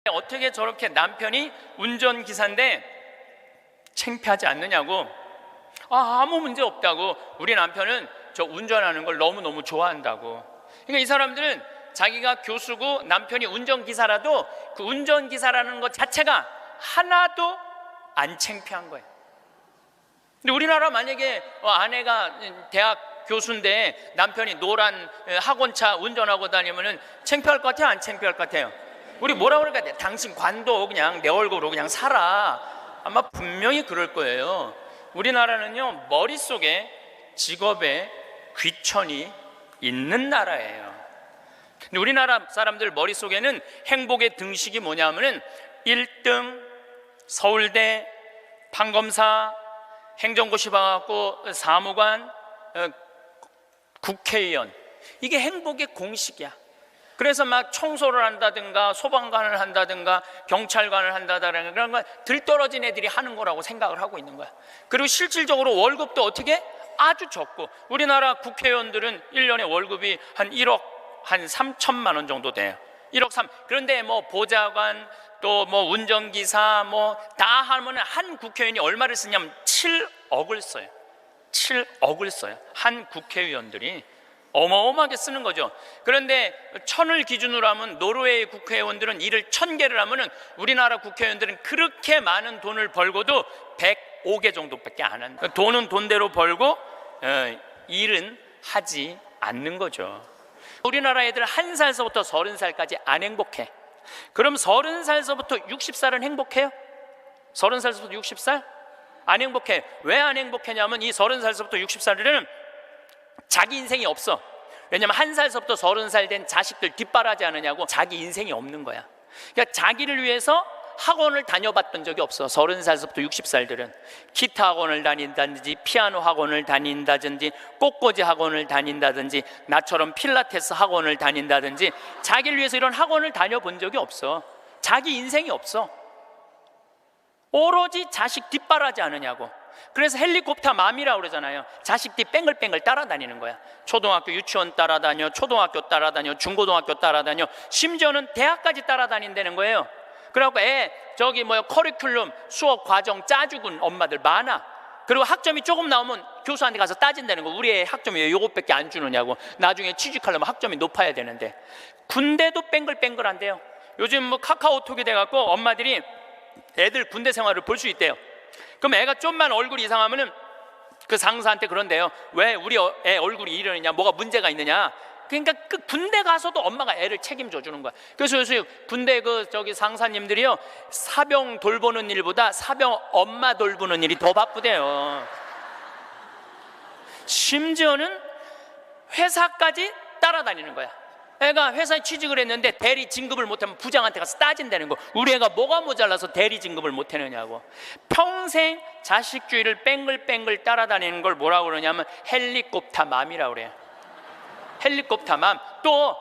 어떻게 저렇게 남편이 운전기사인데 창피하지 않느냐고. 아무 문제 없다고. 우리 남편은 저 운전하는 걸 너무너무 좋아한다고. 그러니까 이 사람들은 자기가 교수고 남편이 운전기사라도 그 운전기사라는 것 자체가 하나도 안 창피한 거예요. 근데 우리나라 만약에 아내가 대학 교수인데 남편이 노란 학원차 운전하고 다니면은 창피할 것 같아요? 안 창피할 것 같아요? 우리 뭐라 그럴까? 당신 관도 그냥 내 얼굴로 그냥 살아. 아마 분명히 그럴 거예요. 우리나라는요, 머릿속에 직업에 귀천이 있는 나라예요. 근데 우리나라 사람들 머릿속에는 행복의 등식이 뭐냐면은 1등, 서울대, 판검사, 행정고시 봐갖고 사무관, 국회의원. 이게 행복의 공식이야. 그래서 막 청소를 한다든가 소방관을 한다든가 경찰관을 한다든가 그런 거 들떨어진 애들이 하는 거라고 생각을 하고 있는 거야. 그리고 실질적으로 월급도 어떻게? 아주 적고. 우리나라 국회의원들은 1년에 월급이 한 1억 한 3천만 원 정도 돼요. 1억 3. 그런데 뭐 보좌관 또 뭐 운전기사 뭐 다 하면 한 국회의원이 얼마를 쓰냐면 7억을 써요. 7억을 써요. 한 국회의원들이 어마어마하게 쓰는 거죠. 그런데 1000을 기준으로 하면 노르웨이 국회의원들은 일을 1000개를 하면은 우리나라 국회의원들은 그렇게 많은 돈을 벌고도 105개 정도밖에 안 한다. 돈은 돈대로 벌고 일은 하지 않는 거죠. 우리나라 애들 1살서부터 30살까지 안 행복해. 그럼 30살서부터 60살은 행복해요? 30살서부터 60살? 안 행복해. 왜 안 행복하냐면 이 30살서부터 60살은 자기 인생이 없어. 왜냐면 1살서부터 30살 된 자식들 뒷바라지 않느냐고. 자기 인생이 없는 거야. 그러니까 자기를 위해서 학원을 다녀봤던 적이 없어. 30살서부터 60살들은 기타 학원을 다닌다든지 피아노 학원을 다닌다든지 꽃꽂이 학원을 다닌다든지 나처럼 필라테스 학원을 다닌다든지 자기를 위해서 이런 학원을 다녀본 적이 없어. 자기 인생이 없어. 오로지 자식 뒷바라지 않느냐고. 그래서 헬리콥터 맘이라고 그러잖아요. 자식 뒤 뺑글뺑글 따라다니는 거야. 초등학교 유치원 따라다녀, 초등학교 따라다녀, 중고등학교 따라다녀, 심지어는 대학까지 따라다닌다는 거예요. 그래갖고 저기 커리큘럼 수업 과정 짜주군 엄마들 많아. 그리고 학점이 조금 나오면 교수한테 가서 따진다는 거. 우리 애 학점이 왜 요것밖에 안 주느냐고. 나중에 취직하려면 학점이 높아야 되는데. 군대도 뺑글뺑글한데요. 요즘 카카오톡이 돼갖고 엄마들이 애들 군대 생활을 볼 수 있대요. 그럼 애가 좀만 얼굴이 이상하면은 그 상사한테 그런대요. 왜 우리 애 얼굴이 이러느냐, 뭐가 문제가 있느냐. 그러니까 그 군대 가서도 엄마가 애를 책임져 주는 거야. 그래서 요새 군대 상사님들이요, 사병 돌보는 일보다 사병 엄마 돌보는 일이 더 바쁘대요. 심지어는 회사까지 따라다니는 거야. 애가 회사에 취직을 했는데 대리 진급을 못하면 부장한테 가서 따진다는 거. 우리 애가 뭐가 모자라서 대리 진급을 못하느냐고. 평생 자식주의를 뺑글뺑글 따라다니는 걸 뭐라고 그러냐면 헬리콥터 맘이라고 그래요. 헬리콥터 맘. 또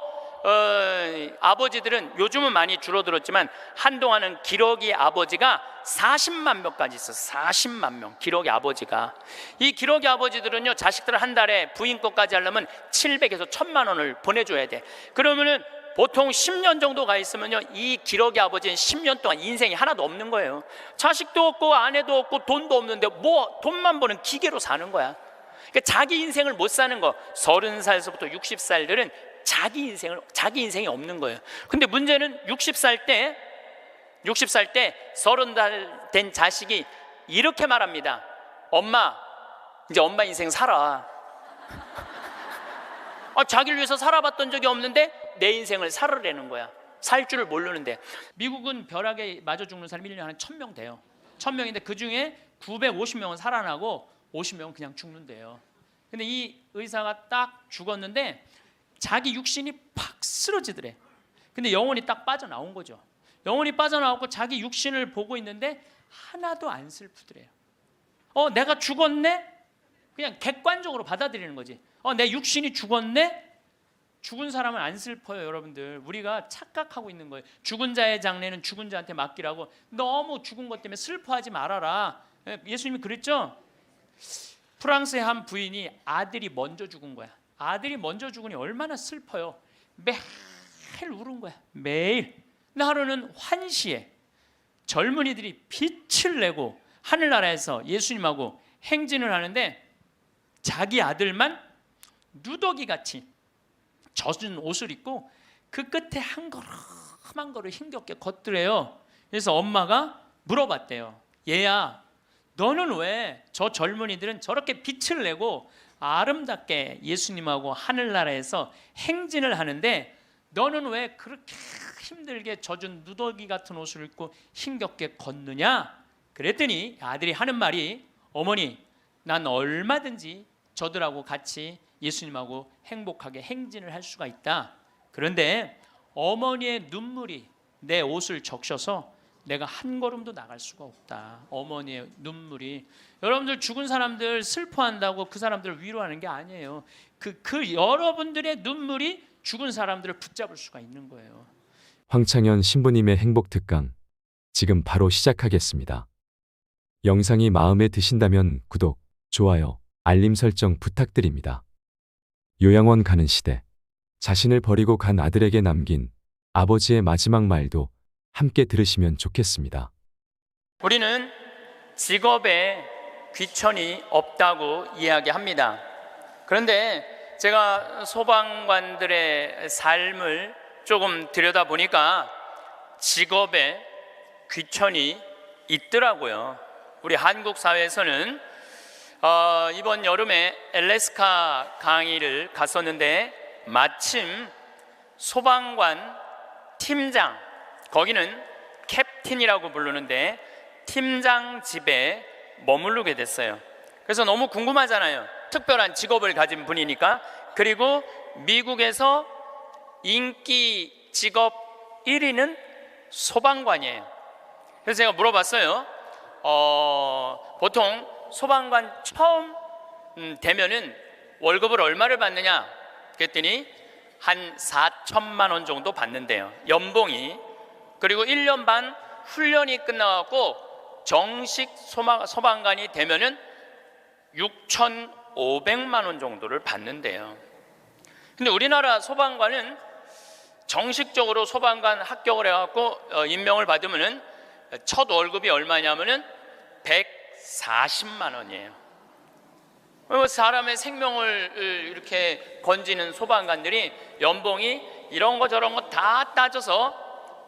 아버지들은 요즘은 많이 줄어들었지만 한동안은 기러기 아버지가 40만 명까지 있었어요. 40만 명 기러기 아버지가. 이 기러기 아버지들은요, 자식들 한 달에 부인 것까지 하려면 700에서 1000만 원을 보내줘야 돼. 그러면은 보통 10년 정도 가 있으면요, 이 기러기 아버지는 10년 동안 인생이 하나도 없는 거예요. 자식도 없고 아내도 없고 돈도 없는데 뭐 돈만 버는 기계로 사는 거야. 그러니까 자기 인생을 못 사는 거. 30살서부터 60살들은 자기 인생이 없는 거예요. 근데 문제는 60살 때 30살 된 자식이 이렇게 말합니다. 엄마, 이제 엄마 인생 살아. 자기를 위해서 살아봤던 적이 없는데 내 인생을 살으라는 거야. 살 줄을 모르는데. 미국은 벼락에 맞아 죽는 사람이 1년에 한 1000명 돼요. 1000명인데 그 중에 950명은 살아나고 50명은 그냥 죽는데요. 근데 이 의사가 딱 죽었는데 자기 육신이 팍 쓰러지더래. 근데 영혼이 딱 빠져나온 거죠. 영혼이 빠져나오고 자기 육신을 보고 있는데 하나도 안 슬프더래요. 내가 죽었네? 그냥 객관적으로 받아들이는 거지. 내 육신이 죽었네? 죽은 사람은 안 슬퍼요, 여러분들. 우리가 착각하고 있는 거예요. 죽은 자의 장례는 죽은 자한테 맡기라고. 너무 죽은 것 때문에 슬퍼하지 말아라. 예수님이 그랬죠? 프랑스의 한 부인이 아들이 먼저 죽은 거야. 아들이 먼저 죽으니 얼마나 슬퍼요. 매일 울은 거야. 매일. 근데 하루는 환시에 젊은이들이 빛을 내고 하늘나라에서 예수님하고 행진을 하는데 자기 아들만 누더기같이 젖은 옷을 입고 그 끝에 한 걸음 한 걸음 힘겹게 걷더래요. 그래서 엄마가 물어봤대요. 얘야, 너는 왜 저 젊은이들은 저렇게 빛을 내고 아름답게 예수님하고 하늘나라에서 행진을 하는데 너는 왜 그렇게 힘들게 젖은 누더기 같은 옷을 입고 힘겹게 걷느냐? 그랬더니 아들이 하는 말이, 어머니, 난 얼마든지 저들하고 같이 예수님하고 행복하게 행진을 할 수가 있다. 그런데 어머니의 눈물이 내 옷을 적셔서 내가 한 걸음도 나갈 수가 없다. 어머니의 눈물이. 여러분들 죽은 사람들 슬퍼한다고 그 사람들을 위로하는 게 아니에요. 그 여러분들의 눈물이 죽은 사람들을 붙잡을 수가 있는 거예요. 황창현 신부님의 행복 특강 지금 바로 시작하겠습니다. 영상이 마음에 드신다면 구독, 좋아요, 알림 설정 부탁드립니다. 요양원 가는 시대, 자신을 버리고 간 아들에게 남긴 아버지의 마지막 말도 함께 들으시면 좋겠습니다. 우리는 직업에 귀천이 없다고 이야기합니다. 그런데 제가 소방관들의 삶을 조금 들여다보니까 직업에 귀천이 있더라고요. 우리 한국 사회에서는 이번 여름에 엘래스카 강의를 갔었는데 마침 소방관 팀장, 거기는 캡틴이라고 부르는데 팀장 집에 머무르게 됐어요. 그래서 너무 궁금하잖아요. 특별한 직업을 가진 분이니까. 그리고 미국에서 인기 직업 1위는 소방관이에요. 그래서 제가 물어봤어요. 보통 소방관 처음 되면은 월급을 얼마를 받느냐? 그랬더니 한 4천만 원 정도 받는데요, 연봉이. 그리고 1년 반 훈련이 끝나고 정식 소방관이 되면은 6,500만 원 정도를 받는데요. 근데 우리나라 소방관은 정식적으로 소방관 합격을 해갖고 임명을 받으면은 첫 월급이 얼마냐면은 140만 원이에요. 사람의 생명을 이렇게 건지는 소방관들이 연봉이 이런 거 저런 거 다 따져서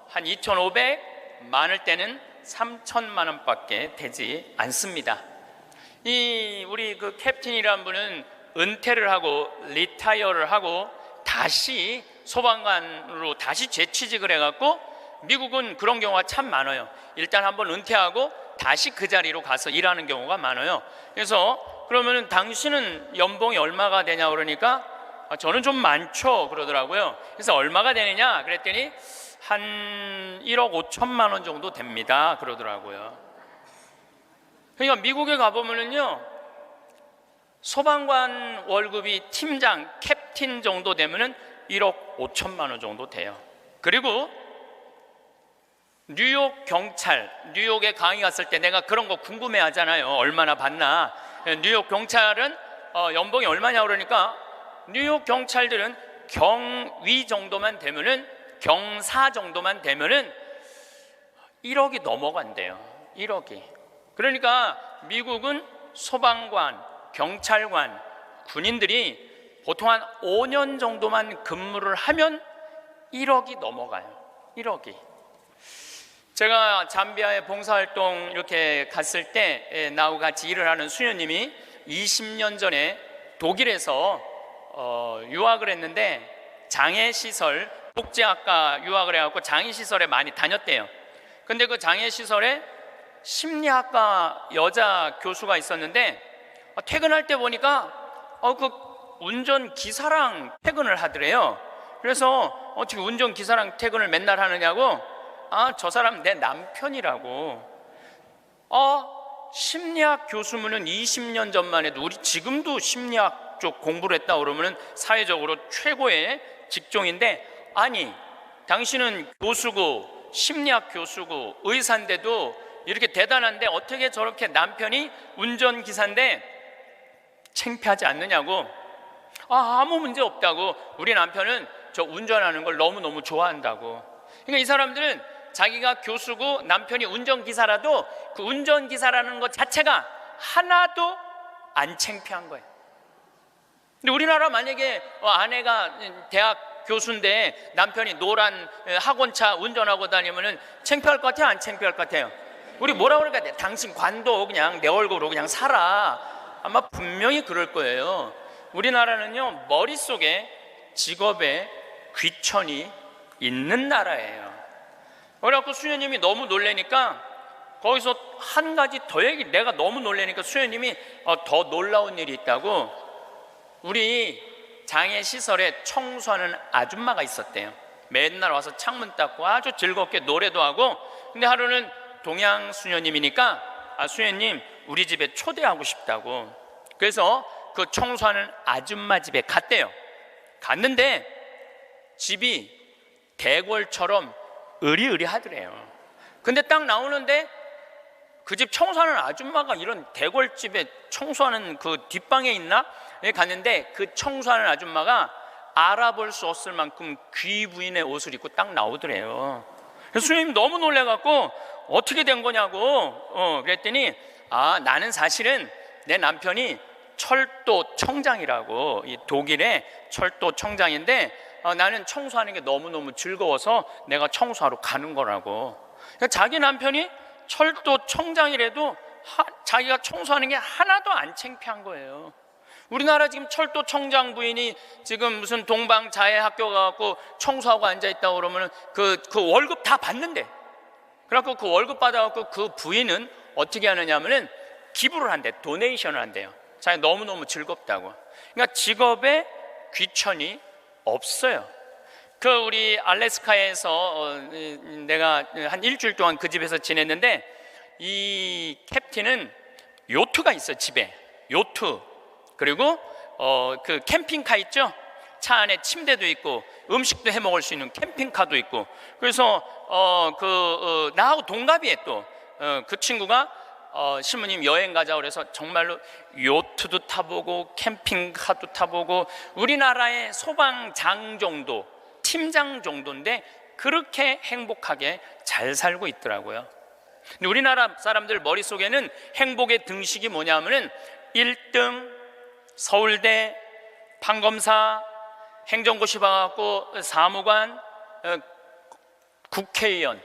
한 2,500, 많을 때는 3천만 원밖에 되지 않습니다. 우리 그 캡틴이라는 분은 은퇴를 하고 리타이어를 하고 다시 소방관으로 다시 재취직을 해갖고, 미국은 그런 경우가 참 많아요. 일단 한번 은퇴하고 다시 그 자리로 가서 일하는 경우가 많아요. 그래서 그러면은 당신은 연봉이 얼마가 되냐 그러니까 저는 좀 많죠 그러더라고요. 그래서 얼마가 되느냐 그랬더니 한 1억 5천만 원 정도 됩니다 그러더라고요. 그러니까 미국에 가보면은요, 소방관 월급이 팀장, 캡틴 정도 되면은 1억 5천만 원 정도 돼요. 그리고 뉴욕 경찰, 뉴욕에 강의 갔을 때 내가 그런 거 궁금해 하잖아요. 얼마나 받나. 뉴욕 경찰은 연봉이 얼마냐 그러니까 뉴욕 경찰들은 경위 정도만 되면은, 경사 정도만 되면은 1억이 넘어간대요. 1억이. 그러니까 미국은 소방관, 경찰관, 군인들이 보통 한 5년 정도만 근무를 하면 1억이 넘어가요. 1억이. 제가 잠비아에 봉사활동 이렇게 갔을 때 나하고 같이 일을 하는 수녀님이 20년 전에 독일에서 유학을 했는데 장애시설, 복지학과 유학을 해갖고 장애시설에 많이 다녔대요. 근데 그 장애시설에 심리학과 여자 교수가 있었는데 퇴근할 때 보니까 그 운전기사랑 퇴근을 하더래요. 그래서 어떻게 운전기사랑 퇴근을 맨날 하느냐고, 저 사람 내 남편이라고. 심리학 교수면은 20년 전만 해도, 우리 지금도 심리학 쪽 공부를 했다 그러면은 사회적으로 최고의 직종인데, 아니 당신은 교수고 심리학 교수고 의사인데도 이렇게 대단한데 어떻게 저렇게 남편이 운전기사인데 창피하지 않느냐고. 아무 문제 없다고. 우리 남편은 저 운전하는 걸 너무너무 좋아한다고. 그러니까 이 사람들은 자기가 교수고 남편이 운전기사라도 그 운전기사라는 것 자체가 하나도 안 창피한 거예요. 근데 우리나라 만약에 아내가 대학 교수인데 남편이 노란 학원차 운전하고 다니면은 창피할 것 같아요? 안 창피할 것 같아요? 우리 뭐라 그럴까? 당신 관도 그냥 내 얼굴로 그냥 살아. 아마 분명히 그럴 거예요. 우리나라는요, 머릿속에 직업에 귀천이 있는 나라예요. 그래갖고 수녀님이 너무 놀래니까 거기서 한 가지 더 내가 너무 놀래니까 수녀님이 더 놀라운 일이 있다고, 우리 장애 시설에 청소하는 아줌마가 있었대요. 맨날 와서 창문 닦고 아주 즐겁게 노래도 하고. 근데 하루는 동양 수녀님이니까 수녀님 우리 집에 초대하고 싶다고. 그래서 그 청소하는 아줌마 집에 갔대요. 갔는데 집이 대궐처럼 으리으리하더래요. 근데 딱 나오는데 그 집 청소하는 아줌마가 이런 대궐집에 청소하는 그 뒷방에 있나? 갔는데 그 청소하는 아줌마가 알아볼 수 없을 만큼 귀부인의 옷을 입고 딱 나오더래요. 그래서 수녀님 너무 놀래갖고 어떻게 된 거냐고 그랬더니 나는 사실은 내 남편이 철도 청장이라고, 이 독일의 철도 청장인데 나는 청소하는 게 너무너무 즐거워서 내가 청소하러 가는 거라고. 그러니까 자기 남편이 철도 청장이라도 자기가 청소하는 게 하나도 안 창피한 거예요. 우리나라 지금 철도 청장 부인이 지금 무슨 동방자애학교 가갖고 청소하고 앉아있다고 그러면 그 월급 다 받는데, 그래갖고 그 월급 받아갖고 그 부인은 어떻게 하느냐면은 기부를 한대, 도네이션을 한대요. 자기 너무너무 즐겁다고. 그러니까 직업에 귀천이 없어요. 그 우리 알래스카에서 내가 한 일주일 동안 그 집에서 지냈는데, 이 캡틴은 요트가 있어요. 집에 요트, 그리고 그 캠핑카 있죠. 차 안에 침대도 있고 음식도 해 먹을 수 있는 캠핑카도 있고. 그래서 나하고 동갑이에요. 또 그 친구가 신부님 여행 가자 그래서 정말로 요트도 타보고 캠핑카도 타보고, 우리나라의 소방장 정도, 팀장 정도인데 그렇게 행복하게 잘 살고 있더라고요. 근데 우리나라 사람들 머릿속에는 행복의 등식이 뭐냐면은 1등 서울대, 판검사, 행정고시 봐갖고 사무관, 국회의원,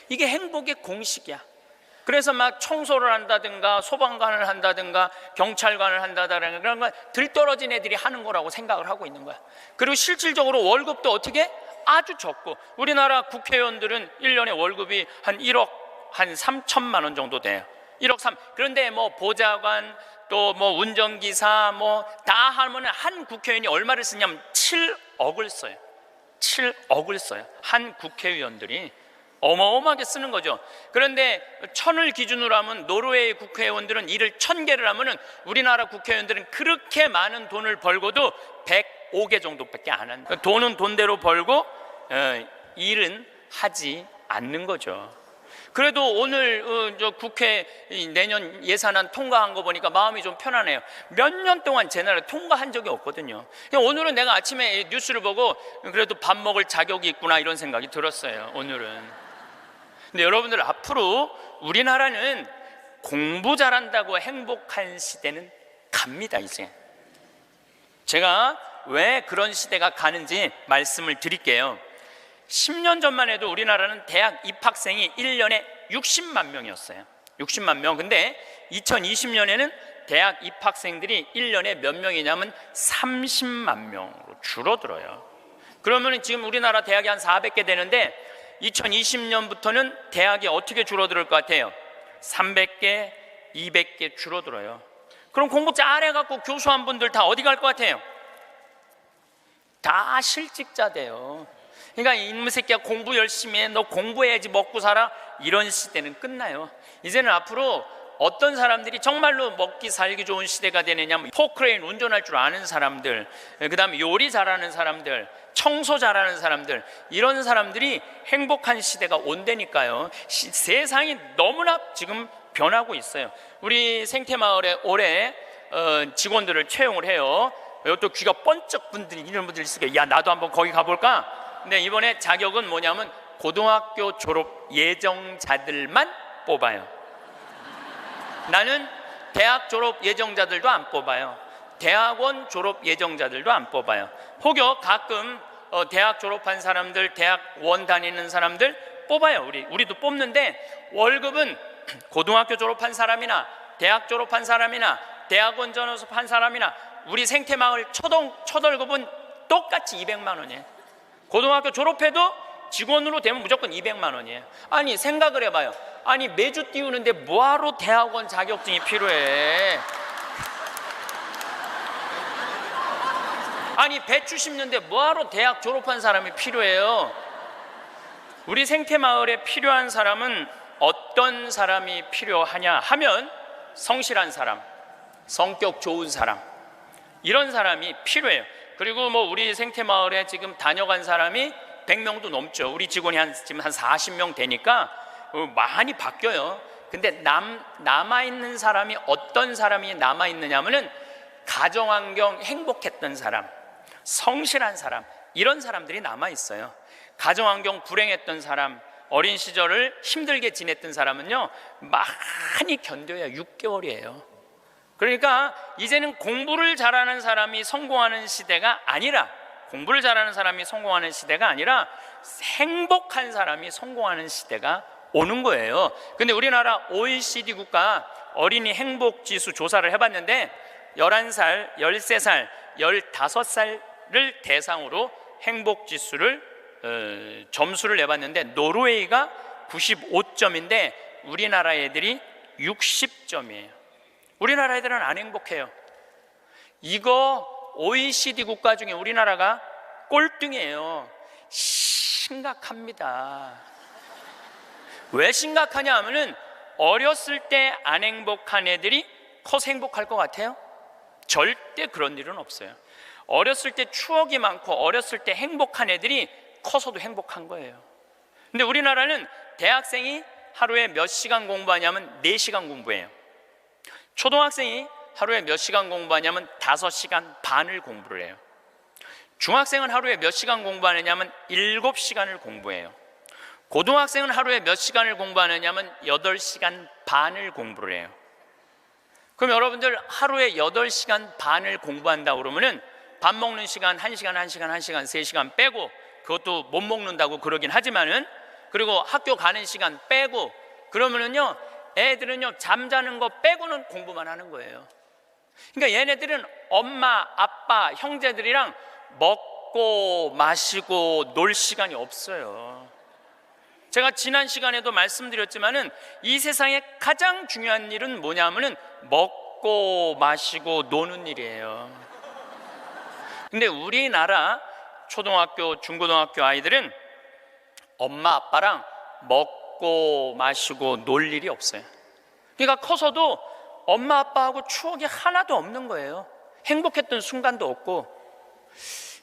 이게 행복의 공식이야. 그래서 막 청소를 한다든가 소방관을 한다든가 경찰관을 한다든가 그런 건 들떨어진 애들이 하는 거라고 생각을 하고 있는 거야. 그리고 실질적으로 월급도 어떻게? 아주 적고, 우리나라 국회의원들은 1년에 월급이 한 1억 한 3천만 원 정도 돼요. 1억 3. 그런데 뭐 보좌관 또 뭐 운전기사 뭐 다 하면 한 국회의원이 얼마를 쓰냐면 7억을 써요. 7억을 써요. 한 국회의원들이 어마어마하게 쓰는 거죠. 그런데 1000을 기준으로 하면 노르웨이 국회의원들은 일을 1000개를 하면은 우리나라 국회의원들은 그렇게 많은 돈을 벌고도 105개 정도밖에 안 한다. 돈은 돈대로 벌고 일은 하지 않는 거죠. 그래도 오늘 저 국회 내년 예산안 통과한 거 보니까 마음이 좀 편하네요. 몇 년 동안 제 나라에 통과한 적이 없거든요. 오늘은 내가 아침에 뉴스를 보고 그래도 밥 먹을 자격이 있구나 이런 생각이 들었어요. 오늘은. 근데 여러분들, 앞으로 우리나라는 공부 잘한다고 행복한 시대는 갑니다. 이제 제가 왜 그런 시대가 가는지 말씀을 드릴게요. 10년 전만 해도 우리나라는 대학 입학생이 1년에 60만 명이었어요. 60만 명. 근데 2020년에는 대학 입학생들이 1년에 몇 명이냐면 30만 명으로 줄어들어요. 그러면 지금 우리나라 대학이 한 400개 되는데 2020년부터는 대학이 어떻게 줄어들 것 같아요? 300개, 200개 줄어들어요. 그럼 공부 잘해갖고 교수한 분들 다 어디 갈 것 같아요? 다 실직자 돼요. 그러니까 이놈의 새끼야 공부 열심히 해, 너 공부해야지 먹고 살아, 이런 시대는 끝나요. 이제는 앞으로 어떤 사람들이 정말로 먹기 살기 좋은 시대가 되느냐면 포크레인 운전할 줄 아는 사람들, 그 다음에 요리 잘하는 사람들, 청소 잘하는 사람들, 이런 사람들이 행복한 시대가 온다니까요. 세상이 너무나 지금 변하고 있어요. 우리 생태마을에 올해 직원들을 채용을 해요. 또 귀가 번쩍 분들이 이런 분들이 있으니까 야 나도 한번 거기 가볼까? 근데 이번에 자격은 뭐냐면 고등학교 졸업 예정자들만 뽑아요. 나는 대학 졸업 예정자들도 안 뽑아요. 대학원 졸업 예정자들도 안 뽑아요. 혹여 가끔 대학 졸업한 사람들, 대학원 다니는 사람들 뽑아요. 우리도 뽑는데 월급은 고등학교 졸업한 사람이나 대학 졸업한 사람이나 대학원 졸업한 사람이나 우리 생태마을 첫 월급은 똑같이 200만 원이에요. 고등학교 졸업해도 직원으로 되면 무조건 200만 원이에요. 아니 생각을 해봐요. 아니 매주 띄우는데 뭐하러 대학원 자격증이 필요해? 아니 배추 심는데 뭐하러 대학 졸업한 사람이 필요해요? 우리 생태마을에 필요한 사람은 어떤 사람이 필요하냐 하면 성실한 사람, 성격 좋은 사람, 이런 사람이 필요해요. 그리고 뭐 우리 생태마을에 지금 다녀간 사람이 100명도 넘죠. 우리 직원이 지금 한 40명 되니까 많이 바뀌어요. 근데 남아있는 사람이 어떤 사람이 남아있느냐면은 가정환경 행복했던 사람, 성실한 사람, 이런 사람들이 남아있어요. 가정환경 불행했던 사람, 어린 시절을 힘들게 지냈던 사람은요 많이 견뎌야 6개월이에요. 그러니까 이제는 공부를 잘하는 사람이 성공하는 시대가 아니라, 공부를 잘하는 사람이 성공하는 시대가 아니라 행복한 사람이 성공하는 시대가 오는 거예요. 근데 우리나라 OECD 국가 어린이 행복지수 조사를 해봤는데 11살, 13살, 15살을 대상으로 행복지수를 점수를 내봤는데 노르웨이가 95점인데 우리나라 애들이 60점이에요. 우리나라 애들은 안 행복해요. 이거 OECD 국가 중에 우리나라가 꼴등이에요. 심각합니다. 왜 심각하냐 하면은 어렸을 때 안 행복한 애들이 커서 행복할 것 같아요? 절대 그런 일은 없어요. 어렸을 때 추억이 많고 어렸을 때 행복한 애들이 커서도 행복한 거예요. 근데 우리나라는 대학생이 하루에 몇 시간 공부하냐면 4시간 공부해요. 초등학생이 하루에 몇 시간 공부하냐면 5시간 반을 공부를 해요. 중학생은 하루에 몇 시간 공부하느냐면 7시간을 공부해요. 고등학생은 하루에 몇 시간을 공부하느냐면 8시간 반을 공부를 해요. 그럼 여러분들 하루에 8시간 반을 공부한다고 그러면은 밥 먹는 시간 1시간, 1시간, 1시간, 3시간 빼고, 그것도 못 먹는다고 그러긴 하지만은, 그리고 학교 가는 시간 빼고, 그러면은요 애들은요 잠자는 거 빼고는 공부만 하는 거예요. 그러니까 얘네들은 엄마, 아빠, 형제들이랑 먹고 마시고 놀 시간이 없어요. 제가 지난 시간에도 말씀드렸지만은 이 세상에 가장 중요한 일은 뭐냐면은 먹고 마시고 노는 일이에요. 근데 우리나라 초등학교, 중고등학교 아이들은 엄마, 아빠랑 먹고 마시고 놀 일이 없어요. 그러니까 커서도 엄마, 아빠하고 추억이 하나도 없는 거예요. 행복했던 순간도 없고.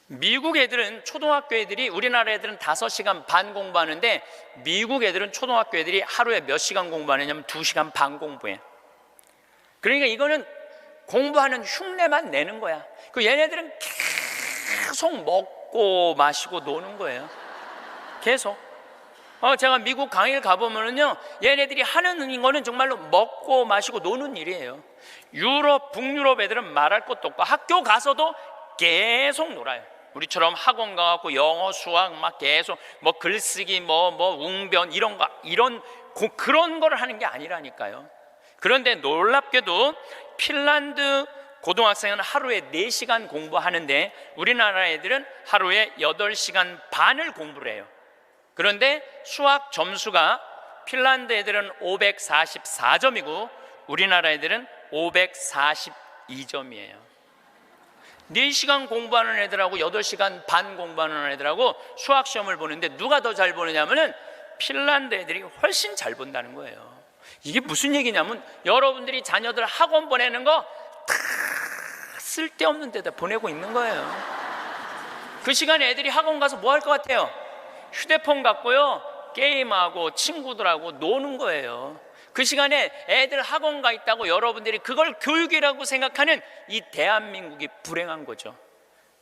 미국 애들은, 초등학교 애들이, 우리나라 애들은 5시간 반 공부하는데 미국 애들은 초등학교 애들이 하루에 몇 시간 공부하느냐면 2시간 반 공부해. 그러니까 이거는 공부하는 흉내만 내는 거야. 그 얘네들은 계속 먹고 마시고 노는 거예요. 계속. 제가 미국 강의를 가보면은요 얘네들이 하는 거는 정말로 먹고 마시고 노는 일이에요. 유럽, 북유럽 애들은 말할 것도 없고 학교 가서도 계속 놀아요. 우리처럼 학원 가갖고 영어, 수학 막 계속 뭐 글쓰기, 뭐 웅변 이런 그런 거를 하는 게 아니라니까요. 그런데 놀랍게도 핀란드 고등학생은 하루에 4시간 공부하는데 우리나라 애들은 하루에 8시간 반을 공부를 해요. 그런데 수학 점수가 핀란드 애들은 544점이고 우리나라 애들은 542점이에요. 4시간 공부하는 애들하고 8시간 반 공부하는 애들하고 수학 시험을 보는데 누가 더 잘 보느냐면은 핀란드 애들이 훨씬 잘 본다는 거예요. 이게 무슨 얘기냐면 여러분들이 자녀들 학원 보내는 거 다 쓸데없는 데다 보내고 있는 거예요. 그 시간에 애들이 학원 가서 뭐 할 것 같아요? 휴대폰 갖고요 게임하고 친구들하고 노는 거예요. 그 시간에 애들 학원 가 있다고 여러분들이 그걸 교육이라고 생각하는 이 대한민국이 불행한 거죠.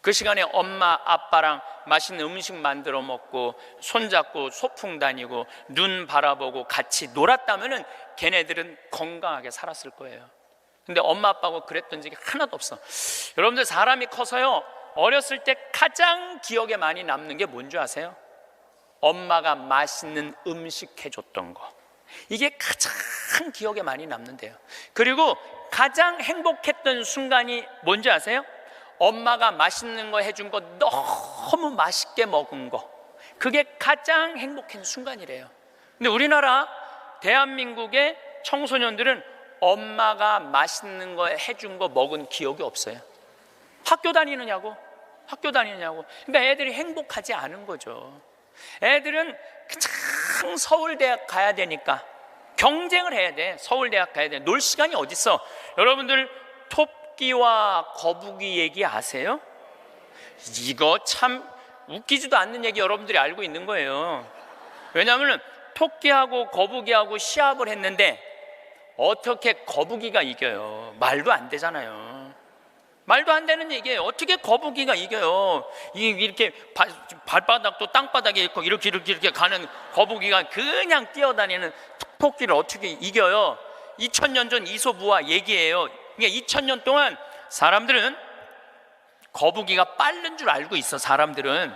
그 시간에 엄마 아빠랑 맛있는 음식 만들어 먹고 손잡고 소풍 다니고 눈 바라보고 같이 놀았다면은 걔네들은 건강하게 살았을 거예요. 근데 엄마 아빠하고 그랬던 적이 하나도 없어. 여러분들 사람이 커서요, 어렸을 때 가장 기억에 많이 남는 게 뭔지 아세요? 엄마가 맛있는 음식 해줬던 거. 이게 가장 기억에 많이 남는데요. 그리고 가장 행복했던 순간이 뭔지 아세요? 엄마가 맛있는 거 해준 거 너무 맛있게 먹은 거. 그게 가장 행복한 순간이래요. 근데 우리나라 대한민국의 청소년들은 엄마가 맛있는 거 해준 거 먹은 기억이 없어요. 학교 다니느냐고. 그러니까 애들이 행복하지 않은 거죠. 애들은 그냥 서울대학 가야 되니까 경쟁을 해야 돼. 서울대학 가야 돼. 놀 시간이 어딨어. 여러분들 토끼와 거북이 얘기 아세요? 이거 참 웃기지도 않는 얘기 여러분들이 알고 있는 거예요. 왜냐하면 토끼하고 거북이하고 시합을 했는데 어떻게 거북이가 이겨요? 말도 안 되잖아요. 말도 안 되는 얘기예요. 어떻게 거북이가 이겨요? 이렇게 발바닥도 땅바닥에 있고 이렇게 가는 거북이가 그냥 뛰어다니는 토끼를 어떻게 이겨요? 2000년 전 이솝우화 얘기예요. 그러니까 2000년 동안 사람들은 거북이가 빠른 줄 알고 있어, 사람들은.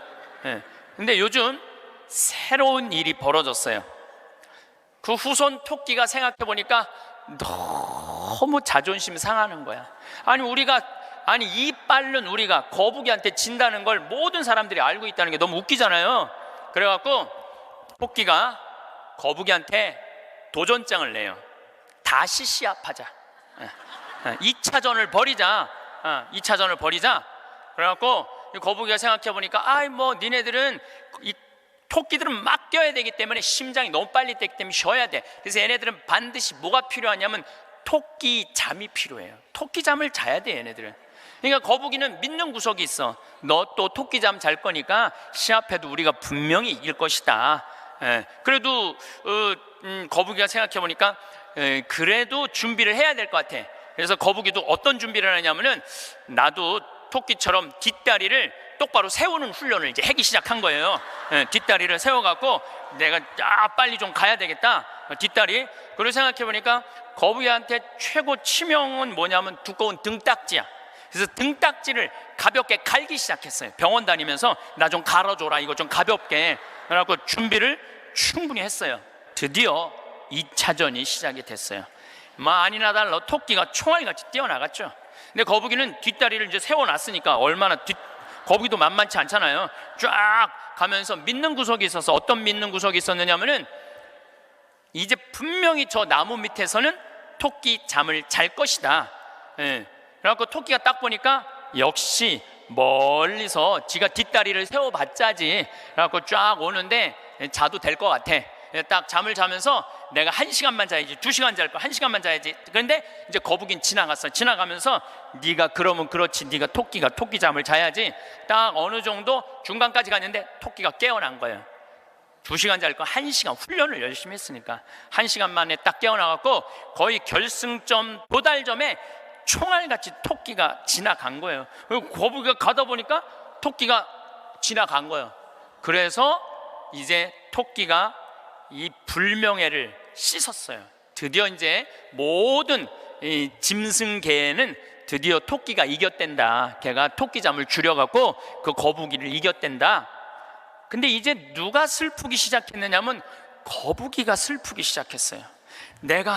근데 요즘 새로운 일이 벌어졌어요. 그 후손 토끼가 생각해 보니까 너무 자존심 상하는 거야. 아니 이 빠른 우리가 거북이한테 진다는 걸 모든 사람들이 알고 있다는 게 너무 웃기잖아요. 그래갖고 토끼가 거북이한테 도전장을 내요. 다시 시합하자. 2차전을 벌이자. 2차전을 벌이자. 그래갖고 거북이가 생각해 보니까 니네들은 이 토끼들은 막 뛰어야 되기 때문에 심장이 너무 빨리 뛰기 때문에 쉬어야 돼. 그래서 얘네들은 반드시 뭐가 필요하냐면 토끼 잠이 필요해요. 토끼 잠을 자야 돼, 얘네들은. 그러니까 거북이는 믿는 구석이 있어. 너 또 토끼 잠 잘 거니까 시합해도 우리가 분명히 이길 것이다. 그래도 거북이가 생각해 보니까 그래도 준비를 해야 될 것 같아. 그래서 거북이도 어떤 준비를 하냐면은 나도 토끼처럼 뒷다리를 똑바로 세우는 훈련을 이제 하기 시작한 거예요. 뒷다리를 세워갖고 내가 빨리 좀 가야 되겠다. 뒷다리. 그리고 생각해 보니까 거북이한테 최고 치명은 뭐냐면 두꺼운 등딱지야. 그래서 등딱지를 가볍게 갈기 시작했어요. 병원 다니면서 나 좀 갈아줘라, 이거 좀 가볍게. 그래갖고 준비를 충분히 했어요. 드디어 2차전이 시작이 됐어요. 아니나 달라 토끼가 총알같이 뛰어나갔죠. 근데 거북이는 뒷다리를 이제 세워놨으니까 거북이도 만만치 않잖아요. 쫙 가면서 믿는 구석이 있어서, 어떤 믿는 구석이 있었느냐면은 이제 분명히 저 나무 밑에서는 토끼 잠을 잘 것이다. 그래갖고 토끼가 딱 보니까 역시 멀리서 지가 뒷다리를 세워봤자지. 그래갖고 쫙 오는데 자도 될 것 같아. 딱 잠을 자면서 내가 1시간만 자야지, 2시간 잘 거, 1시간만 자야지. 그런데 이제 거북이는 지나갔어. 지나가면서 네가 그러면 그렇지, 네가 토끼가 토끼 잠을 자야지. 딱 어느 정도 중간까지 갔는데 토끼가 깨어난 거예요. 2시간 잘 거 1시간 훈련을 열심히 했으니까 1시간 만에 딱 깨어나갖고 거의 결승점 도달점에 총알같이 토끼가 지나간 거예요. 그리고 거북이가 가다 보니까 토끼가 지나간 거예요. 그래서 이제 토끼가 이 불명예를 씻었어요. 드디어 이제 모든 이 짐승계에는 드디어 토끼가 이겼댄다. 걔가 토끼잠을 줄여갖고 그 거북이를 이겼댄다. 근데 이제 누가 슬프기 시작했느냐면 거북이가 슬프기 시작했어요. 내가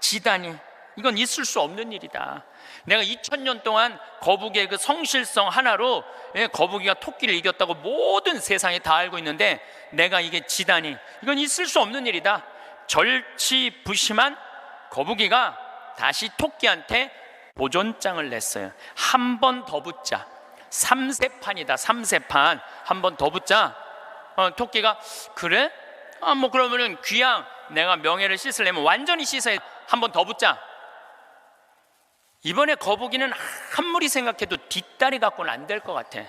지다니, 이건 있을 수 없는 일이다. 내가 2000년 동안 거북이의 그 성실성 하나로 거북이가 토끼를 이겼다고 모든 세상이 다 알고 있는데 내가 이게 지다니, 이건 있을 수 없는 일이다. 절치부심한 거북이가 다시 토끼한테 도전장을 냈어요. 한 번 더 붙자. 3세판이다. 3세판. 한 번 더 붙자. 토끼가 그래? 그러면은 귀양 내가 명예를 씻으려면 완전히 씻어야 한 번 더 붙자. 이번에 거북이는 아무리 생각해도 뒷다리 갖고는 안 될 것 같아.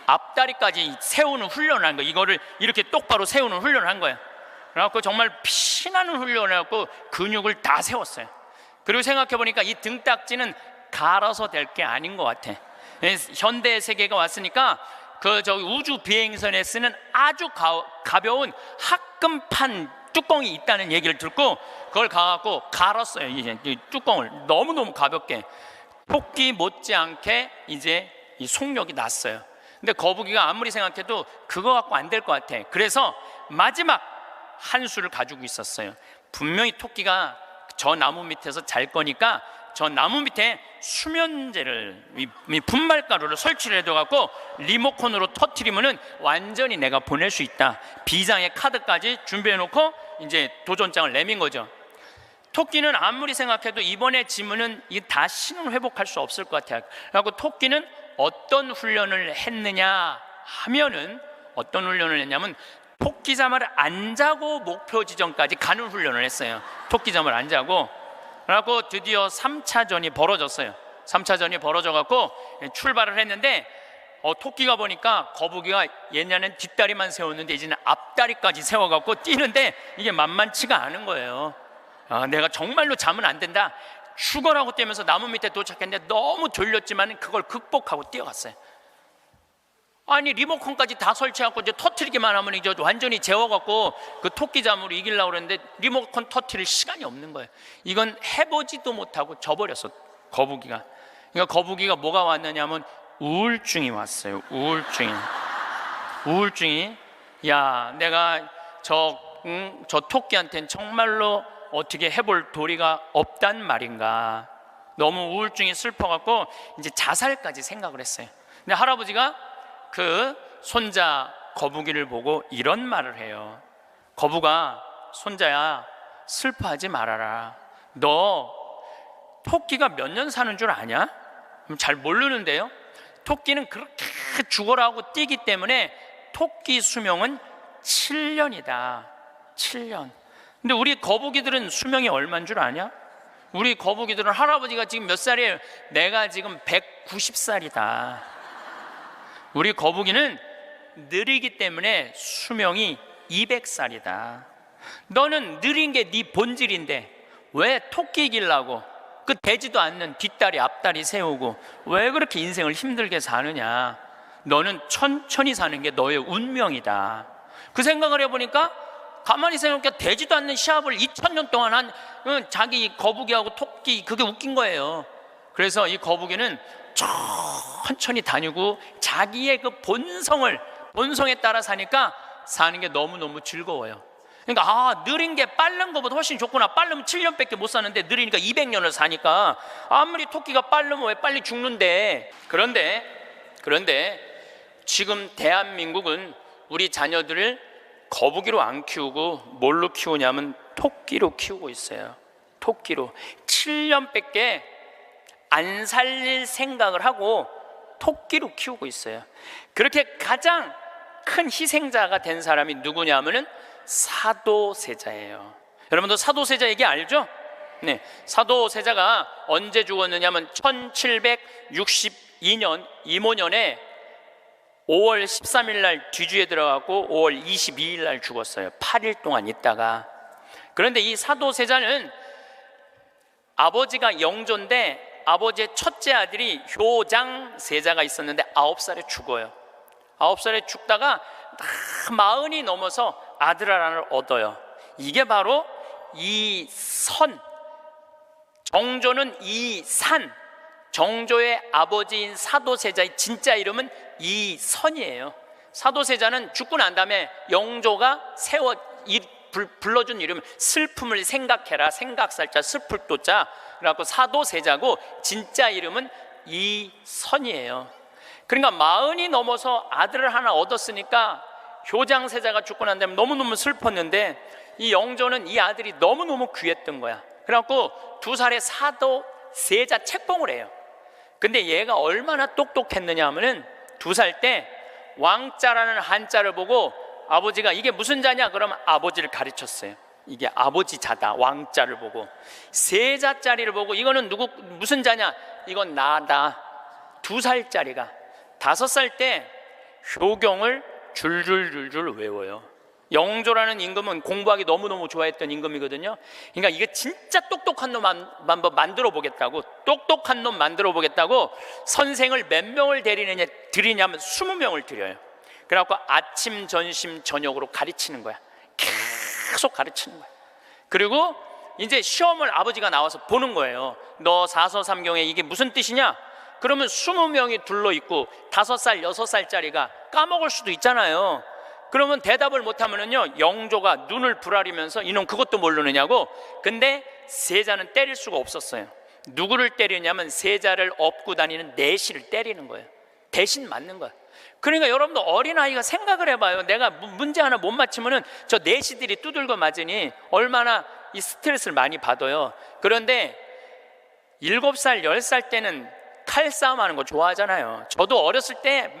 앞다리까지 세우는 훈련을 한 거야. 이거를 이렇게 똑바로 세우는 훈련을 한 거야. 그래갖고 정말 피나는 훈련을 해갖고 근육을 다 세웠어요. 그리고 생각해보니까 이 등딱지는 갈아서 될 게 아닌 것 같아. 현대 세계가 왔으니까 그 저기 우주 비행선에 쓰는 아주 가벼운 합금판 뚜껑이 있다는 얘기를 듣고 그걸 가갖고 갈았어요. 이제 이 뚜껑을 너무너무 가볍게. 토끼 못지않게 이제 이 속력이 났어요. 근데 거북이가 아무리 생각해도 그거 갖고 안 될 것 같아. 그래서 마지막 한 수를 가지고 있었어요. 분명히 토끼가 저 나무 밑에서 잘 거니까 저 나무 밑에 수면제를, 이 분말가루를 설치를 해둬갖고 리모컨으로 터트리면은 완전히 내가 보낼 수 있다. 비장의 카드까지 준비해놓고 이제 도전장을 내민 거죠. 토끼는 아무리 생각해도 이번에 지면은 이게 다시는 회복할 수 없을 것 같아요. 그래갖고 토끼는 어떤 훈련을 했느냐 하면은, 어떤 훈련을 했냐면 토끼잠을 안 자고 목표 지점까지 가는 훈련을 했어요. 토끼잠을 안 자고. 그래갖고 드디어 3차전이 벌어졌어요. 3차전이 벌어져갖고 출발을 했는데 토끼가 보니까 거북이가 옛날엔 뒷다리만 세웠는데 이제는 앞다리까지 세워갖고 뛰는데 이게 만만치가 않은 거예요. 내가 정말로 자면 안 된다, 죽어라고 뛰면서 나무 밑에 도착했는데 너무 졸렸지만 그걸 극복하고 뛰어갔어요. 아니 리모컨까지 다 설치하고 이제 터트리기만 하면 이제 완전히 재워갖고 그 토끼잠으로 이기려고 그랬는데 리모컨 터트릴 시간이 없는 거예요. 이건 해보지도 못하고 져버렸어, 거북이가. 그러니까 거북이가 뭐가 왔느냐면 우울증이 왔어요. 우울증이 야, 내가 저 토끼한테는 정말로 어떻게 해볼 도리가 없단 말인가. 너무 우울증이 슬퍼갖고 이제 자살까지 생각을 했어요. 근데 할아버지가 그 손자 거북이를 보고 이런 말을 해요. 거북아, 손자야, 슬퍼하지 말아라. 너 토끼가 몇 년 사는 줄 아냐? 잘 모르는데요. 토끼는 그렇게 죽어라고 뛰기 때문에 토끼 수명은 7년이다. 7년. 근데 우리 거북이들은 수명이 얼마인 줄 아냐? 우리 거북이들은 할아버지가 지금 몇 살이에요? 내가 지금 190살이다. 우리 거북이는 느리기 때문에 수명이 200살이다. 너는 느린 게 네 본질인데 왜 토끼 이기려고 그 되지도 않는 뒷다리 앞다리 세우고 왜 그렇게 인생을 힘들게 사느냐. 너는 천천히 사는 게 너의 운명이다. 그 생각을 해보니까 가만히 생각해 되지도 않는 시합을 2000년 동안 한 자기 거북이하고 토끼, 그게 웃긴 거예요. 그래서 이 거북이는 천천히 다니고 자기의 그 본성에 따라 사니까 사는 게 너무너무 즐거워요. 그러니까 느린 게 빠른 것보다 훨씬 좋구나. 빠르면 7년밖에 못 사는데 느리니까 200년을 사니까 아무리 토끼가 빠르면 왜 빨리 죽는데. 그런데 지금 대한민국은 우리 자녀들을 거북이로 안 키우고 뭘로 키우냐면 토끼로 키우고 있어요. 토끼로 7년밖에 안 살릴 생각을 하고 토끼로 키우고 있어요. 그렇게 가장 큰 희생자가 된 사람이 누구냐면은 사도세자예요. 여러분도 사도세자 얘기 알죠? 네, 사도세자가 언제 죽었느냐면 1762년 이모년에 5월 13일 날 뒤주에 들어가고 5월 22일 날 죽었어요. 8일 동안 있다가. 그런데 이 사도세자는 아버지가 영조인데 아버지의 첫째 아들이 효장세자가 있었는데 9살에 죽어요. 9살에 죽다가 40이 넘어서 아들 하나를 얻어요. 이게 바로 이선. 정조는 이산. 정조의 아버지인 사도세자의 진짜 이름은 이선이에요. 사도세자는 죽고 난 다음에 영조가 불러준 이름, 슬픔을 생각해라, 생각살자 슬플 도자, 그래갖고 사도세자고 진짜 이름은 이선이에요. 그러니까 40이 넘어서 아들을 하나 얻었으니까 효장세자가 죽고 난 다음에 너무너무 슬펐는데 이 영조는 이 아들이 너무너무 귀했던 거야. 그래갖고 2살에 사도세자 책봉을 해요. 근데 얘가 얼마나 똑똑했느냐 하면은 2살 때 왕자라는 한자를 보고 아버지가 이게 무슨 자냐 그러면 아버지를 가르쳤어요. 이게 아버지 자다. 왕자를 보고 세자짜리를 보고 이거는 무슨 자냐, 이건 나다. 2살짜리가 5살 때 효경을 줄줄줄줄 외워요. 영조라는 임금은 공부하기 너무너무 좋아했던 임금이거든요. 그러니까 이거 진짜 똑똑한 놈 한번 만들어 보겠다고, 똑똑한 놈 만들어 보겠다고 선생을 몇 명을 들이냐면 20명을 들여요. 그래갖고 아침, 점심, 저녁으로 가르치는 거야. 계속 가르치는 거야. 그리고 이제 시험을 아버지가 나와서 보는 거예요. 너 사서삼경에 이게 무슨 뜻이냐? 그러면 20명이 둘러있고 5살, 6살짜리가 까먹을 수도 있잖아요. 그러면 대답을 못하면은요, 영조가 눈을 부라리면서 이놈 그것도 모르느냐고. 근데 세자는 때릴 수가 없었어요. 누구를 때리냐면 세자를 업고 다니는 내시를 때리는 거예요. 대신 맞는 거예요. 그러니까 여러분도 어린아이가 생각을 해봐요. 내가 문제 하나 못 맞추면은 저 내시들이 두들겨 맞으니 얼마나 이 스트레스를 많이 받아요. 그런데 7살, 10살 때는 칼싸움 하는 거 좋아하잖아요. 저도 어렸을 때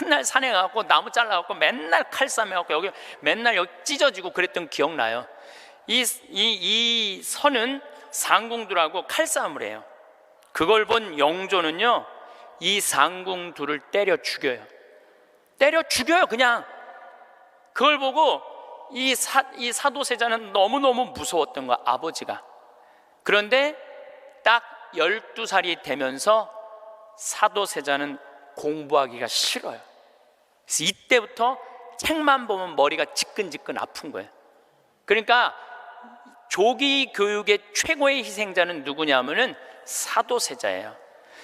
맨날 산에 가고 나무 잘라갖고 맨날 칼싸움 해갖고 여기 맨날 여기 찢어지고 그랬던 기억나요. 이 선은 상궁들하고 칼싸움을 해요. 그걸 본 영조는요, 이 상궁들을 때려 죽여요. 때려 죽여요, 그냥. 그걸 보고 이 사도세자는 너무너무 무서웠던 거야, 아버지가. 그런데 딱 12살이 되면서 사도세자는 공부하기가 싫어요. 그래서 이때부터 책만 보면 머리가 지끈지끈 아픈 거예요. 그러니까 조기 교육의 최고의 희생자는 누구냐면은 사도세자예요.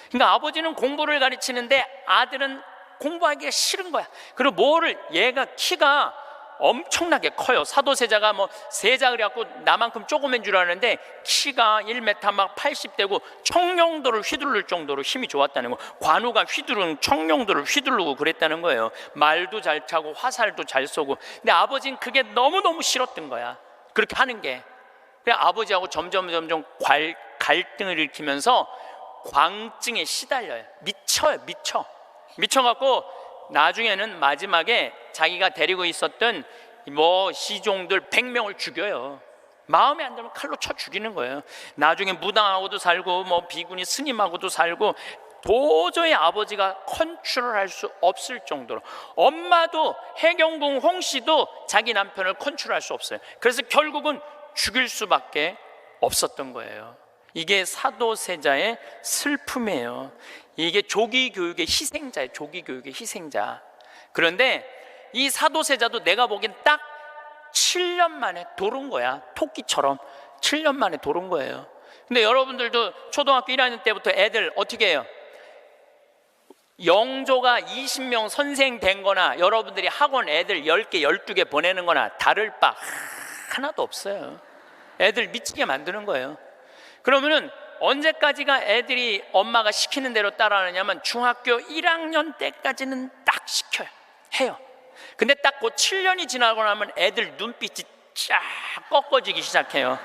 그러니까 아버지는 공부를 가르치는데 아들은 공부하기가 싫은 거야. 그리고 얘가 키가 엄청나게 커요. 사도세자가 뭐 세자 그래갖고 나만큼 조그만 줄 아는데 키가 1m 막 80대고 청룡도를 휘두를 정도로 힘이 좋았다는 거. 관우가 청룡도를 휘두르고 그랬다는 거예요. 말도 잘 타고 화살도 잘 쏘고. 근데 아버지는 그게 너무너무 싫었던 거야, 그렇게 하는 게. 그래 아버지하고 점점 갈등을 일으키면서 광증에 시달려요. 미쳐갖고 나중에는 마지막에 자기가 데리고 있었던 시종들 100명을 죽여요. 마음에 안 들면 칼로 쳐 죽이는 거예요. 나중에 무당하고도 살고 비구니 스님하고도 살고, 도저히 아버지가 컨트롤할 수 없을 정도로. 엄마도 해경궁 홍씨도 자기 남편을 컨트롤할 수 없어요. 그래서 결국은 죽일 수밖에 없었던 거예요. 이게 사도세자의 슬픔이에요. 이게 조기교육의 희생자예요. 조기교육의 희생자. 그런데 이 사도세자도 내가 보기엔 딱 7년 만에 돌은 거야. 토끼처럼 7년 만에 돌은 거예요. 근데 여러분들도 초등학교 1학년 때부터 애들 어떻게 해요? 영조가 20명 선생 된 거나 여러분들이 학원 애들 10개, 12개 보내는 거나 다를 바 하나도 없어요. 애들 미치게 만드는 거예요. 그러면은 언제까지가 애들이 엄마가 시키는 대로 따라하느냐면 중학교 1학년 때까지는 딱 시켜요. 해요. 근데 딱 그 7년이 지나고 나면 애들 눈빛이 쫙 꺾어지기 시작해요.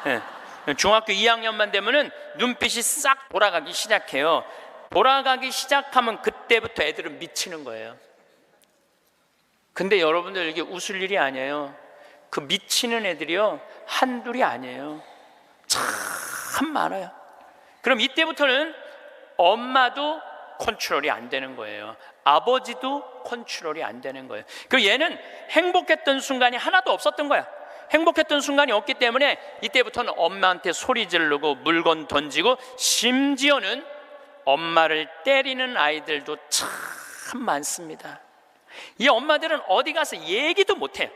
네. 중학교 2학년만 되면은 눈빛이 싹 돌아가기 시작해요. 돌아가기 시작하면 그때부터 애들은 미치는 거예요. 근데 여러분들 이게 웃을 일이 아니에요. 그 미치는 애들이요, 한둘이 아니에요. 참 많아요. 그럼 이때부터는 엄마도 컨트롤이 안 되는 거예요. 아버지도 컨트롤이 안 되는 거예요. 그리고 얘는 행복했던 순간이 하나도 없었던 거야. 행복했던 순간이 없기 때문에 이때부터는 엄마한테 소리 지르고 물건 던지고, 심지어는 엄마를 때리는 아이들도 참 많습니다. 이 엄마들은 어디 가서 얘기도 못해요.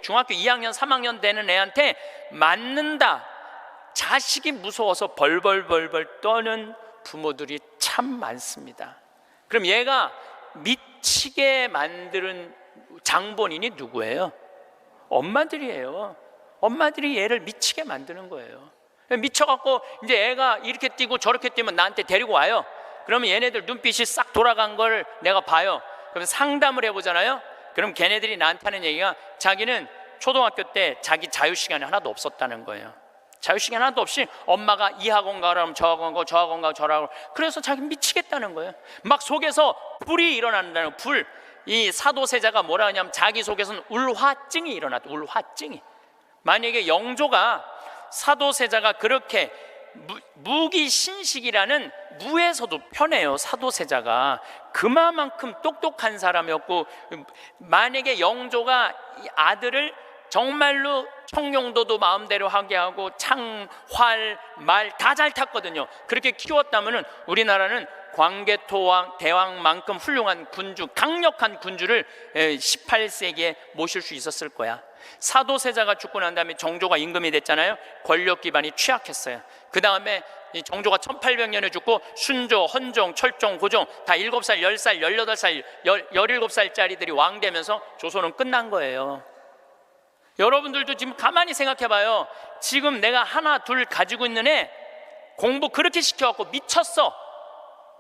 중학교 2학년 3학년 되는 애한테 맞는다, 자식이 무서워서 벌벌 떠는 부모들이 참 많습니다. 그럼 얘가 미치게 만드는 장본인이 누구예요? 엄마들이에요. 엄마들이 얘를 미치게 만드는 거예요. 미쳐갖고 이제 애가 이렇게 뛰고 저렇게 뛰면 나한테 데리고 와요. 그러면 얘네들 눈빛이 싹 돌아간 걸 내가 봐요. 그럼 상담을 해보잖아요. 그럼 걔네들이 나한테 하는 얘기가, 자기는 초등학교 때 자기 자유시간이 하나도 없었다는 거예요. 자유시간 하나도 없이 엄마가 이 학원 가라면 저 학원 가고 저 학원 가고 저 학원 가고, 그래서 자기 미치겠다는 거예요. 막 속에서 불이 일어난다는 거예요. 불. 이 사도세자가 뭐라 하냐면 자기 속에서는 울화증이 일어났다. 울화증이. 만약에 영조가 사도세자가 그렇게 무기신식이라는 무에서도 편해요. 사도세자가 그만큼 똑똑한 사람이었고, 만약에 영조가 이 아들을 정말로 청룡도도 마음대로 하게 하고 창, 활, 말 다 잘 탔거든요. 그렇게 키웠다면 우리나라는 광개토왕 대왕만큼 훌륭한 군주, 강력한 군주를 18세기에 모실 수 있었을 거야. 사도세자가 죽고 난 다음에 정조가 임금이 됐잖아요. 권력 기반이 취약했어요. 그 다음에 정조가 1800년에 죽고 순조, 헌종, 철종, 고종 다 7살, 10살, 18살, 17살짜리들이 왕 되면서 조선은 끝난 거예요. 여러분들도 지금 가만히 생각해 봐요. 지금 내가 하나 둘 가지고 있는 애 공부 그렇게 시켜갖고 미쳤어.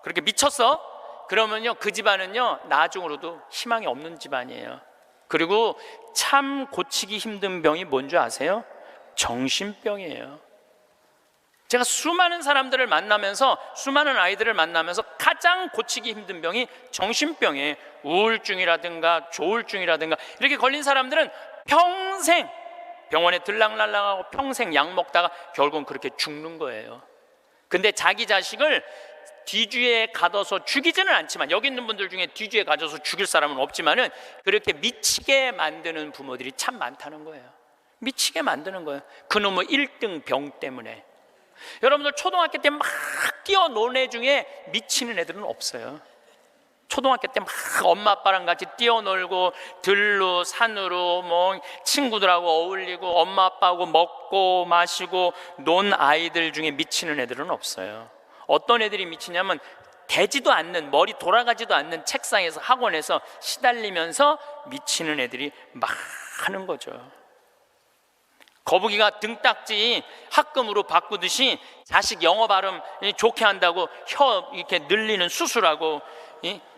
그렇게 미쳤어? 그러면요 그 집안은요 나중으로도 희망이 없는 집안이에요. 그리고 참 고치기 힘든 병이 뭔지 아세요? 정신병이에요. 제가 수많은 사람들을 만나면서, 수많은 아이들을 만나면서 가장 고치기 힘든 병이 정신병이에요. 우울증이라든가 조울증이라든가 이렇게 걸린 사람들은 평생 병원에 들락날락하고 평생 약 먹다가 결국은 그렇게 죽는 거예요. 근데 자기 자식을 뒤주에 가둬서 죽이지는 않지만, 여기 있는 분들 중에 뒤주에 가둬서 죽일 사람은 없지만은 그렇게 미치게 만드는 부모들이 참 많다는 거예요. 미치게 만드는 거예요. 그놈의 1등 병 때문에. 여러분들 초등학교 때 막 뛰어노는 애 중에 미치는 애들은 없어요. 초등학교 때 막 엄마 아빠랑 같이 뛰어놀고 들로 산으로 뭐 친구들하고 어울리고 엄마 아빠하고 먹고 마시고 논 아이들 중에 미치는 애들은 없어요. 어떤 애들이 미치냐면 되지도 않는, 머리 돌아가지도 않는 책상에서 학원에서 시달리면서 미치는 애들이 많은 거죠. 거북이가 등딱지 학금으로 바꾸듯이 자식 영어 발음 좋게 한다고 혀 이렇게 늘리는 수술하고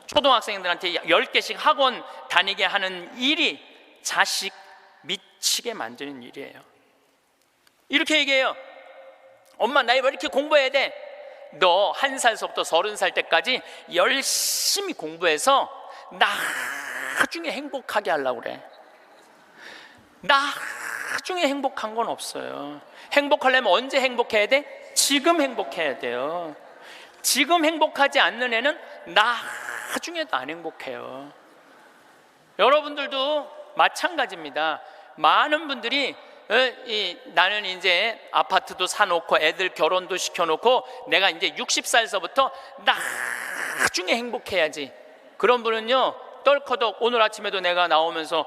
초등학생들한테 10개씩 학원 다니게 하는 일이 자식 미치게 만드는 일이에요. 이렇게 얘기해요. 엄마 나 왜 이렇게 공부해야 돼? 너 1살서부터 30살 때까지 열심히 공부해서 나중에 행복하게 하려고 그래. 나중에 행복한 건 없어요. 행복하려면 언제 행복해야 돼? 지금 행복해야 돼요. 지금 행복하지 않는 애는 나중에도 안 행복해요. 여러분들도 마찬가지입니다. 많은 분들이 나는 이제 아파트도 사놓고 애들 결혼도 시켜놓고 내가 이제 60살서부터 나중에 행복해야지. 그런 분은요 떨커덕, 오늘 아침에도 내가 나오면서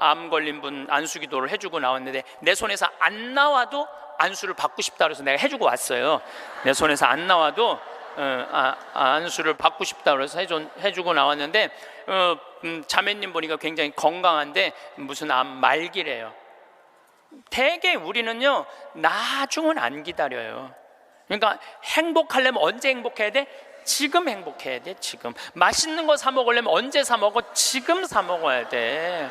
암 걸린 분 안수 기도를 해주고 나왔는데 내 손에서 안 나와도 안수를 받고 싶다 그래서 내가 해주고 왔어요. 내 손에서 안 나와도 안수를 받고 싶다 그래서 해주고 나왔는데 자매님 보니까 굉장히 건강한데 무슨 암 말기래요. 대개 우리는요 나중은 안 기다려요. 그러니까 행복하려면 언제 행복해야 돼? 지금 행복해야 돼. 지금 맛있는 거 사 먹으려면 언제 사 먹어? 지금 사 먹어야 돼.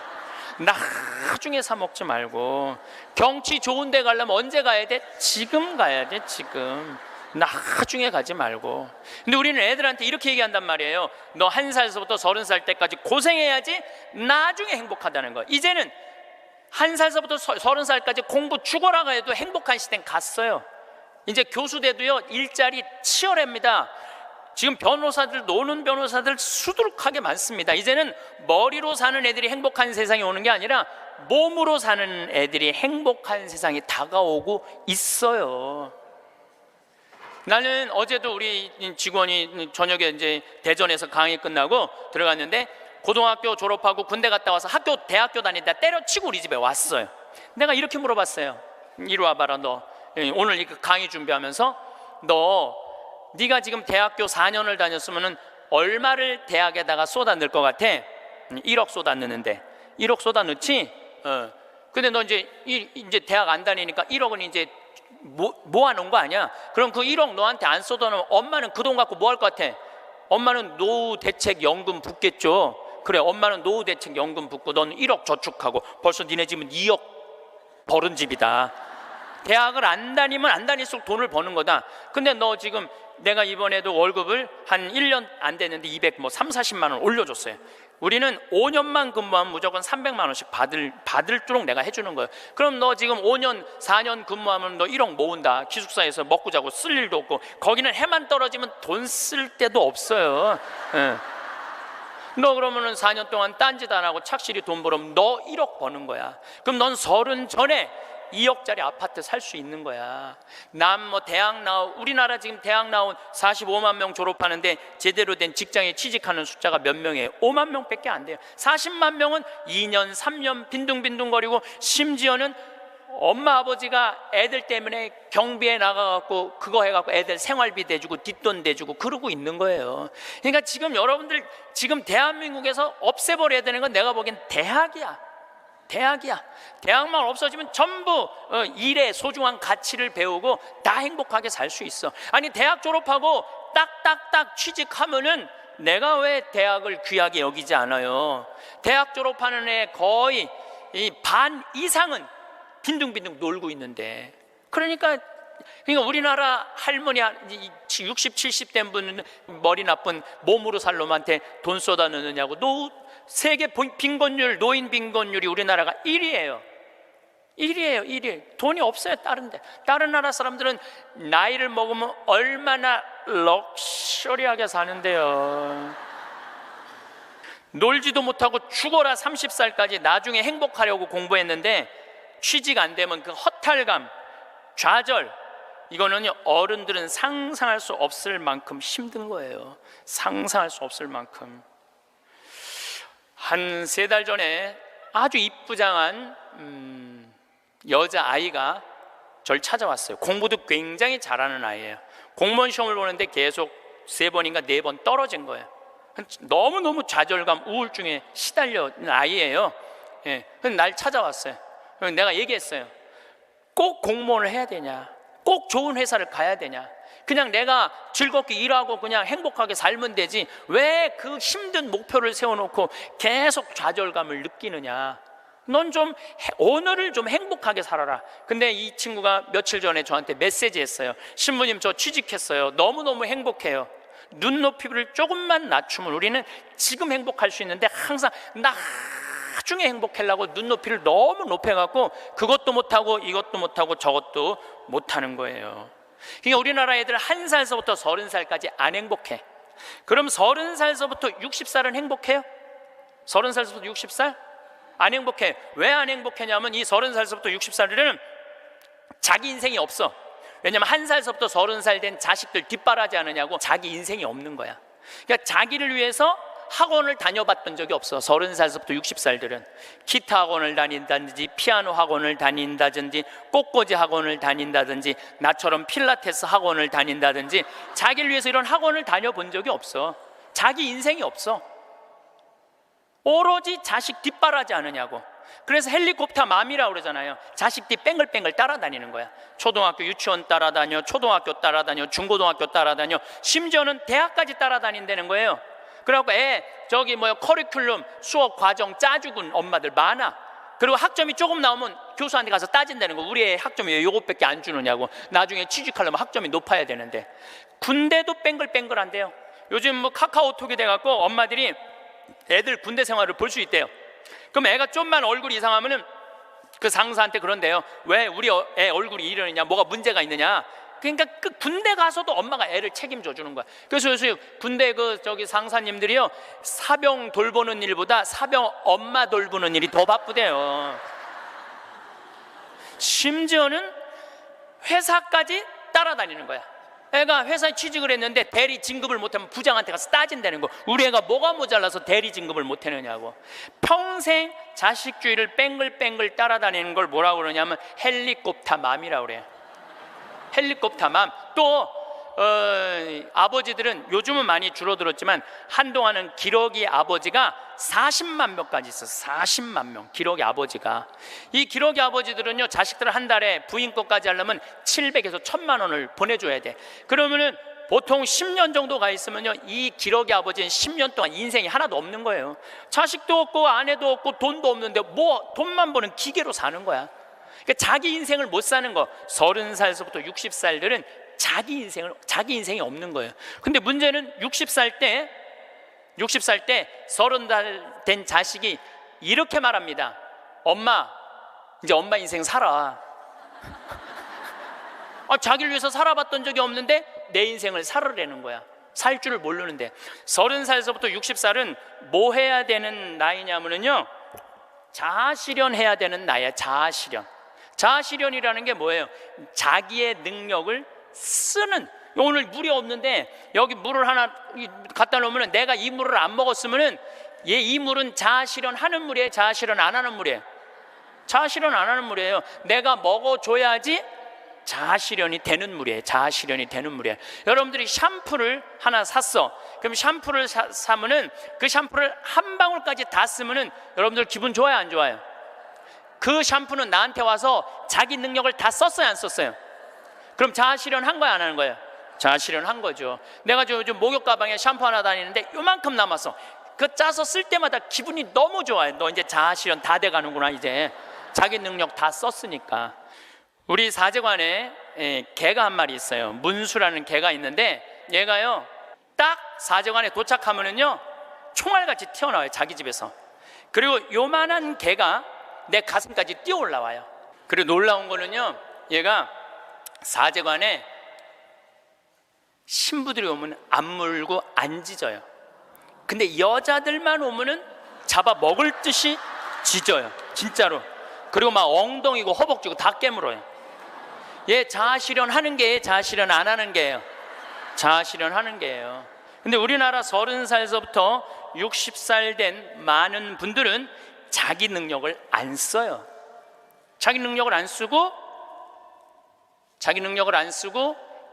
나중에 사 먹지 말고. 경치 좋은 데 가려면 언제 가야 돼? 지금 가야 돼. 지금. 나중에 가지 말고. 근데 우리는 애들한테 이렇게 얘기한단 말이에요. 너 1살서부터 30살 때까지 고생해야지 나중에 행복하다는 거. 이제는 1살서부터 30살까지 공부 죽어라 해도 행복한 시대는 갔어요. 이제 교수 돼도요 일자리 치열합니다. 지금 변호사들, 노는 변호사들 수두룩하게 많습니다. 이제는 머리로 사는 애들이 행복한 세상이 오는 게 아니라 몸으로 사는 애들이 행복한 세상이 다가오고 있어요. 나는 어제도 우리 직원이 저녁에 이제 대전에서 강의 끝나고 들어갔는데 고등학교 졸업하고 군대 갔다 와서 대학교 다니다 때려치고 우리 집에 왔어요. 내가 이렇게 물어봤어요. 이리 와봐라 너. 오늘 이 강의 준비하면서 네가 지금 대학교 4년을 다녔으면 얼마를 대학에다가 쏟아 넣을 것 같아? 1억 쏟아 넣는데 1억 쏟아 넣지? 근데 너 이제 대학 안 다니니까 1억은 이제 모아놓은 거 아니야? 그럼 그 1억 너한테 안 쏟아놓으면 엄마는 그 돈 갖고 뭐 할 것 같아? 엄마는 노후대책연금 붓겠죠. 그래, 엄마는 노후대책연금 붓고 넌 1억 저축하고 벌써 니네 집은 2억 벌은 집이다. 대학을 안 다니면 안 다닐수록 돈을 버는 거다. 근데 너 지금 내가 이번에도 월급을 한 1년 안 됐는데 200, 30, 40만 원 올려줬어요. 우리는 5년만 근무하면 무조건 300만 원씩 받을도록 내가 해주는 거예요. 그럼 너 지금 5년 4년 근무하면 너 1억 모은다. 기숙사에서 먹고 자고 쓸 일도 없고, 거기는 해만 떨어지면 돈 쓸 데도 없어요. 예. 너 그러면은 4년 동안 딴짓 안 하고 착실히 돈 벌으면 너 1억 버는 거야. 그럼 넌 30 전에 2억짜리 아파트 살 수 있는 거야. 남 뭐 대학 우리나라 지금 대학 나온 45만 명 졸업하는데 제대로 된 직장에 취직하는 숫자가 몇 명이에요? 5만 명밖에 안 돼요. 40만 명은 2년 3년 빈둥빈둥거리고, 심지어는 엄마 아버지가 애들 때문에 경비에 나가갖고 그거 해갖고 애들 생활비 대주고 뒷돈 대주고 그러고 있는 거예요. 그러니까 지금 여러분들, 지금 대한민국에서 없애버려야 되는 건 내가 보기엔 대학이야. 대학만 없어지면 전부 일의 소중한 가치를 배우고 다 행복하게 살 수 있어. 아니, 대학 졸업하고 딱딱딱 취직하면은 내가 왜 대학을 귀하게 여기지 않아요? 대학 졸업하는 애 거의 반 이상은 빈둥빈둥 놀고 있는데. 그러니까 우리나라 할머니 60, 70 된 분은 머리 나쁜 몸으로 살 놈한테 돈 쏟아 넣느냐고. 세계 빈곤율, 노인 빈곤율이 우리나라가 1위예요. 1위. 돈이 없어요. 다른 나라 사람들은 나이를 먹으면 얼마나 럭셔리하게 사는데요. 놀지도 못하고 죽어라 30살까지 나중에 행복하려고 공부했는데 취직 안 되면 그 허탈감, 좌절, 이거는 어른들은 상상할 수 없을 만큼 힘든 거예요. 상상할 수 없을 만큼. 한 3달 전에 아주 이쁘장한 여자아이가 절 찾아왔어요. 공부도 굉장히 잘하는 아이예요. 공무원 시험을 보는데 계속 3번인가 4번 떨어진 거예요. 너무너무 좌절감, 우울증에 시달려있는 아이예요. 예. 날 찾아왔어요. 내가 얘기했어요. 꼭 공무원을 해야 되냐? 꼭 좋은 회사를 가야 되냐? 그냥 내가 즐겁게 일하고 그냥 행복하게 살면 되지, 왜 그 힘든 목표를 세워놓고 계속 좌절감을 느끼느냐? 넌 좀 오늘을 좀 행복하게 살아라. 근데 이 친구가 며칠 전에 저한테 메시지 했어요. 신부님, 저 취직했어요. 너무너무 행복해요. 눈높이를 조금만 낮추면 우리는 지금 행복할 수 있는데 항상 나중에 행복하려고 눈높이를 너무 높여갖고 그것도 못하고 이것도 못하고 저것도 못하는 거예요. 그러니까 우리나라 애들 1살서부터 30살까지 안 행복해. 그럼 30살서부터 60살은 행복해요? 30살서부터 60살? 안 행복해. 왜 안 행복하냐면 이 30살서부터 60살들은 자기 인생이 없어. 왜냐면 1살서부터 30살 된 자식들 뒷바라지 않으냐고 자기 인생이 없는 거야. 그러니까 자기를 위해서 학원을 다녀봤던 적이 없어. 30살서부터 60살들은 기타 학원을 다닌다든지 피아노 학원을 다닌다든지 꽃꽂이 학원을 다닌다든지 나처럼 필라테스 학원을 다닌다든지 자기를 위해서 이런 학원을 다녀본 적이 없어. 자기 인생이 없어. 오로지 자식 뒷바라지 않으냐고. 그래서 헬리콥터 맘이라고 그러잖아요. 자식 뒤 뺑글뺑글 따라다니는 거야. 초등학교 유치원 따라다녀, 초등학교 따라다녀, 중고등학교 따라다녀, 심지어는 대학까지 따라다닌다는 거예요. 그래갖고 커리큘럼 수업 과정 짜주군 엄마들 많아. 그리고 학점이 조금 나오면 교수한테 가서 따진다는 거. 우리 애 학점이 왜 요것밖에 안 주느냐고. 나중에 취직하려면 학점이 높아야 되는데. 군대도 뺑글뺑글한데요. 요즘 뭐 카카오톡이 돼갖고 엄마들이 애들 군대 생활을 볼 수 있대요. 그럼 애가 좀만 얼굴이 이상하면은 그 상사한테 그런대요. 왜 우리 애 얼굴이 이러느냐, 뭐가 문제가 있느냐. 그러니까 그 군대 가서도 엄마가 애를 책임져 주는 거야. 그래서 요새 군대 상사님들이요, 사병 돌보는 일보다 사병 엄마 돌보는 일이 더 바쁘대요. 심지어는 회사까지 따라다니는 거야. 애가 회사에 취직을 했는데 대리 진급을 못하면 부장한테 가서 따진다는 거. 우리 애가 뭐가 모자라서 대리 진급을 못하느냐고. 평생 자식주의를 뺑글뺑글 따라다니는 걸 뭐라고 그러냐면 헬리콥터 맘이라고 그래요. 헬리콥터 맘. 또 아버지들은 요즘은 많이 줄어들었지만 한동안은 기러기 아버지가 40만 명까지 있었어. 40만 명 기러기 아버지가. 이 기러기 아버지들은요, 자식들을 한 달에 부인 것까지 하려면 700에서 1000만 원을 보내줘야 돼. 그러면은 보통 10년 정도 가 있으면요, 이 기러기 아버지는 10년 동안 인생이 하나도 없는 거예요. 자식도 없고 아내도 없고 돈도 없는데 뭐 돈만 버는 기계로 사는 거야. 그러니까 자기 인생을 못 사는 거. 30살서부터 60살들은 자기 인생이 없는 거예요. 근데 문제는 60살 때 60살 때 30살 된 자식이 이렇게 말합니다. 엄마, 이제 엄마 인생 살아. 자기를 위해서 살아봤던 적이 없는데 내 인생을 살으라는 거야. 살 줄을 모르는데. 30살에서부터 60살은 뭐 해야 되는 나이냐면요, 자아실현해야 되는 나이야. 자아실현. 자아실현이라는 게 뭐예요? 자기의 능력을 쓰는. 오늘 물이 없는데 여기 물을 하나 갖다 놓으면 내가 이 물을 안 먹었으면 이 물은 자아실현하는 물이에요? 자아실현 안 하는 물이에요? 자아실현 안 하는 물이에요. 내가 먹어줘야지 자아실현이 되는 물이에요. 자아실현이 되는 물이에요. 여러분들이 샴푸를 하나 샀어. 그럼 샴푸를 사면은 그 샴푸를 한 방울까지 다 쓰면은 여러분들 기분 좋아요, 안 좋아요? 그 샴푸는 나한테 와서 자기 능력을 다 썼어요, 안 썼어요? 그럼 자아실현 한 거야, 안 하는 거예요? 자아실현 한 거죠. 내가 요즘 목욕 가방에 샴푸 하나 다니는데 요만큼 남았어. 그 짜서 쓸 때마다 기분이 너무 좋아요. 너 이제 자아실현 다 돼가는구나. 이제 자기 능력 다 썼으니까. 우리 사제관에 개가 한 마리 있어요. 문수라는 개가 있는데 얘가요, 딱 사제관에 도착하면은요 총알같이 튀어나와요, 자기 집에서. 그리고 요만한 개가 내 가슴까지 뛰어 올라와요. 그리고 놀라운 거는요, 얘가 사제관에 신부들이 오면 안 물고 안 짖어요. 근데 여자들만 오면은 잡아 먹을 듯이 짖어요, 진짜로. 그리고 막 엉덩이고 허벅지고 다 깨물어요. 얘 자아실현 하는 게 자아실현 안 하는 게예요. 자아실현 하는 게예요. 근데 우리나라 30살에서부터 60살 된 많은 분들은 자기 능력을 안 써요. 자기 능력을 안 쓰고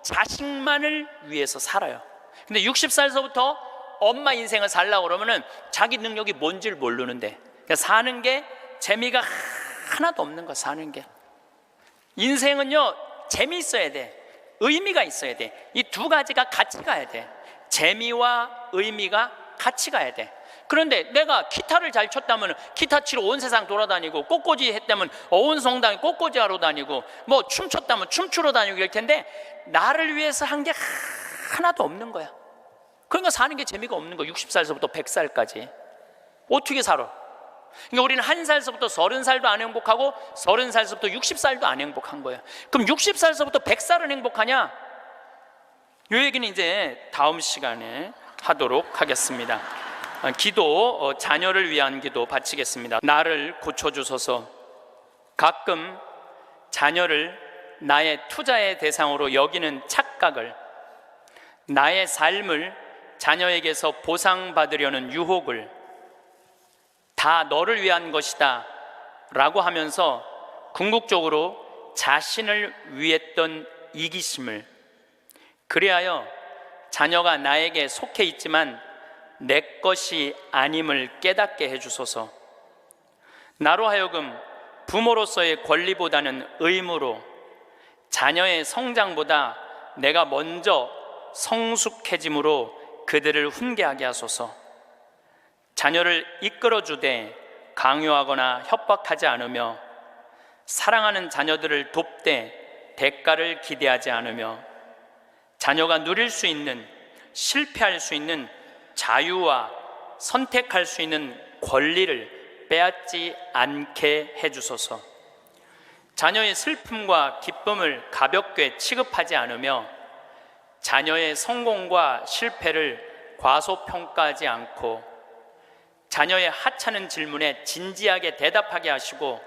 자식만을 위해서 살아요. 근데 60살에서부터 엄마 인생을 살려고 그러면은 자기 능력이 뭔지를 모르는데, 그러니까 사는 게 재미가 하나도 없는 거. 사는 게, 인생은요 재미있어야 돼, 의미가 있어야 돼. 이 두 가지가 같이 가야 돼. 재미와 의미가 같이 가야 돼. 그런데 내가 기타를 잘 쳤다면 기타 치러 온 세상 돌아다니고, 꽃꽂이 했다면 온 성당에 꽃꽂이 하러 다니고, 뭐 춤췄다면 춤추러 다니고 이럴 텐데 나를 위해서 한 게 하나도 없는 거야. 그러니까 사는 게 재미가 없는 거야. 60살에서부터 100살까지 어떻게 살아? 그러니까 우리는 1살에서부터 30살도 안 행복하고 30살에서부터 60살도 안 행복한 거예요. 그럼 60살에서부터 100살은 행복하냐? 이 얘기는 이제 다음 시간에 하도록 하겠습니다. 기도, 자녀를 위한 기도 바치겠습니다. 나를 고쳐주소서. 가끔 자녀를 나의 투자의 대상으로 여기는 착각을, 나의 삶을 자녀에게서 보상받으려는 유혹을 다 너를 위한 것이다 라고 하면서 궁극적으로 자신을 위했던 이기심을, 그리하여 자녀가 나에게 속해 있지만 내 것이 아님을 깨닫게 해주소서. 나로 하여금 부모로서의 권리보다는 의무로, 자녀의 성장보다 내가 먼저 성숙해짐으로 그들을 훈계하게 하소서. 자녀를 이끌어주되 강요하거나 협박하지 않으며, 사랑하는 자녀들을 돕되 대가를 기대하지 않으며, 자녀가 누릴 수 있는, 실패할 수 있는 자유와 선택할 수 있는 권리를 빼앗지 않게 해주소서. 자녀의 슬픔과 기쁨을 가볍게 취급하지 않으며, 자녀의 성공과 실패를 과소평가하지 않고, 자녀의 하찮은 질문에 진지하게 대답하게 하시고,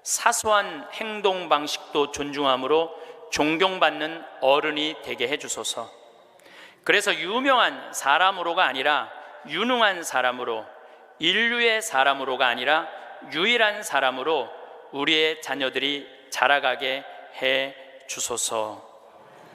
사소한 행동 방식도 존중함으로 존경받는 어른이 되게 해주소서. 그래서 유명한 사람으로가 아니라 유능한 사람으로, 인류의 사람으로가 아니라 유일한 사람으로 우리의 자녀들이 자라가게 해 주소서.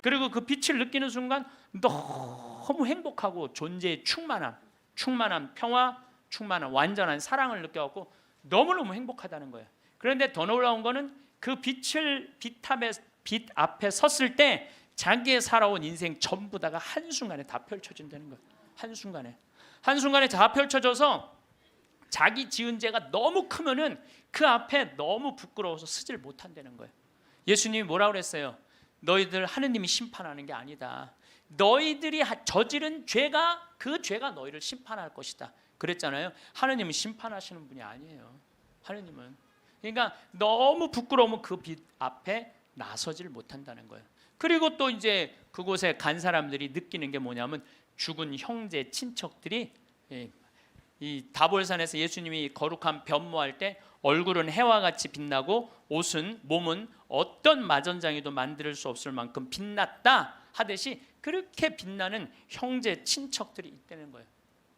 그리고 그 빛을 느끼는 순간 너무 행복하고 존재의 충만함, 평화, 충만한 완전한 사랑을 느껴갖고 너무너무 행복하다는 거예요. 그런데 더 놀라운 거는 그 빛 앞에 섰을 때 자기의 살아온 인생 전부 다가 한순간에 다 펼쳐진다는 거예요. 한순간에 다 펼쳐져서 자기 지은 죄가 너무 크면은 그 앞에 너무 부끄러워서 쓰질 못한다는 거예요. 예수님이 뭐라고 그랬어요? 너희들 하느님이 심판하는 게 아니다. 너희들이 저지른 죄가 그 죄가 너희를 심판할 것이다 그랬잖아요. 하느님은 심판하시는 분이 아니에요. 하느님은 그러니까 너무 부끄러우면 그 빛 앞에 나서지를 못한다는 거예요. 그리고 또 이제 그곳에 간 사람들이 느끼는 게 뭐냐면 죽은 형제 친척들이 이 다볼산에서 예수님이 거룩한 변모할 때 얼굴은 해와 같이 빛나고 몸은 어떤 마전장이도 만들 수 없을 만큼 빛났다 하듯이 그렇게 빛나는 형제 친척들이 있다는 거예요.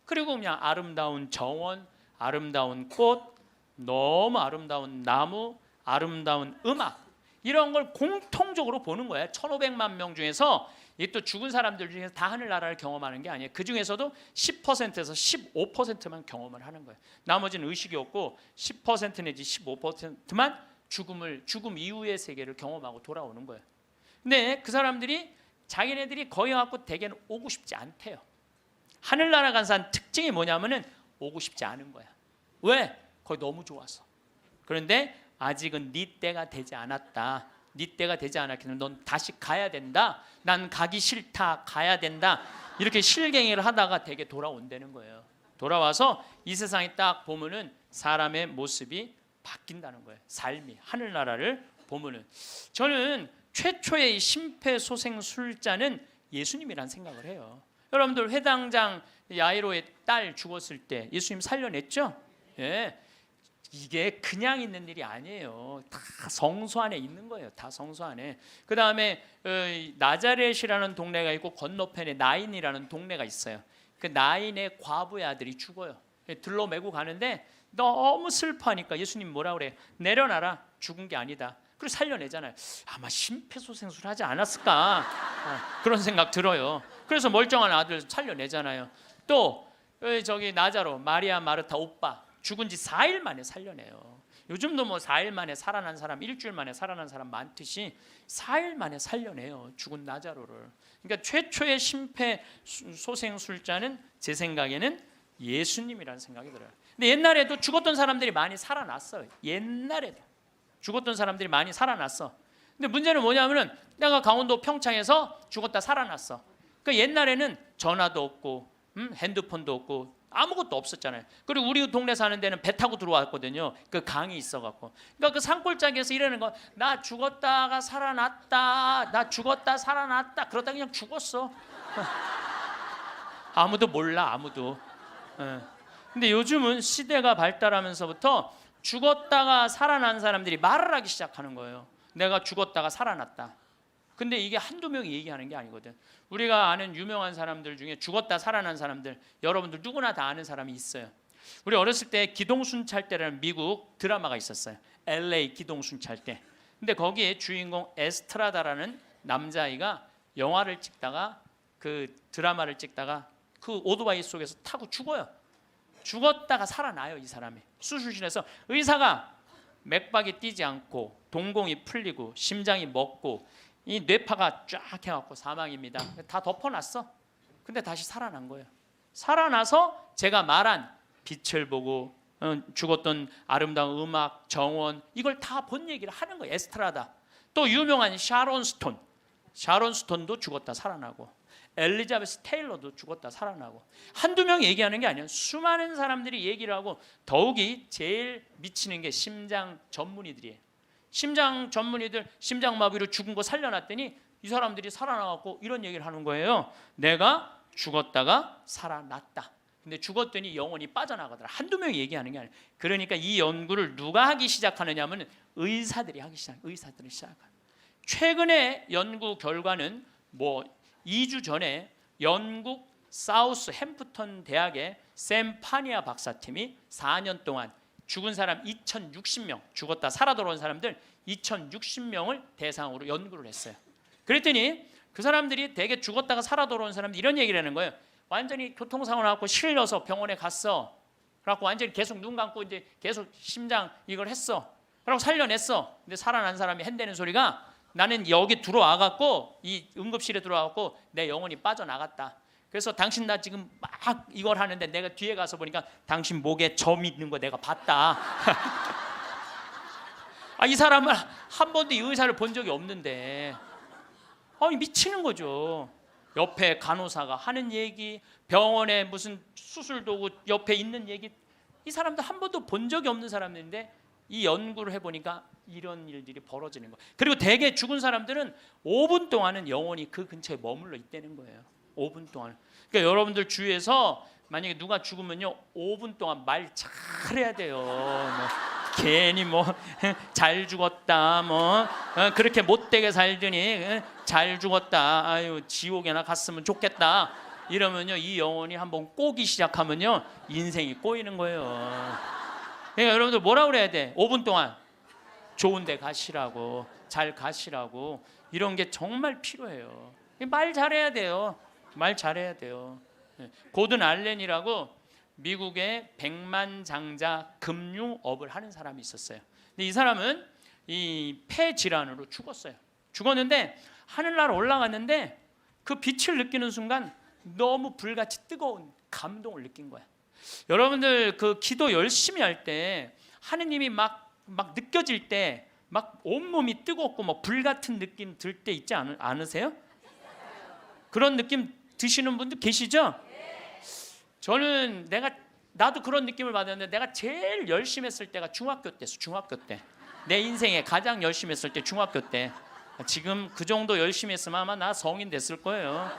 그리고 그냥 아름다운 정원, 아름다운 꽃, 너무 아름다운 나무, 아름다운 음악 이런 걸 공통적으로 보는 거예요. 1500만 명 중에서 이 또 죽은 사람들 중에서 다 하늘나라를 경험하는 게 아니에요. 그 중에서도 10%에서 15%만 경험을 하는 거예요. 나머지는 의식이 없고 10% 내지 15%만 죽음 이후의 세계를 경험하고 돌아오는 거예요. 근데 그 사람들이 자기네들이 거기 갖고 대개는 오고 싶지 않대요. 하늘나라 간 사람 특징이 뭐냐면은 오고 싶지 않은 거야. 왜? 거기 너무 좋아서. 그런데 아직은 네 때가 되지 않았다. 네 때가 되지 않았기 때문에 넌 다시 가야 된다. 난 가기 싫다. 가야 된다. 이렇게 실갱이를 하다가 되게 돌아온다는 거예요. 돌아와서 이 세상에 딱 보면은 사람의 모습이 바뀐다는 거예요. 삶이 하늘나라를 보면은 저는 최초의 심폐소생술자는 예수님이란 생각을 해요. 여러분들 회당장 야이로의 딸 죽었을 때 예수님 살려냈죠? 예. 이게 그냥 있는 일이 아니에요. 다 성소 안에 있는 거예요. 다 성소 안에. 그 다음에 나자렛이라는 동네가 있고 건너편에 나인이라는 동네가 있어요. 그 나인의 과부의 아들이 죽어요. 들로 메고 가는데 너무 슬퍼하니까 예수님 뭐라 그래요? 내려놔라. 죽은 게 아니다. 그리고 살려내잖아요. 아마 심폐소생술 하지 않았을까 그런 생각 들어요. 그래서 멀쩡한 아들 살려내잖아요. 또 저기 나자로 마리아 마르타 오빠 죽은 지 4일 만에 살려내요. 요즘도 뭐 4일 만에 살아난 사람, 일주일 만에 살아난 사람 많듯이 4일 만에 살려내요. 죽은 나자로를. 그러니까 최초의 심폐소생술자는 제 생각에는 예수님이라는 생각이 들어요. 근데 옛날에도 죽었던 사람들이 많이 살아났어요. 옛날에도 죽었던 사람들이 많이 살아났어. 근데 문제는 뭐냐면은 내가 강원도 평창에서 죽었다 살아났어. 그러니까 옛날에는 전화도 없고 핸드폰도 없고 아무것도 없었잖아요. 그리고 우리 동네 사는 데는 배 타고 들어왔거든요. 그 강이 있어갖고. 그러니까 그 산골짜기에서 이러는 거, 나 죽었다가 살아났다, 나 죽었다 살아났다. 그러다 그냥 죽었어. 아무도 몰라, 아무도. 근데 요즘은 시대가 발달하면서부터 죽었다가 살아난 사람들이 말을 하기 시작하는 거예요. 내가 죽었다가 살아났다. 근데 이게 한두 명이 얘기하는 게 아니거든. 우리가 아는 유명한 사람들 중에 죽었다 살아난 사람들 여러분들 누구나 다 아는 사람이 있어요. 우리 어렸을 때 기동순찰대라는 미국 드라마가 있었어요. LA 기동순찰대. 근데 거기에 주인공 에스트라다라는 남자아이가 영화를 찍다가 그 드라마를 찍다가 그 오토바이 속에서 타고 죽어요. 죽었다가 살아나요. 이 사람이 수술실에서 의사가 맥박이 뛰지 않고 동공이 풀리고 심장이 멎고 이 뇌파가 쫙 해갖고 사망입니다. 다 덮어놨어. 근데 다시 살아난 거예요. 살아나서 제가 말한 빛을 보고 죽었던 아름다운 음악, 정원 이걸 다 본 얘기를 하는 거예요. 에스트라다. 또 유명한 샤론 스톤도 죽었다 살아나고 엘리자베스 테일러도 죽었다 살아나고 한두 명 얘기하는 게 아니에요. 수많은 사람들이 얘기를 하고 더욱이 제일 미치는 게 심장 전문의들이에요. 심장 전문의들 심장마비로 죽은 거 살려놨더니 이 사람들이 살아나갖고 이런 얘기를 하는 거예요. 내가 죽었다가 살아났다. 근데 죽었더니 영혼이 빠져나가더라. 한두 명이 얘기하는 게 아니에요. 그러니까 이 연구를 누가 하기 시작하느냐 하면 의사들이 하기 시작해요. 의사들이 시작해요. 최근에 연구 결과는 뭐 2주 전에 영국 사우스 햄프턴 대학의 샘 파니아 박사팀이 4년 동안 죽은 사람 2060명, 죽었다 살아 돌아온 사람들 2060명을 대상으로 연구를 했어요. 그랬더니 그 사람들이 대개 죽었다가 살아 돌아온 사람들 이런 얘기를 하는 거예요. 완전히 교통사고 나고 실려서 병원에 갔어. 그래갖고 완전히 계속 눈 감고 이제 계속 심장 이걸 했어. 그러고 살려냈어. 근데 살아난 사람이 한다는 소리가 나는 여기 들어와갖고 이 응급실에 들어와갖고 내 영혼이 빠져나갔다. 그래서 당신 나 지금 막 이걸 하는데 내가 뒤에 가서 보니까 당신 목에 점 있는 거 내가 봤다. 이 사람은 한 번도 이 의사를 본 적이 없는데 미치는 거죠. 옆에 간호사가 하는 얘기, 병원에 무슨 수술 도구 옆에 있는 얘기, 이 사람도 한 번도 본 적이 없는 사람인데 이 연구를 해보니까 이런 일들이 벌어지는 거예요. 그리고 대개 죽은 사람들은 5분 동안은 영원히 그 근처에 머물러 있다는 거예요. 5분 동안. 그러니까 여러분들 주위에서 만약에 누가 죽으면요 5분 동안 말 잘해야 돼요. 뭐 괜히 뭐 잘 죽었다, 뭐 그렇게 못되게 살더니 잘 죽었다, 아유 지옥에나 갔으면 좋겠다 이러면요 이 영혼이 한번 꼬기 시작하면요 인생이 꼬이는 거예요. 그러니까 여러분들 뭐라 그래야 돼? 5분 동안 좋은 데 가시라고, 잘 가시라고, 이런 게 정말 필요해요. 말 잘해야 돼요. 말 잘해야 돼요. 고든 알렌이라고 미국의 백만장자 금융업을 하는 사람이 있었어요. 근데 이 사람은 이 폐 질환으로 죽었어요. 죽었는데 하늘나라 올라갔는데 그 빛을 느끼는 순간 너무 불같이 뜨거운 감동을 느낀 거야. 여러분들 그 기도 열심히 할 때 하느님이 막 느껴질 때 막 온몸이 뜨겁고 뭐 불 같은 느낌 들 때 있지 않으세요? 그런 느낌 드시는 분들 계시죠? 저는 나도 그런 느낌을 받았는데 내가 제일 열심히 했을 때가 중학교 때였어. 중학교 때. 내 인생에 가장 열심히 했을 때 중학교 때. 지금 그 정도 열심히 했으면 아마 나 성인 됐을 거예요.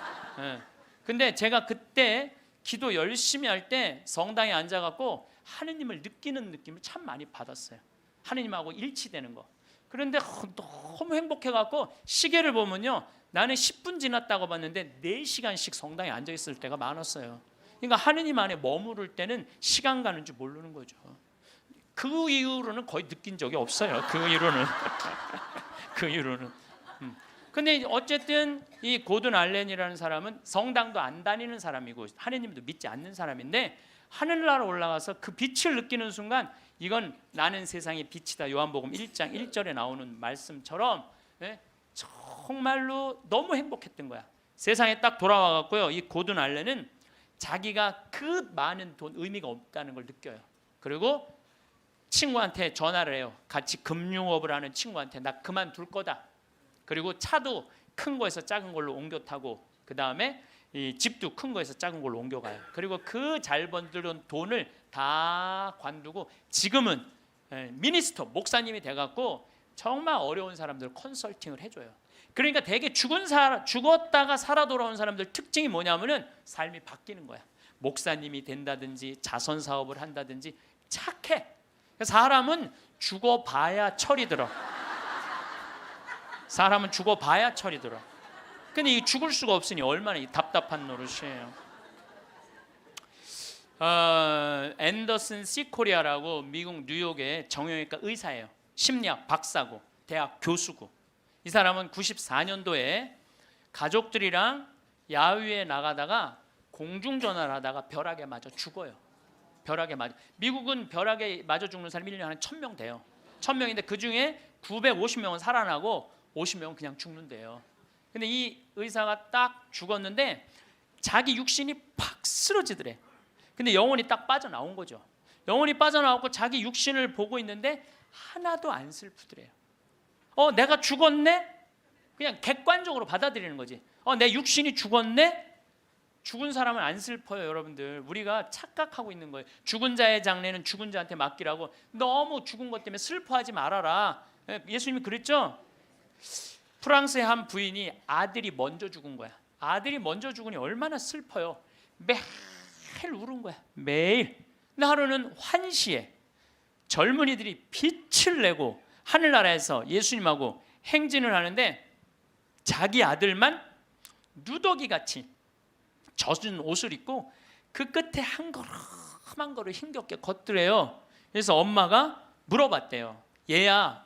근데 제가 그때 기도 열심히 할 때 성당에 앉아갖고 하느님을 느끼는 느낌을 참 많이 받았어요. 하느님하고 일치되는 거. 그런데 너무 행복해갖고 시계를 보면요 나는 10분 지났다고 봤는데 4시간씩 성당에 앉아있을 때가 많았어요. 그러니까 하느님 안에 머무를 때는 시간 가는 줄 모르는 거죠. 그 이후로는 거의 느낀 적이 없어요. 그 이후로는. 그 이후로는. 근데 어쨌든 이 고든 알렌이라는 사람은 성당도 안 다니는 사람이고 하느님도 믿지 않는 사람인데 하늘나라 올라가서 그 빛을 느끼는 순간 이건 나는 세상의 빛이다. 요한복음 1장 1절에 나오는 말씀처럼 정말로 너무 행복했던 거야. 세상에 딱 돌아와 갖고요. 이 고든 알렌은 자기가 그 많은 돈 의미가 없다는 걸 느껴요. 그리고 친구한테 전화를 해요. 같이 금융업을 하는 친구한테 나 그만둘 거다. 그리고 차도 큰 거에서 작은 걸로 옮겨 타고 그 다음에 이 집도 큰 거에서 작은 걸로 옮겨가요. 그리고 그 잘 번들은 돈을 다 관두고 지금은 미니스터 목사님이 돼갖고 정말 어려운 사람들 컨설팅을 해줘요. 그러니까 되게 죽었다가 살아 돌아온 사람들 특징이 뭐냐면은 삶이 바뀌는 거야. 목사님이 된다든지 자선 사업을 한다든지 착해. 사람은 죽어봐야 철이 들어. 사람은 죽어봐야 철이 들어. 근데 이 죽을 수가 없으니 얼마나 답답한 노릇이에요. 앤더슨 시 코리아라고 미국 뉴욕의 정형외과 의사예요. 심리학 박사고 대학 교수고. 이 사람은 94년도에 가족들이랑 야외에 나가다가 공중전화를 하다가 벼락에 맞아 죽어요. 벼락에 맞아. 미국은 벼락에 맞아 죽는 사람이 1년에 한 1000명 돼요. 1000명인데 그중에 950명은 살아나고 50명은 그냥 죽는데요. 근데 이 의사가 딱 죽었는데 자기 육신이 팍 쓰러지더래. 근데 영혼이 딱 빠져나온 거죠. 영혼이 빠져나오고 자기 육신을 보고 있는데 하나도 안 슬프더래요. 내가 죽었네? 그냥 객관적으로 받아들이는 거지. 내 육신이 죽었네? 죽은 사람은 안 슬퍼요, 여러분들. 우리가 착각하고 있는 거예요. 죽은 자의 장례는 죽은 자한테 맡기라고. 너무 죽은 것 때문에 슬퍼하지 말아라. 예수님이 그랬죠? 프랑스의 한 부인이 아들이 먼저 죽은 거야. 아들이 먼저 죽으니 얼마나 슬퍼요. 매일 울은 거야. 매일. 근데 하루는 환시에 젊은이들이 빛을 내고 하늘나라에서 예수님하고 행진을 하는데 자기 아들만 누더기같이 젖은 옷을 입고 그 끝에 한 걸음 한 걸음 힘겹게 걷더래요. 그래서 엄마가 물어봤대요. 얘야,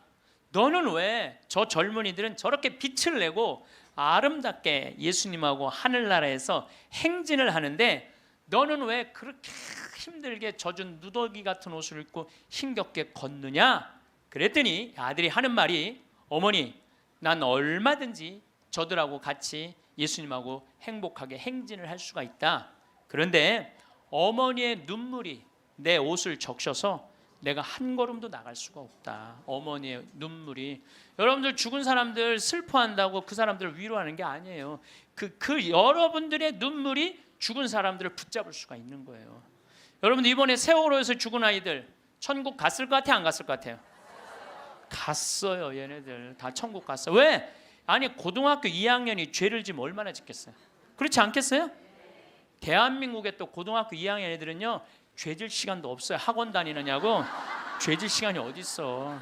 너는 왜 저 젊은이들은 저렇게 빛을 내고 아름답게 예수님하고 하늘나라에서 행진을 하는데 너는 왜 그렇게 힘들게 젖은 누더기 같은 옷을 입고 힘겹게 걷느냐? 그랬더니 아들이 하는 말이 어머니, 난 얼마든지 저들하고 같이 예수님하고 행복하게 행진을 할 수가 있다. 그런데 어머니의 눈물이 내 옷을 적셔서 내가 한 걸음도 나갈 수가 없다. 어머니의 눈물이. 여러분들 죽은 사람들 슬퍼한다고 그 사람들을 위로하는 게 아니에요. 그 여러분들의 눈물이 죽은 사람들을 붙잡을 수가 있는 거예요. 여러분들 이번에 세월호에서 죽은 아이들 천국 갔을 것 같아요? 안 갔을 것 같아요? 갔어요. 얘네들 다 천국 갔어. 왜? 아니 고등학교 2학년이 죄를 지면 얼마나 짓겠어요? 그렇지 않겠어요? 대한민국의 또 고등학교 2학년 애들은요 죄질 시간도 없어요. 학원 다니느냐고 죄질 시간이 어디 있어.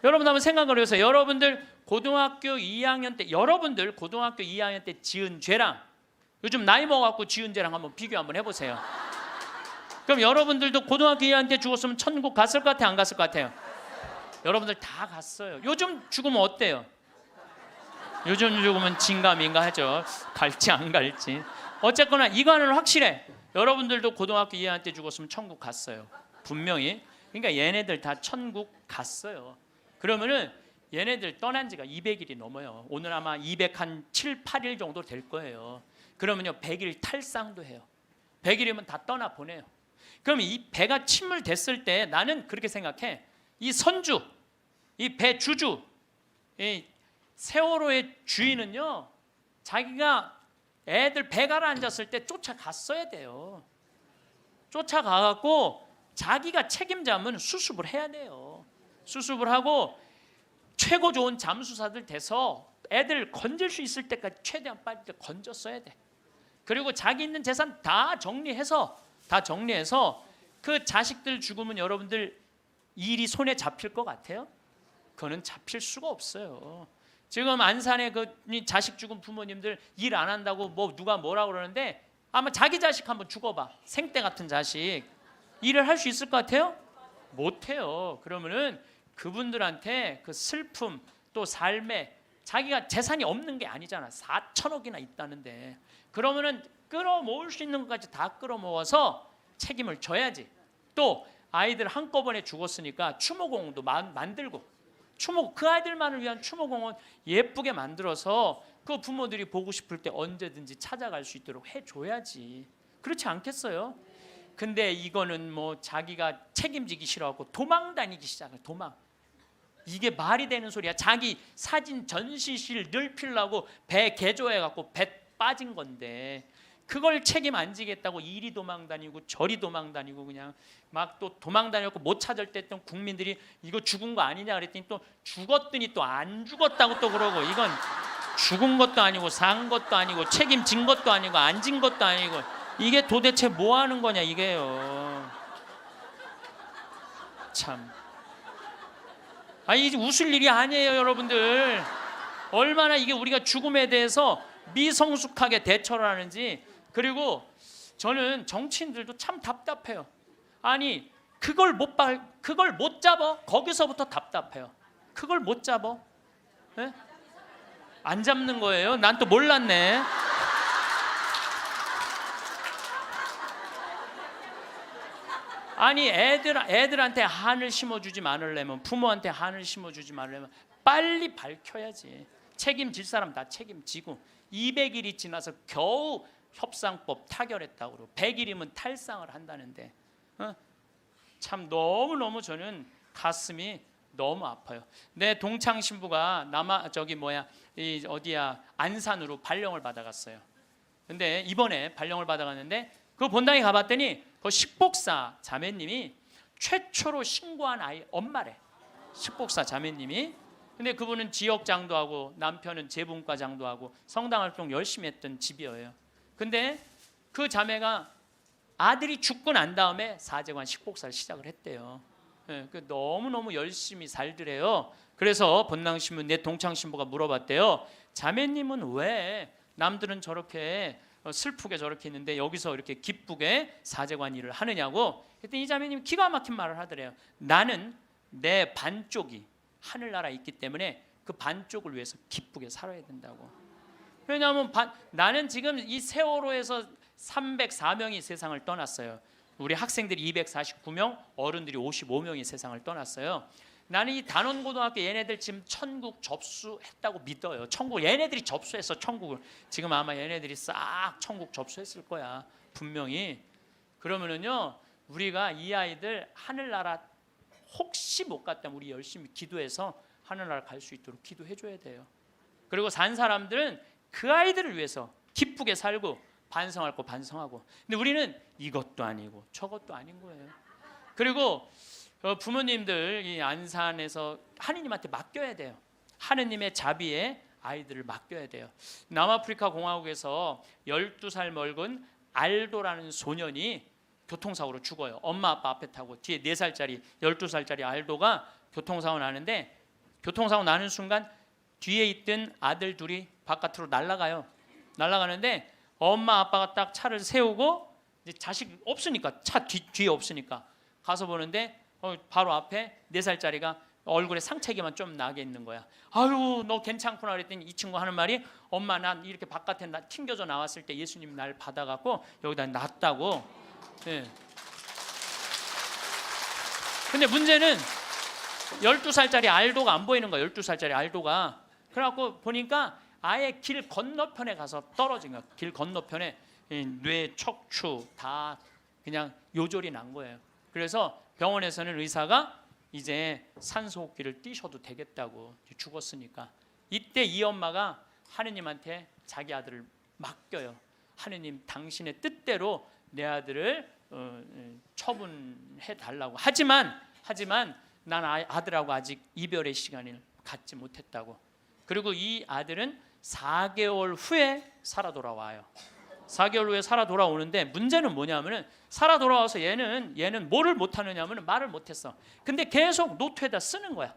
여러분 한번 생각을 해보세요. 여러분들 고등학교 2학년 때 지은 죄랑 요즘 나이 먹어갖고 지은 죄랑 한번 비교 한번 해보세요. 그럼 여러분들도 고등학교 2학년 때 죽었으면 천국 갔을 것 같아요? 안 갔을 것 같아요? 여러분들 다 갔어요. 요즘 죽으면 어때요? 요즘 죽으면 진감인가 하죠. 갈지 안 갈지. 어쨌거나 이거는 확실해. 여러분들도 고등학교 2학년 때 죽었으면 천국 갔어요. 분명히. 그러니까 얘네들 다 천국 갔어요. 그러면은 얘네들 떠난 지가 200일이 넘어요. 오늘 아마 207, 8일 정도 될 거예요. 그러면요 100일 탈상도 해요. 100일이면 다 떠나 보내요. 그럼 이 배가 침몰됐을 때 나는 그렇게 생각해. 이 선주, 이 배 주주, 이 세월호의 주인은요 자기가 애들 배 가라앉았을 때 쫓아갔어야 돼요. 쫓아가갖고 자기가 책임자면 수습을 해야 돼요. 수습을 하고 최고 좋은 잠수사들 돼서 애들 건질 수 있을 때까지 최대한 빨리 건졌어야 돼. 그리고 자기 있는 재산 다 정리해서 그 자식들 죽으면 여러분들 일이 손에 잡힐 것 같아요? 그거는 잡힐 수가 없어요. 지금 안산에 그 자식 죽은 부모님들 일 안 한다고 뭐 누가 뭐라 그러는데 아마 자기 자식 한번 죽어봐. 생떼 같은 자식 일을 할 수 있을 것 같아요? 못해요. 그러면은 그분들한테 그 슬픔 또 삶에 자기가 재산이 없는 게 아니잖아. 4천억이나 있다는데 그러면은 끌어모을 수 있는 것까지 다 끌어모아서 책임을 져야지. 또 아이들 한꺼번에 죽었으니까 추모공원도 만들고 그 아이들만을 위한 추모공원 예쁘게 만들어서 그 부모들이 보고 싶을 때 언제든지 찾아갈 수 있도록 해줘야지. 그렇지 않겠어요? 근데 이거는 뭐 자기가 책임지기 싫어하고 도망 다니기 시작해. 도망. 이게 말이 되는 소리야. 자기 사진 전시실 넓히려고 배 개조해갖고 배 빠진 건데 그걸 책임 안 지겠다고 이리 도망 다니고 저리 도망 다니고 그냥 막 또 도망 다녔고 못 찾을 때 또 국민들이 이거 죽은 거 아니냐 그랬더니 또 죽었더니 또 안 죽었다고 또 그러고 이건 죽은 것도 아니고 산 것도 아니고 책임진 것도 아니고 안 진 것도 아니고 이게 도대체 뭐 하는 거냐 이게요. 참. 이게 웃을 일이 아니에요 여러분들. 얼마나 이게 우리가 죽음에 대해서 미성숙하게 대처를 하는지. 그리고 저는 정치인들도 참 답답해요. 아니 그걸 못 잡아. 거기서부터 답답해요. 그걸 못 잡아. 네? 안 잡는 거예요. 난 또 몰랐네. 아니 애들한테 한을 심어주지 말으려면 부모한테 한을 심어주지 말으려면 빨리 밝혀야지. 책임질 사람 다 책임지고 200일이 지나서 겨우 협상법 타결했다고 그러고 100일이면 탈상을 한다는데 참 너무너무 저는 가슴이 너무 아파요. 내 동창 신부가 안산으로 발령을 받아갔어요. 근데 이번에 발령을 받아갔는데 그 본당에 가봤더니 그 식복사 자매님이 최초로 신고한 아이 엄마래. 식복사 자매님이. 근데 그분은 지역장도 하고 남편은 재분과장도 하고 성당 활동 열심히 했던 집이에요. 근데 그 자매가 아들이 죽고 난 다음에 사제관 식복사를 시작을 했대요. 너무너무 열심히 살더래요. 그래서 본당신부 내 동창신부가 물어봤대요. 자매님은 왜 남들은 저렇게 슬프게 저렇게 있는데 여기서 이렇게 기쁘게 사제관 일을 하느냐고. 그랬더니 이 자매님이 기가 막힌 말을 하더래요. 나는 내 반쪽이 하늘나라에 있기 때문에 그 반쪽을 위해서 기쁘게 살아야 된다고. 왜냐하면 나는 지금 이 세월호에서 304명이 세상을 떠났어요. 우리 학생들이 249명, 어른들이 55명이 세상을 떠났어요. 나는 이 단원고등학교 얘네들 지금 천국 접수했다고 믿어요. 천국 얘네들이 접수했어. 천국을. 지금 아마 얘네들이 싹 천국 접수했을 거야. 분명히. 그러면은요 우리가 이 아이들 하늘나라 혹시 못 갔다면 우리 열심히 기도해서 하늘나라 갈 수 있도록 기도해 줘야 돼요. 그리고 산 사람들은 그 아이들을 위해서 기쁘게 살고 반성할 거 반성하고. 근데 우리는 이것도 아니고 저것도 아닌 거예요. 그리고 부모님들 이 안산에서 하느님한테 맡겨야 돼요. 하느님의 자비에 아이들을 맡겨야 돼요. 남아프리카 공화국에서 12살 먹은 알도라는 소년이 교통사고로 죽어요. 엄마 아빠 앞에 타고 뒤에 4살짜리 12살짜리 알도가 교통사고 나는데, 교통사고 나는 순간 뒤에 있던 아들 둘이 바깥으로 날아가요. 날아가는데 엄마 아빠가 딱 차를 세우고, 이제 자식 없으니까 차 뒤에 없으니까 가서 보는데 바로 앞에 4살짜리가 얼굴에 상처기만 좀 나게 있는 거야. 아유 너 괜찮구나 그랬더니 이 친구 하는 말이, 엄마 난 이렇게 바깥에 튕겨져 나왔을 때 예수님 날 받아갖고 여기다 놨다고. 예. 근데 문제는 12살짜리 알도가 안 보이는 거야. 12살짜리 알도가. 그래갖고 보니까 아예 길 건너편에 가서 떨어진 거야. 길 건너편에 뇌, 척추 다 그냥 요절이 난 거예요. 그래서 병원에서는 의사가 이제 산소호흡기를 띄셔도 되겠다고, 죽었으니까. 이때 이 엄마가 하느님한테 자기 아들을 맡겨요. 하느님 당신의 뜻대로 내 아들을 처분해 달라고. 하지만 난 아들하고 아직 이별의 시간을 갖지 못했다고. 그리고 이 아들은 4개월 후에 살아 돌아와요. 4개월 후에 살아 돌아오는데 문제는 뭐냐면은, 살아 돌아와서 얘는 뭐를 못하느냐면은 말을 못했어. 근데 계속 노트에다 쓰는 거야.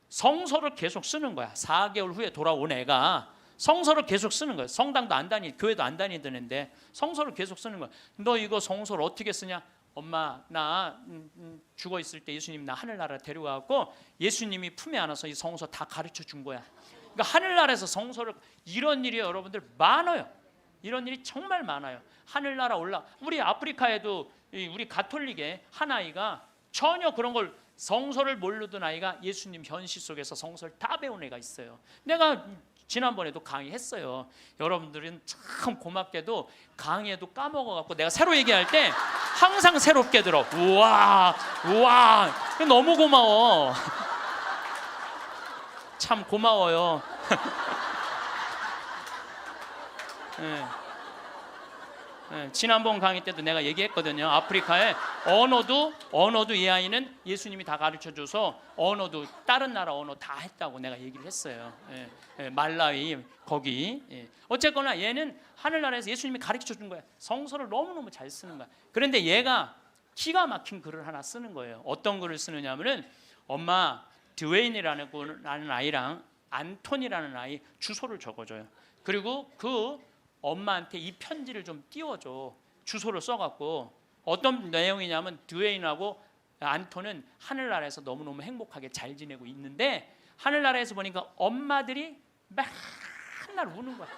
성서를 계속 쓰는 거야. 4개월 후에 돌아온 애가 성서를 계속 쓰는 거예요. 성당도 안 다니, 교회도 안 다니던 애인데 성서를 계속 쓰는 거야. 너 이거 성서를 어떻게 쓰냐? 엄마 나 죽어 있을 때 예수님 나 하늘나라 데려가고 예수님이 품에 안아서 이 성서 다 가르쳐 준 거야. 그러니까 하늘나라에서 성서를, 이런 일이 여러분들 많아요. 이런 일이 정말 많아요. 하늘나라 우리 아프리카에도 우리 가톨릭의 한 아이가 전혀 그런 걸, 성서를 모르던 아이가 예수님 현실 속에서 성서를 다 배운 애가 있어요. 내가 지난번에도 강의했어요. 여러분들은 참 고맙게도 강의에도 까먹어갖고 내가 새로 얘기할 때 항상 새롭게 들어. 우와 너무 고마워. 참 고마워요. 네. 네, 지난번 강의 때도 내가 얘기했거든요. 아프리카에 언어도 이 아이는 예수님이 다 가르쳐줘서 언어도 다른 나라 언어 다 했다고 내가 얘기를 했어요. 말라위 거기. 어쨌거나 얘는 하늘나라에서 예수님이 가르쳐준 거야. 성서를 너무너무 잘 쓰는 거야. 그런데 얘가 기가 막힌 글을 하나 쓰는 거예요. 어떤 글을 쓰느냐면은, 엄마 드웨인이라는 아이랑 안톤이라는 아이 주소를 적어줘요. 그리고 그 엄마한테 이 편지를 좀 띄워줘. 주소를 써갖고. 어떤 내용이냐면, 드웨인하고 안톤은 하늘나라에서 너무너무 행복하게 잘 지내고 있는데, 하늘나라에서 보니까 엄마들이 맨날 우는 거야.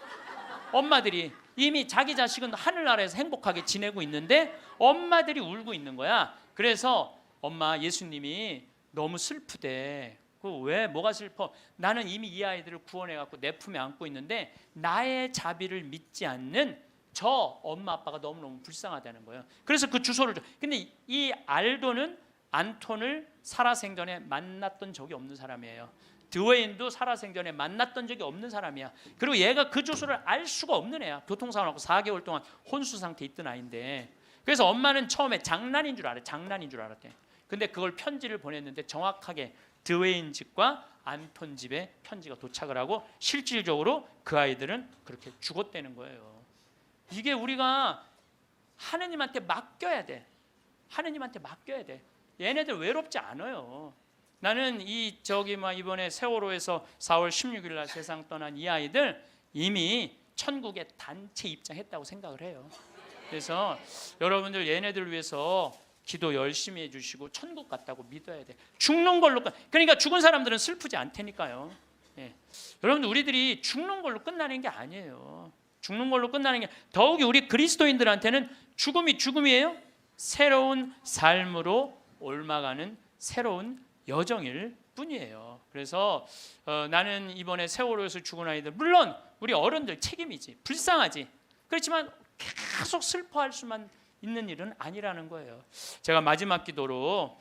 엄마들이 이미 자기 자식은 하늘나라에서 행복하게 지내고 있는데 엄마들이 울고 있는 거야. 그래서 엄마 예수님이 너무 슬프대. 왜 뭐가 슬퍼? 나는 이미 이 아이들을 구원해갖고 내 품에 안고 있는데 나의 자비를 믿지 않는 저 엄마 아빠가 너무너무 불쌍하다는 거예요. 그래서 그 주소를 줘. 근데 이 알도는 안톤을 살아생전에 만났던 적이 없는 사람이에요. 드웨인도 살아생전에 만났던 적이 없는 사람이야. 그리고 얘가 그 주소를 알 수가 없는 애야. 교통사고 나고 4개월 동안 혼수 상태에 있던 아이인데. 그래서 엄마는 처음에 장난인 줄 알았대. 근데 그걸 편지를 보냈는데 정확하게 드웨인 집과 안톤 집에 편지가 도착을 하고 실질적으로 그 아이들은 그렇게 죽었다는 거예요. 이게 우리가 하느님한테 맡겨야 돼. 하느님한테 맡겨야 돼. 얘네들 외롭지 않아요. 나는 이번에 세월호에서 4월 16일 날 세상 떠난 이 아이들 이미 천국에 단체 입장했다고 생각을 해요. 그래서 여러분들 얘네들을 위해서 기도 열심히 해주시고 천국 갔다고 믿어야 돼. 죽는 걸로 그러니까 죽은 사람들은 슬프지 않다니까요. 여러분들 우리들이 죽는 걸로 끝나는 게 아니에요. 죽는 걸로 끝나는 게, 더욱이 우리 그리스도인들한테는 죽음이 죽음이에요. 새로운 삶으로 옮아가는 새로운 여정일 뿐이에요. 그래서 나는 이번에 세월호에서 죽은 아이들, 물론 우리 어른들 책임이지, 불쌍하지. 그렇지만 계속 슬퍼할 수만 있는 일은 아니라는 거예요. 제가 마지막 기도로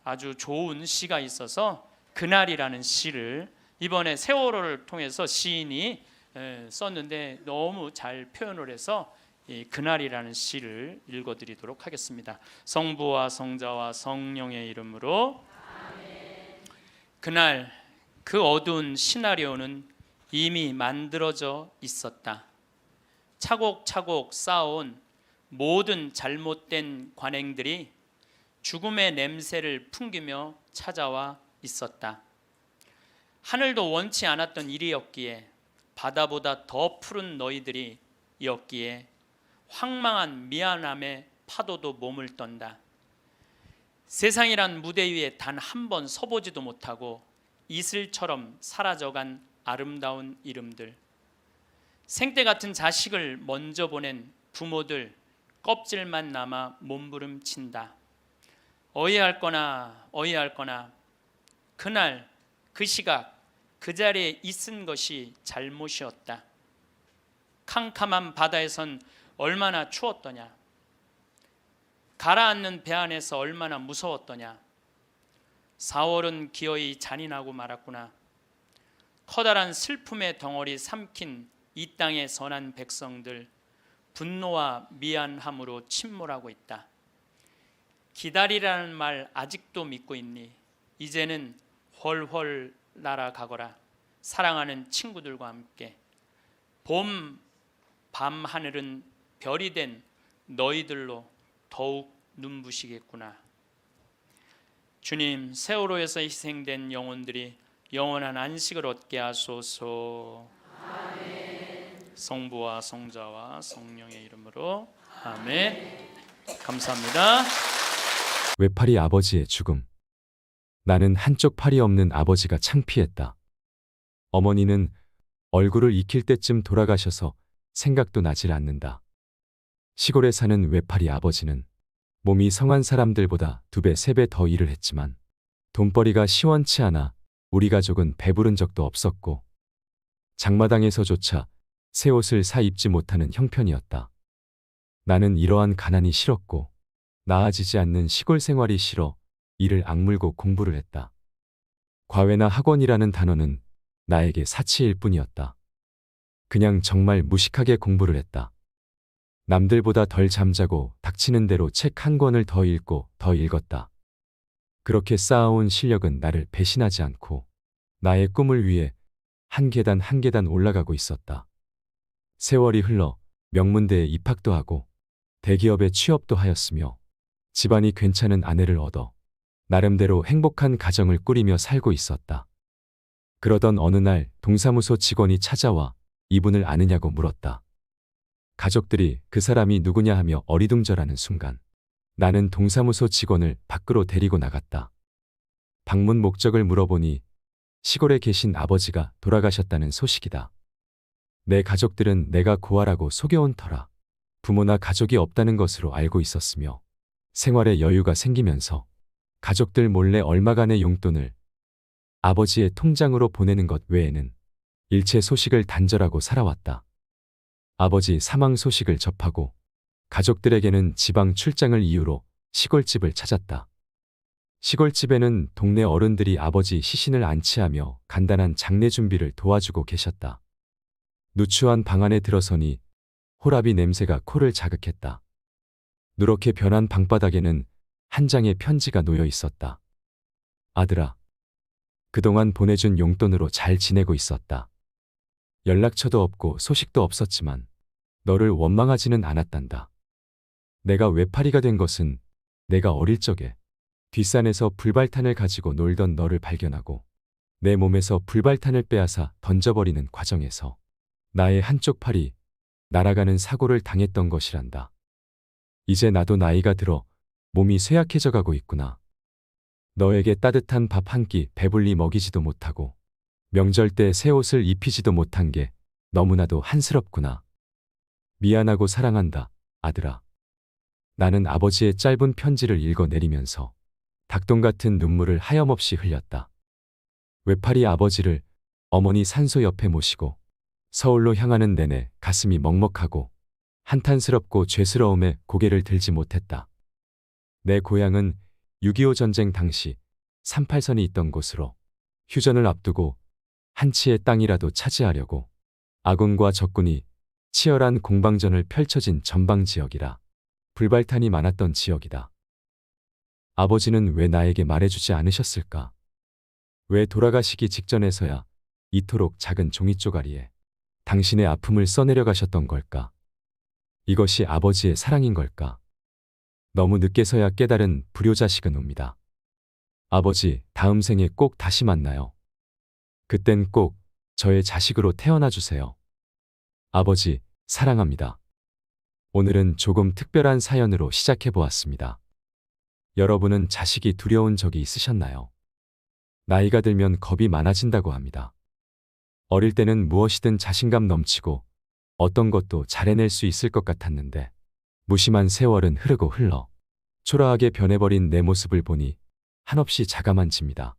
아주 좋은 시가 있어서 그날이라는 시를 이번에 세월호를 통해서 시인이 썼는데 너무 잘 표현을 해서 이 그날이라는 시를 읽어드리도록 하겠습니다. 성부와 성자와 성령의 이름으로 아멘. 그날 그 어두운 시나리오는 이미 만들어져 있었다. 차곡차곡 쌓아온 모든 잘못된 관행들이 죽음의 냄새를 풍기며 찾아와 있었다. 하늘도 원치 않았던 일이었기에, 바다보다 더 푸른 너희들이 였기에 황망한 미안함에 파도도 몸을 떤다. 세상이란 무대 위에 단 한 번 서보지도 못하고 이슬처럼 사라져간 아름다운 이름들, 생때 같은 자식을 먼저 보낸 부모들 껍질만 남아 몸부림친다. 어이할거나 그날 그 시각 그 자리에 있은 것이 잘못이었다. 캄캄한 바다에선 얼마나 추웠더냐. 가라앉는 배 안에서 얼마나 무서웠더냐. 4월은 기어이 잔인하고 말았구나. 커다란 슬픔의 덩어리 삼킨 이 땅의 선한 백성들, 분노와 미안함으로 침몰하고 있다. 기다리라는 말 아직도 믿고 있니? 이제는 훨훨 날아가거라. 사랑하는 친구들과 함께. 봄 밤 하늘은 별이 된 너희들로 더욱 눈부시겠구나. 주님, 세월호에서 희생된 영혼들이 영원한 안식을 얻게 하소서. 아멘. 성부와 성자와 성령의 이름으로 아멘. 감사합니다. 외팔이 아버지의 죽음. 나는 한쪽 팔이 없는 아버지가 창피했다. 어머니는 얼굴을 익힐 때쯤 돌아가셔서 생각도 나질 않는다. 시골에 사는 외팔이 아버지는 몸이 성한 사람들보다 2배, 3배 더 일을 했지만 돈벌이가 시원치 않아 우리 가족은 배부른 적도 없었고 장마당에서조차 새 옷을 사 입지 못하는 형편이었다. 나는 이러한 가난이 싫었고 나아지지 않는 시골 생활이 싫어 이를 악물고 공부를 했다. 과외나 학원이라는 단어는 나에게 사치일 뿐이었다. 그냥 정말 무식하게 공부를 했다. 남들보다 덜 잠자고 닥치는 대로 책 한 권을 더 읽고 더 읽었다. 그렇게 쌓아온 실력은 나를 배신하지 않고 나의 꿈을 위해 한 계단 한 계단 올라가고 있었다. 세월이 흘러 명문대에 입학도 하고 대기업에 취업도 하였으며 집안이 괜찮은 아내를 얻어 나름대로 행복한 가정을 꾸리며 살고 있었다. 그러던 어느 날 동사무소 직원이 찾아와 이분을 아느냐고 물었다. 가족들이 그 사람이 누구냐 하며 어리둥절하는 순간 나는 동사무소 직원을 밖으로 데리고 나갔다. 방문 목적을 물어보니 시골에 계신 아버지가 돌아가셨다는 소식이다. 내 가족들은 내가 고아라고 속여온 터라 부모나 가족이 없다는 것으로 알고 있었으며 생활에 여유가 생기면서 가족들 몰래 얼마간의 용돈을 아버지의 통장으로 보내는 것 외에는 일체 소식을 단절하고 살아왔다. 아버지 사망 소식을 접하고 가족들에게는 지방 출장을 이유로 시골집을 찾았다. 시골집에는 동네 어른들이 아버지 시신을 안치하며 간단한 장례 준비를 도와주고 계셨다. 누추한 방 안에 들어서니 호라비 냄새가 코를 자극했다. 누렇게 변한 방바닥에는 한 장의 편지가 놓여 있었다. 아들아, 그동안 보내준 용돈으로 잘 지내고 있었다. 연락처도 없고 소식도 없었지만 너를 원망하지는 않았단다. 내가 외파리가 된 것은 내가 어릴 적에 뒷산에서 불발탄을 가지고 놀던 너를 발견하고 내 몸에서 불발탄을 빼앗아 던져버리는 과정에서 나의 한쪽 팔이 날아가는 사고를 당했던 것이란다. 이제 나도 나이가 들어 몸이 쇠약해져 가고 있구나. 너에게 따뜻한 밥 한 끼 배불리 먹이지도 못하고 명절 때 새 옷을 입히지도 못한 게 너무나도 한스럽구나. 미안하고 사랑한다, 아들아. 나는 아버지의 짧은 편지를 읽어내리면서 닭똥 같은 눈물을 하염없이 흘렸다. 외팔이 아버지를 어머니 산소 옆에 모시고 서울로 향하는 내내 가슴이 먹먹하고 한탄스럽고 죄스러움에 고개를 들지 못했다. 내 고향은 6.25 전쟁 당시 38선이 있던 곳으로 휴전을 앞두고 한 치의 땅이라도 차지하려고 아군과 적군이 치열한 공방전을 펼쳐진 전방 지역이라 불발탄이 많았던 지역이다. 아버지는 왜 나에게 말해주지 않으셨을까? 왜 돌아가시기 직전에서야 이토록 작은 종이 쪼가리에 당신의 아픔을 써내려 가셨던 걸까? 이것이 아버지의 사랑인 걸까? 너무 늦게서야 깨달은 불효자식은 옵니다. 아버지, 다음 생에 꼭 다시 만나요. 그땐 꼭 저의 자식으로 태어나 주세요. 아버지, 사랑합니다. 오늘은 조금 특별한 사연으로 시작해 보았습니다. 여러분은 자식이 두려운 적이 있으셨나요? 나이가 들면 겁이 많아진다고 합니다. 어릴 때는 무엇이든 자신감 넘치고 어떤 것도 잘 해낼 수 있을 것 같았는데 무심한 세월은 흐르고 흘러 초라하게 변해버린 내 모습을 보니 한없이 자감한집니다.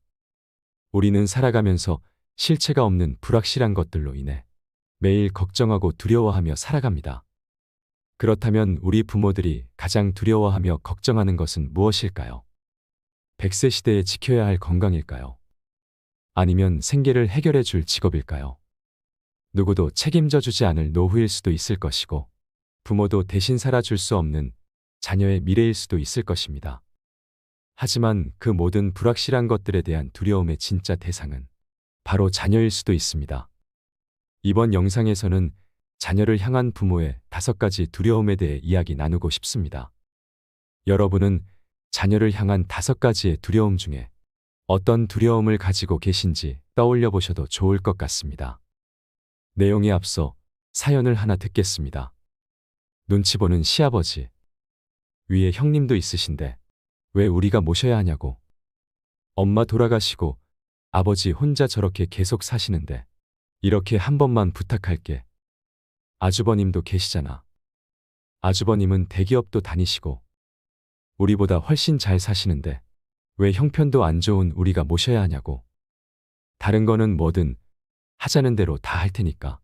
우리는 살아가면서 실체가 없는 불확실한 것들로 인해 매일 걱정하고 두려워하며 살아갑니다. 그렇다면 우리 부모들이 가장 두려워하며 걱정하는 것은 무엇일까요? 100세 시대에 지켜야 할 건강일까요? 아니면 생계를 해결해 줄 직업일까요? 누구도 책임져 주지 않을 노후일 수도 있을 것이고 부모도 대신 살아줄 수 없는 자녀의 미래일 수도 있을 것입니다. 하지만 그 모든 불확실한 것들에 대한 두려움의 진짜 대상은 바로 자녀일 수도 있습니다. 이번 영상에서는 자녀를 향한 부모의 5가지 두려움에 대해 이야기 나누고 싶습니다. 여러분은 자녀를 향한 5가지의 두려움 중에 어떤 두려움을 가지고 계신지 떠올려 보셔도 좋을 것 같습니다. 내용에 앞서 사연을 하나 듣겠습니다. 눈치 보는 시아버지. 위에 형님도 있으신데 왜 우리가 모셔야 하냐고. 엄마 돌아가시고 아버지 혼자 저렇게 계속 사시는데 이렇게 한 번만 부탁할게. 아주버님도 계시잖아. 아주버님은 대기업도 다니시고 우리보다 훨씬 잘 사시는데 왜 형편도 안 좋은 우리가 모셔야 하냐고. 다른 거는 뭐든 하자는 대로 다 할 테니까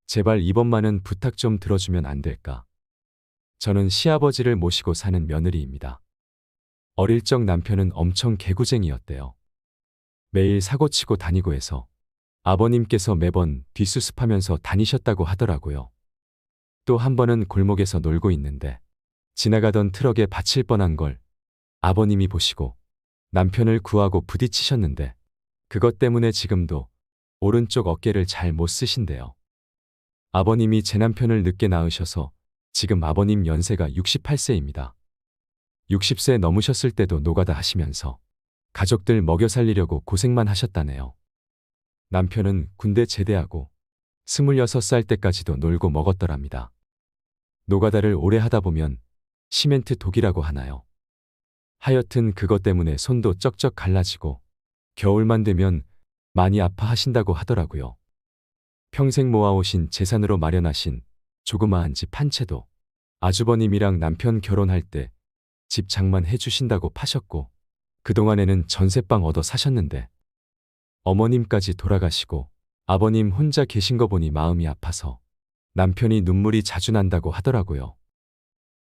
제발 이번만은 부탁 좀 들어주면 안 될까. 저는 시아버지를 모시고 사는 며느리입니다. 어릴 적 남편은 엄청 개구쟁이였대요. 매일 사고치고 다니고 해서 아버님께서 매번 뒷수습하면서 다니셨다고 하더라고요. 또 한 번은 골목에서 놀고 있는데 지나가던 트럭에 받칠 뻔한 걸 아버님이 보시고 남편을 구하고 부딪히셨는데 그것 때문에 지금도 오른쪽 어깨를 잘 못 쓰신대요. 아버님이 제 남편을 늦게 낳으셔서 지금 아버님 연세가 68세입니다. 60세 넘으셨을 때도 노가다 하시면서 가족들 먹여 살리려고 고생만 하셨다네요. 남편은 군대 제대하고 26살 때까지도 놀고 먹었더랍니다. 노가다를 오래 하다 보면 시멘트 독이라고 하나요? 하여튼 그것 때문에 손도 쩍쩍 갈라지고 겨울만 되면 많이 아파하신다고 하더라고요. 평생 모아오신 재산으로 마련하신 조그마한 집 한 채도 아주버님이랑 남편 결혼할 때 집 장만해 주신다고 파셨고 그동안에는 전세방 얻어 사셨는데 어머님까지 돌아가시고 아버님 혼자 계신 거 보니 마음이 아파서 남편이 눈물이 자주 난다고 하더라고요.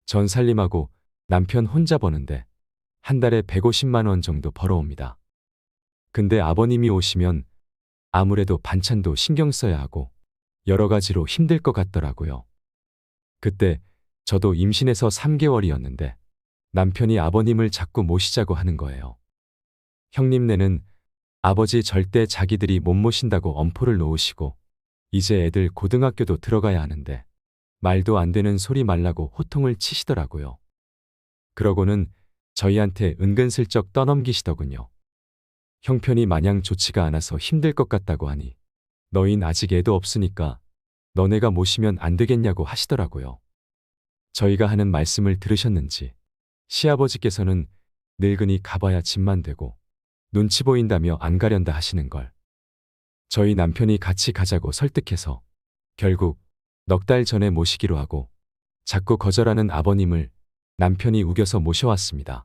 전 살림하고 남편 혼자 버는데 한 달에 150만 원 정도 벌어옵니다. 근데 아버님이 오시면 아무래도 반찬도 신경 써야 하고 여러 가지로 힘들 것 같더라고요. 그때 저도 임신해서 3개월이었는데 남편이 아버님을 자꾸 모시자고 하는 거예요. 형님네는 아버지 절대 자기들이 못 모신다고 엄포를 놓으시고 이제 애들 고등학교도 들어가야 하는데 말도 안 되는 소리 말라고 호통을 치시더라고요. 그러고는 저희한테 은근슬쩍 떠넘기시더군요. 형편이 마냥 좋지가 않아서 힘들 것 같다고 하니 너흰 아직 애도 없으니까 너네가 모시면 안 되겠냐고 하시더라고요. 저희가 하는 말씀을 들으셨는지 시아버지께서는 늙으니 가봐야 집만 되고 눈치 보인다며 안 가련다 하시는 걸 저희 남편이 같이 가자고 설득해서 결국 넉 달 전에 모시기로 하고 자꾸 거절하는 아버님을 남편이 우겨서 모셔왔습니다.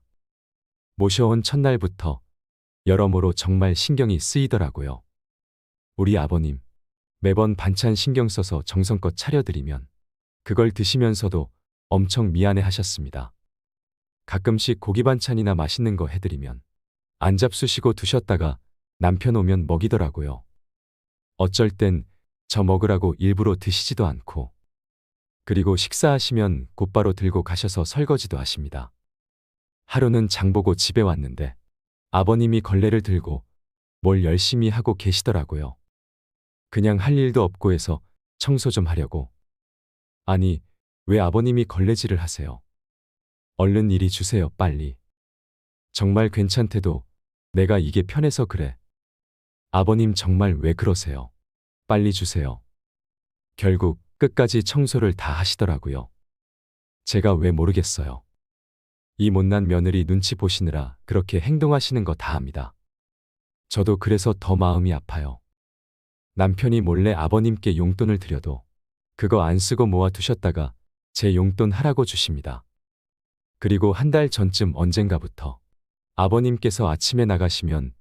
모셔온 첫날부터 여러모로 정말 신경이 쓰이더라고요. 우리 아버님 매번 반찬 신경 써서 정성껏 차려드리면 그걸 드시면서도 엄청 미안해 하셨습니다. 가끔씩 고기 반찬이나 맛있는 거 해드리면 안 잡수시고 두셨다가 남편 오면 먹이더라고요. 어쩔 땐 저 먹으라고 일부러 드시지도 않고, 그리고 식사하시면 곧바로 들고 가셔서 설거지도 하십니다. 하루는 장보고 집에 왔는데 아버님이 걸레를 들고 뭘 열심히 하고 계시더라고요. 그냥 할 일도 없고 해서 청소 좀 하려고. 아니, 왜 아버님이 걸레질을 하세요? 얼른 이리 주세요, 빨리. 정말 괜찮대도 내가 이게 편해서 그래. 아버님 정말 왜 그러세요? 빨리 주세요. 결국 끝까지 청소를 다 하시더라고요. 제가 왜 모르겠어요. 이 못난 며느리 눈치 보시느라 그렇게 행동하시는 거 다 압니다. 저도 그래서 더 마음이 아파요. 남편이 몰래 아버님께 용돈을 드려도 그거 안 쓰고 모아 두셨다가 제 용돈 하라고 주십니다. 그리고 한 달 전쯤 언젠가부터 아버님께서 아침에 나가시면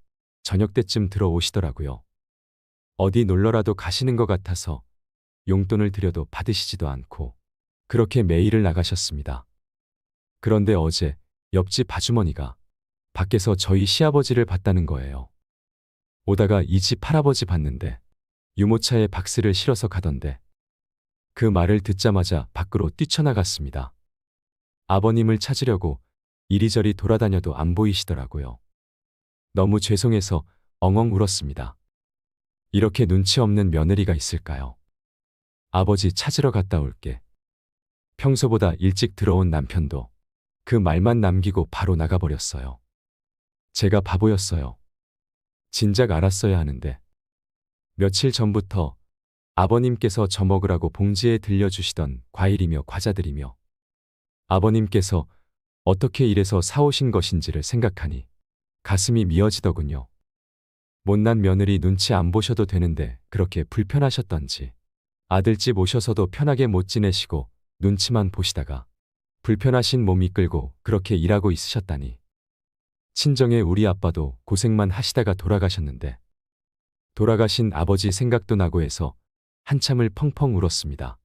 저녁 때쯤 들어오시더라고요. 어디 놀러라도 가시는 것 같아서 용돈을 드려도 받으시지도 않고 그렇게 매일을 나가셨습니다. 그런데 어제 옆집 아주머니가 밖에서 저희 시아버지를 봤다는 거예요. 오다가 이 집 할아버지 봤는데 유모차에 박스를 실어서 가던데, 그 말을 듣자마자 밖으로 뛰쳐나갔습니다. 아버님을 찾으려고 이리저리 돌아다녀도 안 보이시더라고요. 너무 죄송해서 엉엉 울었습니다. 이렇게 눈치 없는 며느리가 있을까요? 아버지 찾으러 갔다 올게. 평소보다 일찍 들어온 남편도 그 말만 남기고 바로 나가버렸어요. 제가 바보였어요. 진작 알았어야 하는데. 며칠 전부터 아버님께서 저 먹으라고 봉지에 들려주시던 과일이며 과자들이며 아버님께서 어떻게 이래서 사오신 것인지를 생각하니 가슴이 미어지더군요. 못난 며느리 눈치 안 보셔도 되는데 그렇게 불편하셨던지 아들집 오셔서도 편하게 못 지내시고 눈치만 보시다가 불편하신 몸 이끌고 그렇게 일하고 있으셨다니. 친정의 우리 아빠도 고생만 하시다가 돌아가셨는데 돌아가신 아버지 생각도 나고 해서 한참을 펑펑 울었습니다.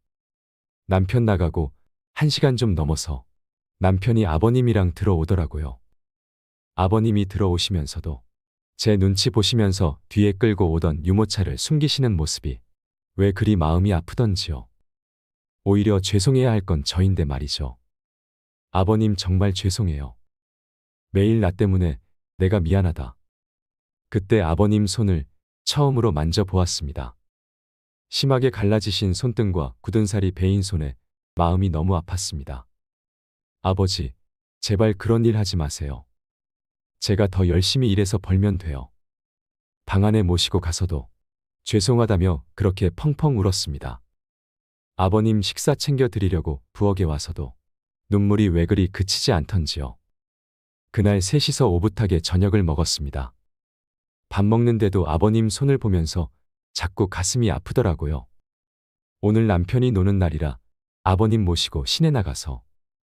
남편 나가고 1시간 좀 넘어서 남편이 아버님이랑 들어오더라고요. 아버님이 들어오시면서도 제 눈치 보시면서 뒤에 끌고 오던 유모차를 숨기시는 모습이 왜 그리 마음이 아프던지요. 오히려 죄송해야 할 건 저인데 말이죠. 아버님 정말 죄송해요. 매일 나 때문에 내가 미안하다. 그때 아버님 손을 처음으로 만져보았습니다. 심하게 갈라지신 손등과 굳은 살이 베인 손에 마음이 너무 아팠습니다. 아버지, 제발 그런 일 하지 마세요. 제가 더 열심히 일해서 벌면 돼요. 방 안에 모시고 가서도 죄송하다며 그렇게 펑펑 울었습니다. 아버님 식사 챙겨 드리려고 부엌에 와서도 눈물이 왜 그리 그치지 않던지요. 그날 셋이서 오붓하게 저녁을 먹었습니다. 밥 먹는데도 아버님 손을 보면서 자꾸 가슴이 아프더라고요. 오늘 남편이 노는 날이라 아버님 모시고 시내 나가서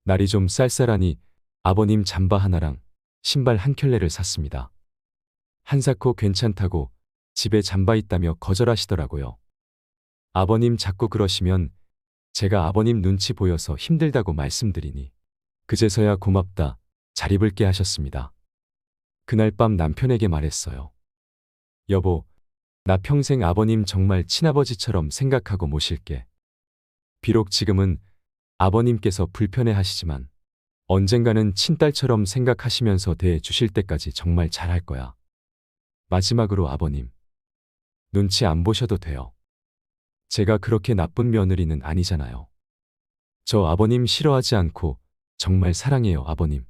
날이 좀 쌀쌀하니 아버님 잠바 하나랑 신발 한 켤레를 샀습니다. 한사코 괜찮다고 집에 잠바 있다며 거절하시더라고요. 아버님 자꾸 그러시면 제가 아버님 눈치 보여서 힘들다고 말씀드리니 그제서야 고맙다, 잘 입을게 하셨습니다. 그날 밤 남편에게 말했어요. 여보, 나 평생 아버님 정말 친아버지처럼 생각하고 모실게. 비록 지금은 아버님께서 불편해 하시지만 언젠가는 친딸처럼 생각하시면서 대해 주실 때까지 정말 잘할 거야. 마지막으로 아버님, 눈치 안 보셔도 돼요. 제가 그렇게 나쁜 며느리는 아니잖아요. 저 아버님 싫어하지 않고 정말 사랑해요, 아버님.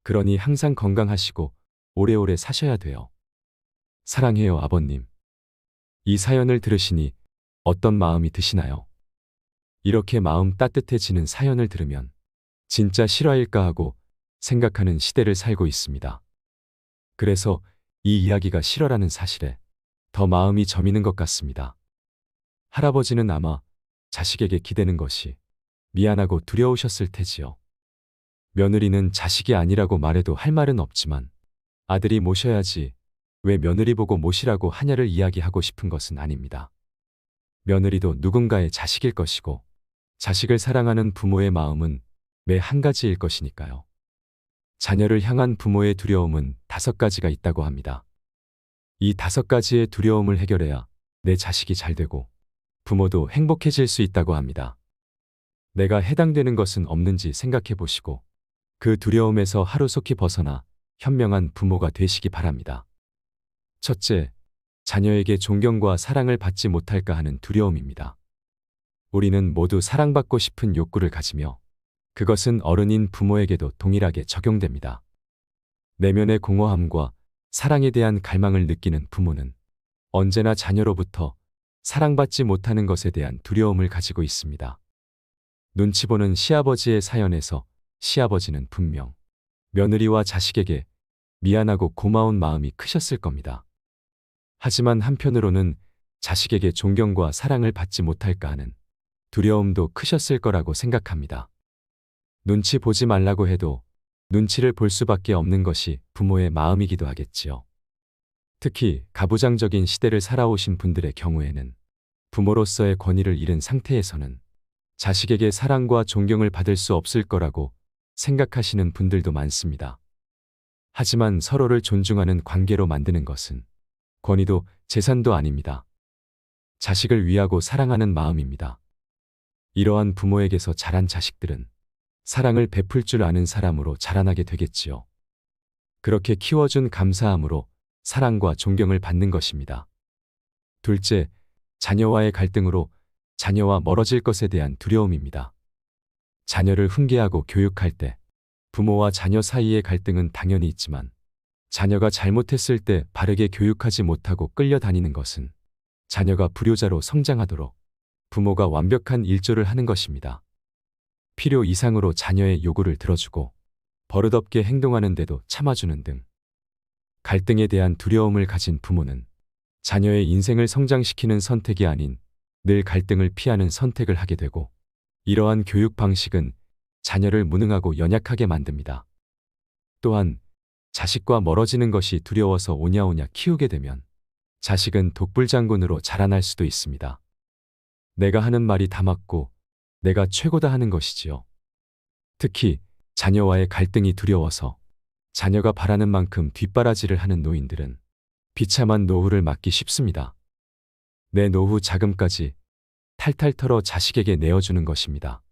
그러니 항상 건강하시고 오래오래 사셔야 돼요. 사랑해요, 아버님. 이 사연을 들으시니 어떤 마음이 드시나요? 이렇게 마음 따뜻해지는 사연을 들으면 진짜 실화일까 하고 생각하는 시대를 살고 있습니다. 그래서 이 이야기가 실화라는 사실에 더 마음이 저미는 것 같습니다. 할아버지는 아마 자식에게 기대는 것이 미안하고 두려우셨을 테지요. 며느리는 자식이 아니라고 말해도 할 말은 없지만 아들이 모셔야지 왜 며느리 보고 모시라고 하냐를 이야기하고 싶은 것은 아닙니다. 며느리도 누군가의 자식일 것이고 자식을 사랑하는 부모의 마음은 매 한 가지일 것이니까요. 자녀를 향한 부모의 두려움은 5가지가 있다고 합니다. 이 5가지의 두려움을 해결해야 내 자식이 잘 되고 부모도 행복해질 수 있다고 합니다. 내가 해당되는 것은 없는지 생각해 보시고 그 두려움에서 하루속히 벗어나 현명한 부모가 되시기 바랍니다. 첫째, 자녀에게 존경과 사랑을 받지 못할까 하는 두려움입니다. 우리는 모두 사랑받고 싶은 욕구를 가지며 그것은 어른인 부모에게도 동일하게 적용됩니다. 내면의 공허함과 사랑에 대한 갈망을 느끼는 부모는 언제나 자녀로부터 사랑받지 못하는 것에 대한 두려움을 가지고 있습니다. 눈치 보는 시아버지의 사연에서 시아버지는 분명 며느리와 자식에게 미안하고 고마운 마음이 크셨을 겁니다. 하지만 한편으로는 자식에게 존경과 사랑을 받지 못할까 하는 두려움도 크셨을 거라고 생각합니다. 눈치 보지 말라고 해도 눈치를 볼 수밖에 없는 것이 부모의 마음이기도 하겠지요. 특히 가부장적인 시대를 살아오신 분들의 경우에는 부모로서의 권위를 잃은 상태에서는 자식에게 사랑과 존경을 받을 수 없을 거라고 생각하시는 분들도 많습니다. 하지만 서로를 존중하는 관계로 만드는 것은 권위도 재산도 아닙니다. 자식을 위하고 사랑하는 마음입니다. 이러한 부모에게서 자란 자식들은 사랑을 베풀 줄 아는 사람으로 자라나게 되겠지요. 그렇게 키워준 감사함으로 사랑과 존경을 받는 것입니다. 둘째, 자녀와의 갈등으로 자녀와 멀어질 것에 대한 두려움입니다. 자녀를 훈계하고 교육할 때 부모와 자녀 사이의 갈등은 당연히 있지만 자녀가 잘못했을 때 바르게 교육하지 못하고 끌려다니는 것은 자녀가 불효자로 성장하도록 부모가 완벽한 일조를 하는 것입니다. 필요 이상으로 자녀의 요구를 들어주고 버릇없게 행동하는데도 참아주는 등 갈등에 대한 두려움을 가진 부모는 자녀의 인생을 성장시키는 선택이 아닌 늘 갈등을 피하는 선택을 하게 되고 이러한 교육 방식은 자녀를 무능하고 연약하게 만듭니다. 또한 자식과 멀어지는 것이 두려워서 오냐오냐 키우게 되면 자식은 독불장군으로 자라날 수도 있습니다. 내가 하는 말이 다 맞고 내가 최고다 하는 것이지요. 특히 자녀와의 갈등이 두려워서 자녀가 바라는 만큼 뒷바라지를 하는 노인들은 비참한 노후를 맞기 쉽습니다. 내 노후 자금까지 탈탈 털어 자식에게 내어주는 것입니다.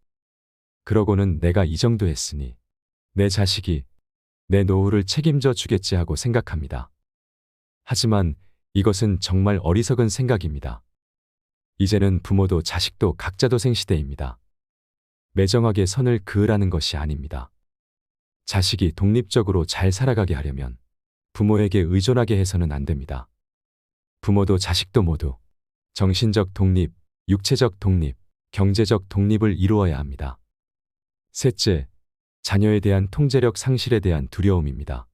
그러고는 내가 이 정도 했으니 내 자식이 내 노후를 책임져 주겠지 하고 생각합니다. 하지만 이것은 정말 어리석은 생각입니다. 이제는 부모도 자식도 각자도생 시대입니다. 매정하게 선을 그으라는 것이 아닙니다. 자식이 독립적으로 잘 살아가게 하려면 부모에게 의존하게 해서는 안 됩니다. 부모도 자식도 모두 정신적 독립, 육체적 독립, 경제적 독립을 이루어야 합니다. 셋째, 자녀에 대한 통제력 상실에 대한 두려움입니다.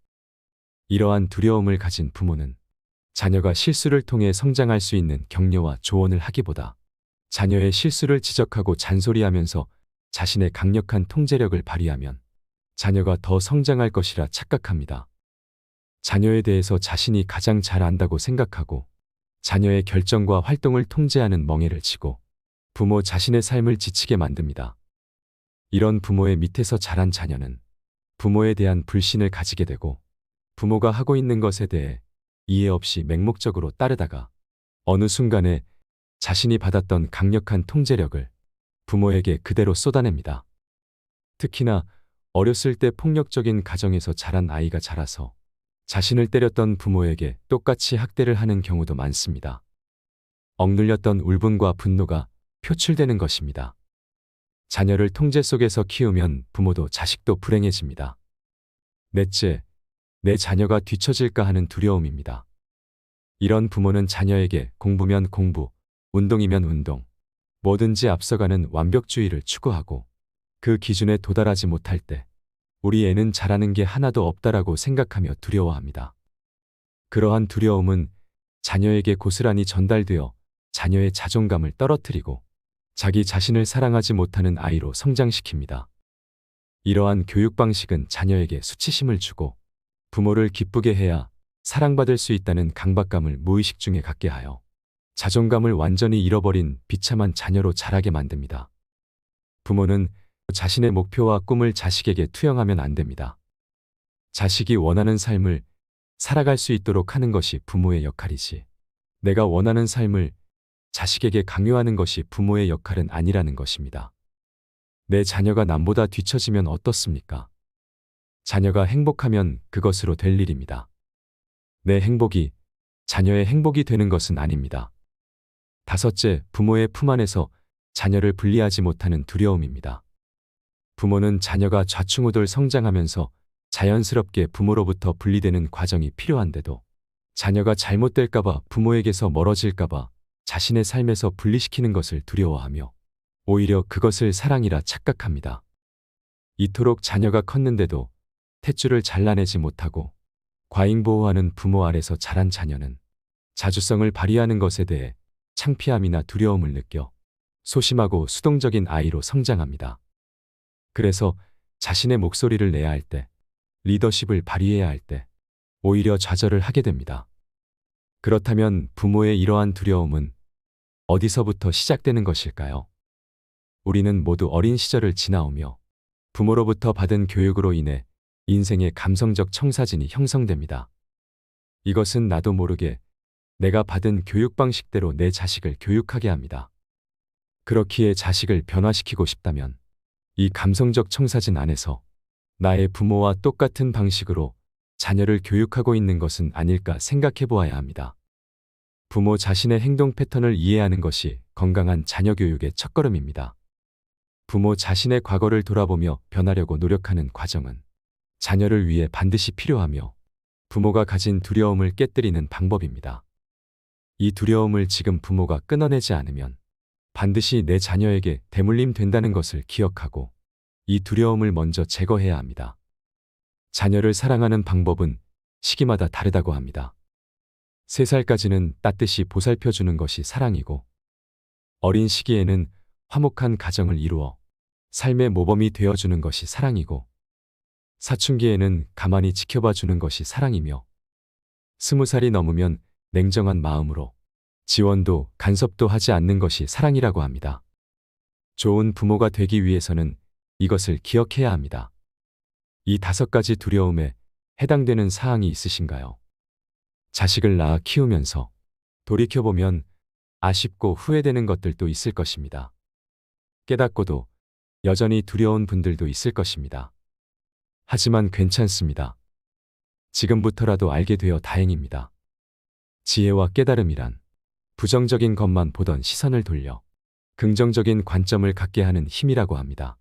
이러한 두려움을 가진 부모는 자녀가 실수를 통해 성장할 수 있는 격려와 조언을 하기보다 자녀의 실수를 지적하고 잔소리하면서 자신의 강력한 통제력을 발휘하면 자녀가 더 성장할 것이라 착각합니다. 자녀에 대해서 자신이 가장 잘 안다고 생각하고 자녀의 결정과 활동을 통제하는 멍해를 치고 부모 자신의 삶을 지치게 만듭니다. 이런 부모의 밑에서 자란 자녀는 부모에 대한 불신을 가지게 되고 부모가 하고 있는 것에 대해 이해 없이 맹목적으로 따르다가 어느 순간에 자신이 받았던 강력한 통제력을 부모에게 그대로 쏟아냅니다. 특히나 어렸을 때 폭력적인 가정에서 자란 아이가 자라서 자신을 때렸던 부모에게 똑같이 학대를 하는 경우도 많습니다. 억눌렸던 울분과 분노가 표출되는 것입니다. 자녀를 통제 속에서 키우면 부모도 자식도 불행해집니다. 넷째, 내 자녀가 뒤처질까 하는 두려움입니다. 이런 부모는 자녀에게 공부면 공부, 운동이면 운동, 뭐든지 앞서가는 완벽주의를 추구하고 그 기준에 도달하지 못할 때 우리 애는 잘하는 게 하나도 없다라고 생각하며 두려워합니다. 그러한 두려움은 자녀에게 고스란히 전달되어 자녀의 자존감을 떨어뜨리고 자기 자신을 사랑하지 못하는 아이로 성장시킵니다. 이러한 교육 방식은 자녀에게 수치심을 주고 부모를 기쁘게 해야 사랑받을 수 있다는 강박감을 무의식 중에 갖게 하여 자존감을 완전히 잃어버린 비참한 자녀로 자라게 만듭니다. 부모는 자신의 목표와 꿈을 자식에게 투영하면 안 됩니다. 자식이 원하는 삶을 살아갈 수 있도록 하는 것이 부모의 역할이지, 내가 원하는 삶을 자식에게 강요하는 것이 부모의 역할은 아니라는 것입니다. 내 자녀가 남보다 뒤처지면 어떻습니까? 자녀가 행복하면 그것으로 될 일입니다. 내 행복이 자녀의 행복이 되는 것은 아닙니다. 다섯째, 부모의 품 안에서 자녀를 분리하지 못하는 두려움입니다. 부모는 자녀가 좌충우돌 성장하면서 자연스럽게 부모로부터 분리되는 과정이 필요한데도 자녀가 잘못될까봐, 부모에게서 멀어질까봐 자신의 삶에서 분리시키는 것을 두려워하며 오히려 그것을 사랑이라 착각합니다. 이토록 자녀가 컸는데도 탯줄을 잘라내지 못하고 과잉보호하는 부모 아래서 자란 자녀는 자주성을 발휘하는 것에 대해 창피함이나 두려움을 느껴 소심하고 수동적인 아이로 성장합니다. 그래서 자신의 목소리를 내야 할 때, 리더십을 발휘해야 할 때 오히려 좌절을 하게 됩니다. 그렇다면 부모의 이러한 두려움은 어디서부터 시작되는 것일까요? 우리는 모두 어린 시절을 지나오며 부모로부터 받은 교육으로 인해 인생의 감성적 청사진이 형성됩니다. 이것은 나도 모르게 내가 받은 교육 방식대로 내 자식을 교육하게 합니다. 그렇기에 자식을 변화시키고 싶다면 이 감성적 청사진 안에서 나의 부모와 똑같은 방식으로 자녀를 교육하고 있는 것은 아닐까 생각해 보아야 합니다. 부모 자신의 행동 패턴을 이해하는 것이 건강한 자녀 교육의 첫걸음입니다. 부모 자신의 과거를 돌아보며 변하려고 노력하는 과정은 자녀를 위해 반드시 필요하며 부모가 가진 두려움을 깨뜨리는 방법입니다. 이 두려움을 지금 부모가 끊어내지 않으면 반드시 내 자녀에게 대물림 된다는 것을 기억하고 이 두려움을 먼저 제거해야 합니다. 자녀를 사랑하는 방법은 시기마다 다르다고 합니다. 3살까지는 따뜻이 보살펴주는 것이 사랑이고, 어린 시기에는 화목한 가정을 이루어 삶의 모범이 되어주는 것이 사랑이고, 사춘기에는 가만히 지켜봐 주는 것이 사랑이며, 20살이 넘으면 냉정한 마음으로 지원도 간섭도 하지 않는 것이 사랑이라고 합니다. 좋은 부모가 되기 위해서는 이것을 기억해야 합니다. 이 5가지 두려움에 해당되는 사항이 있으신가요? 자식을 낳아 키우면서 돌이켜보면 아쉽고 후회되는 것들도 있을 것입니다. 깨닫고도 여전히 두려운 분들도 있을 것입니다. 하지만 괜찮습니다. 지금부터라도 알게 되어 다행입니다. 지혜와 깨달음이란 부정적인 것만 보던 시선을 돌려 긍정적인 관점을 갖게 하는 힘이라고 합니다.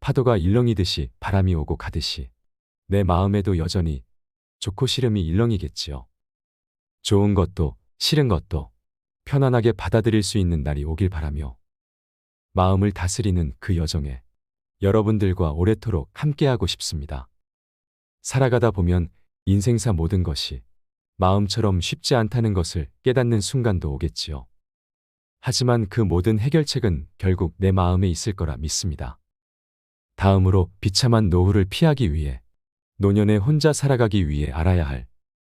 파도가 일렁이듯이 바람이 오고 가듯이 내 마음에도 여전히 좋고 싫음이 일렁이겠지요. 좋은 것도 싫은 것도 편안하게 받아들일 수 있는 날이 오길 바라며, 마음을 다스리는 그 여정에 여러분들과 오래도록 함께하고 싶습니다. 살아가다 보면 인생사 모든 것이 마음처럼 쉽지 않다는 것을 깨닫는 순간도 오겠지요. 하지만 그 모든 해결책은 결국 내 마음에 있을 거라 믿습니다. 다음으로 비참한 노후를 피하기 위해, 노년에 혼자 살아가기 위해 알아야 할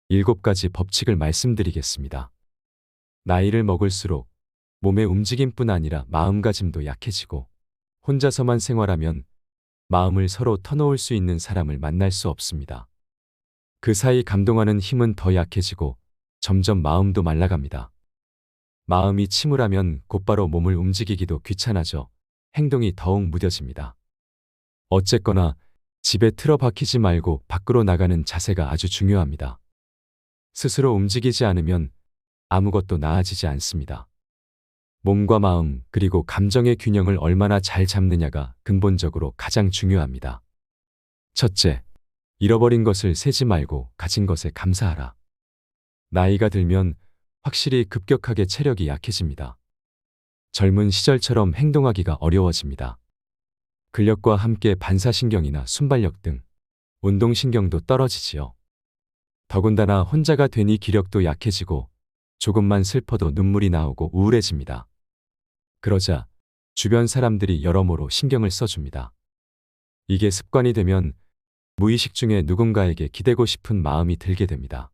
7가지 법칙을 말씀드리겠습니다. 나이를 먹을수록 몸의 움직임뿐 아니라 마음가짐도 약해지고, 혼자서만 생활하면 마음을 서로 터놓을 수 있는 사람을 만날 수 없습니다. 그 사이 감동하는 힘은 더 약해지고 점점 마음도 말라갑니다. 마음이 침울하면 곧바로 몸을 움직이기도 귀찮아져 행동이 더욱 무뎌집니다. 어쨌거나 집에 틀어박히지 말고 밖으로 나가는 자세가 아주 중요합니다. 스스로 움직이지 않으면 아무것도 나아지지 않습니다. 몸과 마음 그리고 감정의 균형을 얼마나 잘 잡느냐가 근본적으로 가장 중요합니다. 첫째, 잃어버린 것을 세지 말고 가진 것에 감사하라. 나이가 들면 확실히 급격하게 체력이 약해집니다. 젊은 시절처럼 행동하기가 어려워집니다. 근력과 함께 반사신경이나 순발력 등 운동신경도 떨어지지요. 더군다나 혼자가 되니 기력도 약해지고 조금만 슬퍼도 눈물이 나오고 우울해집니다. 그러자 주변 사람들이 여러모로 신경을 써줍니다. 이게 습관이 되면 무의식 중에 누군가에게 기대고 싶은 마음이 들게 됩니다.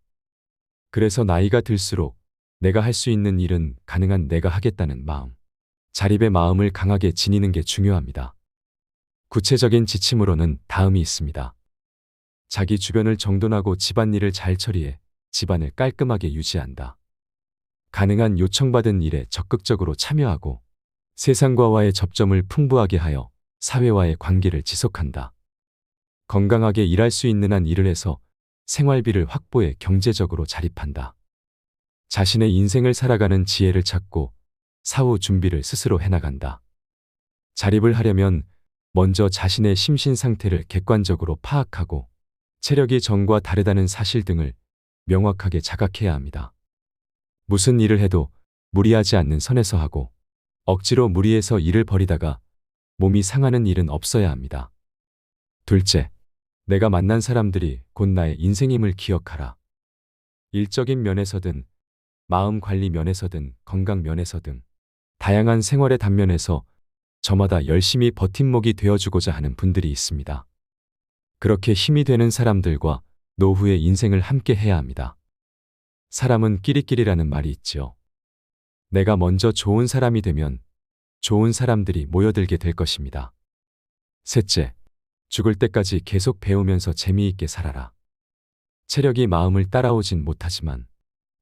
그래서 나이가 들수록 내가 할 수 있는 일은 가능한 내가 하겠다는 마음, 자립의 마음을 강하게 지니는 게 중요합니다. 구체적인 지침으로는 다음이 있습니다. 자기 주변을 정돈하고 집안일을 잘 처리해 집안을 깔끔하게 유지한다. 가능한 요청받은 일에 적극적으로 참여하고 세상과의 접점을 풍부하게 하여 사회와의 관계를 지속한다. 건강하게 일할 수 있는 한 일을 해서 생활비를 확보해 경제적으로 자립한다. 자신의 인생을 살아가는 지혜를 찾고 사후 준비를 스스로 해나간다. 자립을 하려면 먼저 자신의 심신 상태를 객관적으로 파악하고 체력이 전과 다르다는 사실 등을 명확하게 자각해야 합니다. 무슨 일을 해도 무리하지 않는 선에서 하고 억지로 무리해서 일을 벌이다가 몸이 상하는 일은 없어야 합니다. 둘째, 내가 만난 사람들이 곧 나의 인생임을 기억하라. 일적인 면에서든 마음 관리 면에서든 건강 면에서든 다양한 생활의 단면에서 저마다 열심히 버팀목이 되어주고자 하는 분들이 있습니다. 그렇게 힘이 되는 사람들과 노후의 인생을 함께 해야 합니다. 사람은 끼리끼리라는 말이 있지요. 내가 먼저 좋은 사람이 되면 좋은 사람들이 모여들게 될 것입니다. 셋째, 죽을 때까지 계속 배우면서 재미있게 살아라. 체력이 마음을 따라오진 못하지만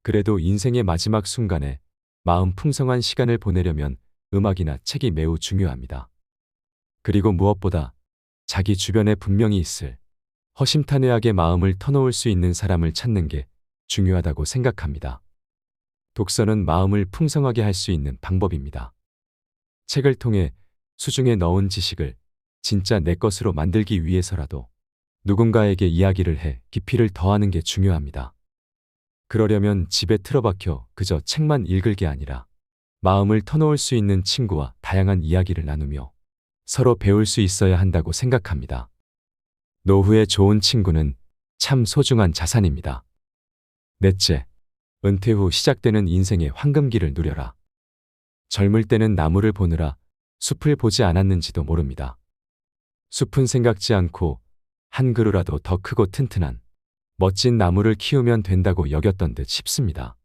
그래도 인생의 마지막 순간에 마음 풍성한 시간을 보내려면 음악이나 책이 매우 중요합니다. 그리고 무엇보다 자기 주변에 분명히 있을 허심탄회하게 마음을 터놓을 수 있는 사람을 찾는 게 중요하다고 생각합니다. 독서는 마음을 풍성하게 할 수 있는 방법입니다. 책을 통해 수중에 넣은 지식을 진짜 내 것으로 만들기 위해서라도 누군가에게 이야기를 해 깊이를 더하는 게 중요합니다. 그러려면 집에 틀어박혀 그저 책만 읽을 게 아니라 마음을 터놓을 수 있는 친구와 다양한 이야기를 나누며 서로 배울 수 있어야 한다고 생각합니다. 노후에 좋은 친구는 참 소중한 자산입니다. 넷째, 은퇴 후 시작되는 인생의 황금기를 누려라. 젊을 때는 나무를 보느라 숲을 보지 않았는지도 모릅니다. 숲은 생각지 않고 한 그루라도 더 크고 튼튼한 멋진 나무를 키우면 된다고 여겼던 듯 싶습니다.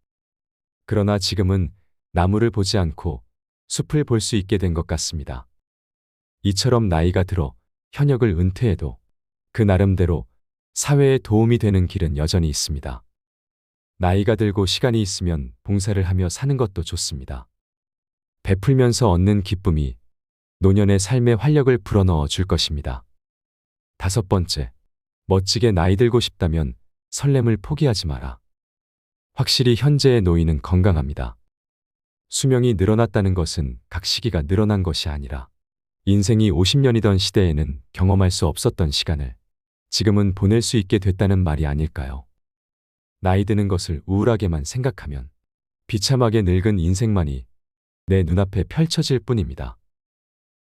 그러나 지금은 나무를 보지 않고 숲을 볼 수 있게 된 것 같습니다. 이처럼 나이가 들어 현역을 은퇴해도 그 나름대로 사회에 도움이 되는 길은 여전히 있습니다. 나이가 들고 시간이 있으면 봉사를 하며 사는 것도 좋습니다. 베풀면서 얻는 기쁨이 노년의 삶의 활력을 불어넣어 줄 것입니다. 다섯 번째, 멋지게 나이 들고 싶다면 설렘을 포기하지 마라. 확실히 현재의 노인은 건강합니다. 수명이 늘어났다는 것은 각 시기가 늘어난 것이 아니라 인생이 50년이던 시대에는 경험할 수 없었던 시간을 지금은 보낼 수 있게 됐다는 말이 아닐까요? 나이 드는 것을 우울하게만 생각하면 비참하게 늙은 인생만이 내 눈앞에 펼쳐질 뿐입니다.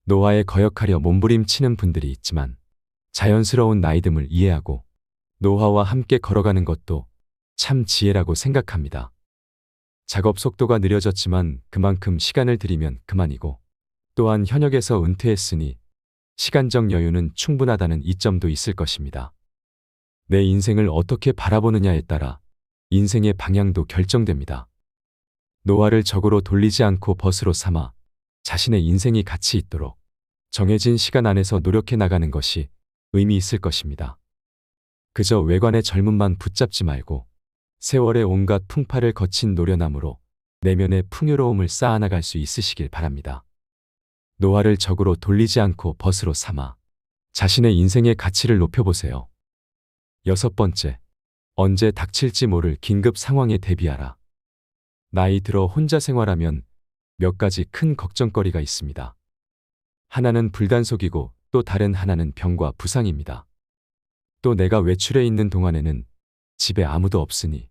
노화에 거역하려 몸부림치는 분들이 있지만 자연스러운 나이듦을 이해하고 노화와 함께 걸어가는 것도 참 지혜라고 생각합니다. 작업 속도가 느려졌지만 그만큼 시간을 들이면 그만이고 또한 현역에서 은퇴했으니 시간적 여유는 충분하다는 이점도 있을 것입니다. 내 인생을 어떻게 바라보느냐에 따라 인생의 방향도 결정됩니다. 노화를 적으로 돌리지 않고 벗으로 삼아 자신의 인생이 가치 있도록 정해진 시간 안에서 노력해 나가는 것이 의미 있을 것입니다. 그저 외관의 젊음만 붙잡지 말고 세월의 온갖 풍파를 거친 노련함으로 내면의 풍요로움을 쌓아나갈 수 있으시길 바랍니다. 노화를 적으로 돌리지 않고 벗으로 삼아 자신의 인생의 가치를 높여보세요. 여섯 번째, 언제 닥칠지 모를 긴급 상황에 대비하라. 나이 들어 혼자 생활하면 몇 가지 큰 걱정거리가 있습니다. 하나는 불단속이고 또 다른 하나는 병과 부상입니다. 또 내가 외출해 있는 동안에는 집에 아무도 없으니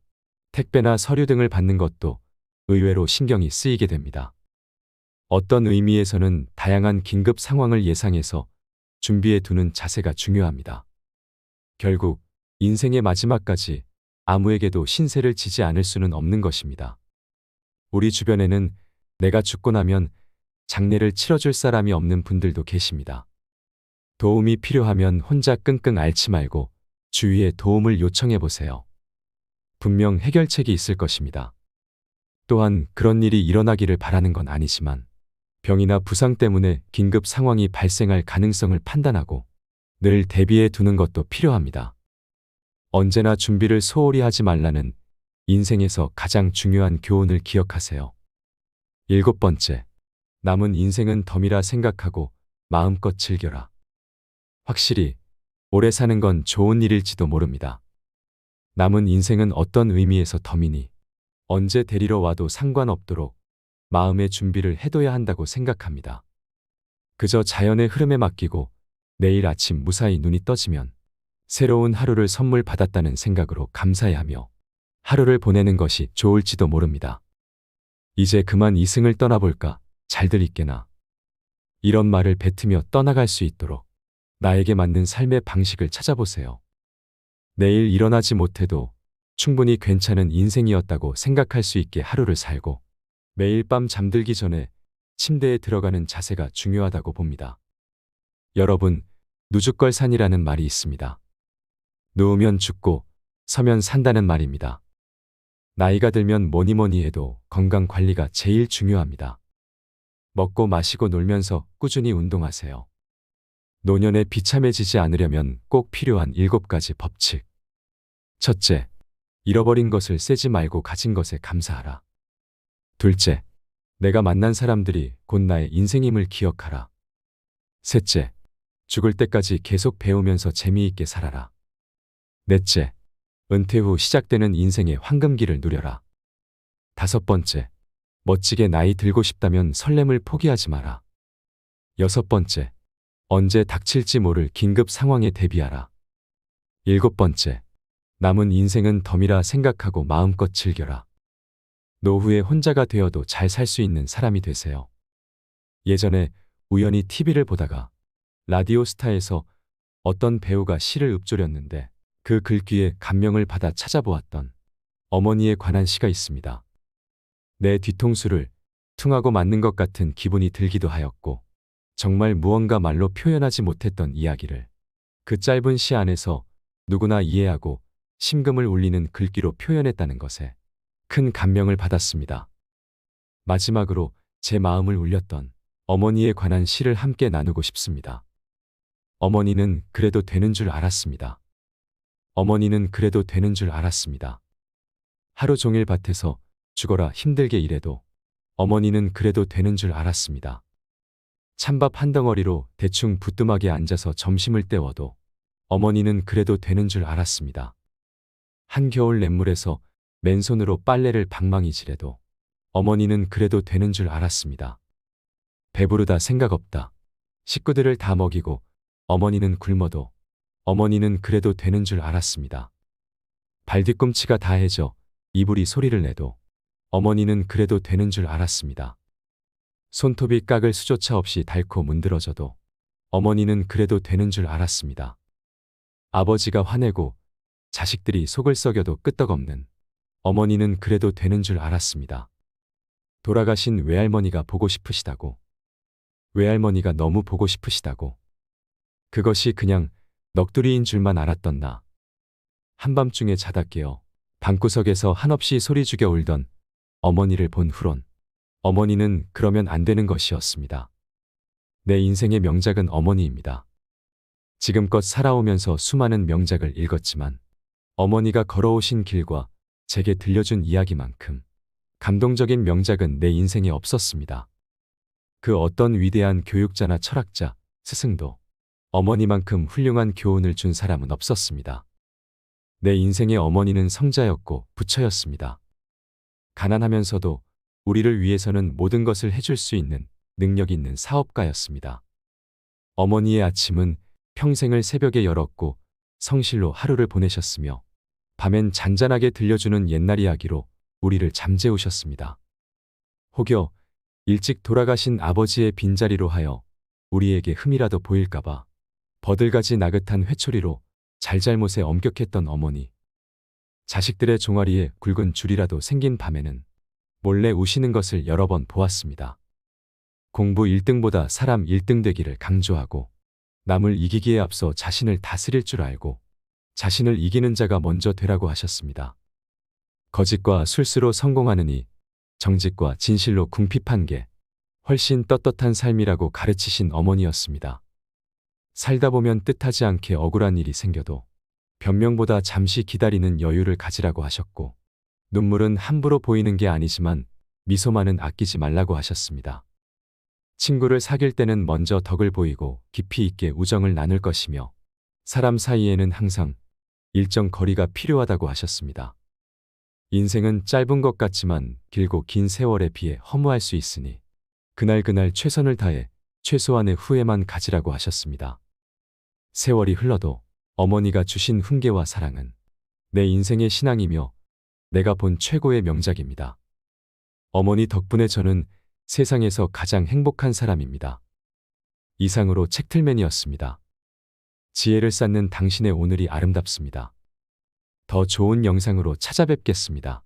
택배나 서류 등을 받는 것도 의외로 신경이 쓰이게 됩니다. 어떤 의미에서는 다양한 긴급 상황을 예상해서 준비해 두는 자세가 중요합니다. 결국 인생의 마지막까지 아무에게도 신세를 지지 않을 수는 없는 것입니다. 우리 주변에는 내가 죽고 나면 장례를 치러줄 사람이 없는 분들도 계십니다. 도움이 필요하면 혼자 끙끙 앓지 말고 주위에 도움을 요청해 보세요. 분명 해결책이 있을 것입니다. 또한 그런 일이 일어나기를 바라는 건 아니지만 병이나 부상 때문에 긴급 상황이 발생할 가능성을 판단하고 늘 대비해 두는 것도 필요합니다. 언제나 준비를 소홀히 하지 말라는 인생에서 가장 중요한 교훈을 기억하세요. 7번째, 남은 인생은 덤이라 생각하고 마음껏 즐겨라. 확실히 오래 사는 건 좋은 일일지도 모릅니다. 남은 인생은 어떤 의미에서 덤이니 언제 데리러 와도 상관없도록 마음의 준비를 해둬야 한다고 생각합니다. 그저 자연의 흐름에 맡기고 내일 아침 무사히 눈이 떠지면 새로운 하루를 선물 받았다는 생각으로 감사해하며 하루를 보내는 것이 좋을지도 모릅니다. 이제 그만 이승을 떠나볼까, 잘들 있게나. 이런 말을 뱉으며 떠나갈 수 있도록 나에게 맞는 삶의 방식을 찾아보세요. 내일 일어나지 못해도 충분히 괜찮은 인생이었다고 생각할 수 있게 하루를 살고 매일 밤 잠들기 전에 침대에 들어가는 자세가 중요하다고 봅니다. 여러분, 누죽걸산이라는 말이 있습니다. 누우면 죽고 서면 산다는 말입니다. 나이가 들면 뭐니 해도 건강 관리가 제일 중요합니다. 먹고 마시고 놀면서 꾸준히 운동하세요. 노년에 비참해지지 않으려면 꼭 필요한 7가지 법칙. 첫째, 잃어버린 것을 쎄지 말고 가진 것에 감사하라. 둘째, 내가 만난 사람들이 곧 나의 인생임을 기억하라. 셋째, 죽을 때까지 계속 배우면서 재미있게 살아라. 넷째, 은퇴 후 시작되는 인생의 황금기를 누려라. 5번째, 멋지게 나이 들고 싶다면 설렘을 포기하지 마라. 6번째, 언제 닥칠지 모를 긴급 상황에 대비하라. 7번째, 남은 인생은 덤이라 생각하고 마음껏 즐겨라. 노후에 혼자가 되어도 잘 살 수 있는 사람이 되세요. 예전에 우연히 TV를 보다가 라디오스타에서 어떤 배우가 시를 읊조렸는데 그 글귀에 감명을 받아 찾아보았던 어머니에 관한 시가 있습니다. 내 뒤통수를 퉁하고 맞는 것 같은 기분이 들기도 하였고 정말 무언가 말로 표현하지 못했던 이야기를 그 짧은 시 안에서 누구나 이해하고 심금을 울리는 글귀로 표현했다는 것에 큰 감명을 받았습니다. 마지막으로 제 마음을 울렸던 어머니에 관한 시를 함께 나누고 싶습니다. 어머니는 그래도 되는 줄 알았습니다. 어머니는 그래도 되는 줄 알았습니다. 하루 종일 밭에서 죽어라 힘들게 일해도 어머니는 그래도 되는 줄 알았습니다. 찬밥 한 덩어리로 대충 부뚜막에 앉아서 점심을 때워도 어머니는 그래도 되는 줄 알았습니다. 한겨울 냇물에서 맨손으로 빨래를 방망이질해도 어머니는 그래도 되는 줄 알았습니다. 배부르다 생각 없다. 식구들을 다 먹이고 어머니는 굶어도 어머니는 그래도 되는 줄 알았습니다. 발뒤꿈치가 다해져 이불이 소리를 내도 어머니는 그래도 되는 줄 알았습니다. 손톱이 깎을 수조차 없이 닳고 문드러져도 어머니는 그래도 되는 줄 알았습니다. 아버지가 화내고 자식들이 속을 썩여도 끄떡없는 어머니는 그래도 되는 줄 알았습니다. 돌아가신 외할머니가 보고 싶으시다고. 외할머니가 너무 보고 싶으시다고. 그것이 그냥 넋두리인 줄만 알았던 나. 한밤중에 자다 깨어 방구석에서 한없이 소리 죽여 울던 어머니를 본 후론 어머니는 그러면 안 되는 것이었습니다. 내 인생의 명작은 어머니입니다. 지금껏 살아오면서 수많은 명작을 읽었지만 어머니가 걸어오신 길과 제게 들려준 이야기만큼 감동적인 명작은 내 인생에 없었습니다. 그 어떤 위대한 교육자나 철학자, 스승도 어머니만큼 훌륭한 교훈을 준 사람은 없었습니다. 내 인생의 어머니는 성자였고 부처였습니다. 가난하면서도 우리를 위해서는 모든 것을 해줄 수 있는 능력 있는 사업가였습니다. 어머니의 아침은 평생을 새벽에 열었고 성실로 하루를 보내셨으며 밤엔 잔잔하게 들려주는 옛날 이야기로 우리를 잠재우셨습니다. 혹여 일찍 돌아가신 아버지의 빈자리로 하여 우리에게 흠이라도 보일까봐 버들가지 나긋한 회초리로 잘잘못에 엄격했던 어머니. 자식들의 종아리에 굵은 줄이라도 생긴 밤에는 몰래 우시는 것을 여러 번 보았습니다. 공부 1등보다 사람 1등 되기를 강조하고 남을 이기기에 앞서 자신을 다스릴 줄 알고 자신을 이기는 자가 먼저 되라고 하셨습니다. 거짓과 술수로 성공하느니 정직과 진실로 궁핍한 게 훨씬 떳떳한 삶이라고 가르치신 어머니였습니다. 살다 보면 뜻하지 않게 억울한 일이 생겨도 변명보다 잠시 기다리는 여유를 가지라고 하셨고, 눈물은 함부로 보이는 게 아니지만 미소만은 아끼지 말라고 하셨습니다. 친구를 사귈 때는 먼저 덕을 보이고 깊이 있게 우정을 나눌 것이며, 사람 사이에는 항상 일정 거리가 필요하다고 하셨습니다. 인생은 짧은 것 같지만 길고 긴 세월에 비해 허무할 수 있으니 그날그날 최선을 다해 최소한의 후회만 가지라고 하셨습니다. 세월이 흘러도 어머니가 주신 훈계와 사랑은 내 인생의 신앙이며 내가 본 최고의 명작입니다. 어머니 덕분에 저는 세상에서 가장 행복한 사람입니다. 이상으로 책틀맨이었습니다. 지혜를 쌓는 당신의 오늘이 아름답습니다. 더 좋은 영상으로 찾아뵙겠습니다.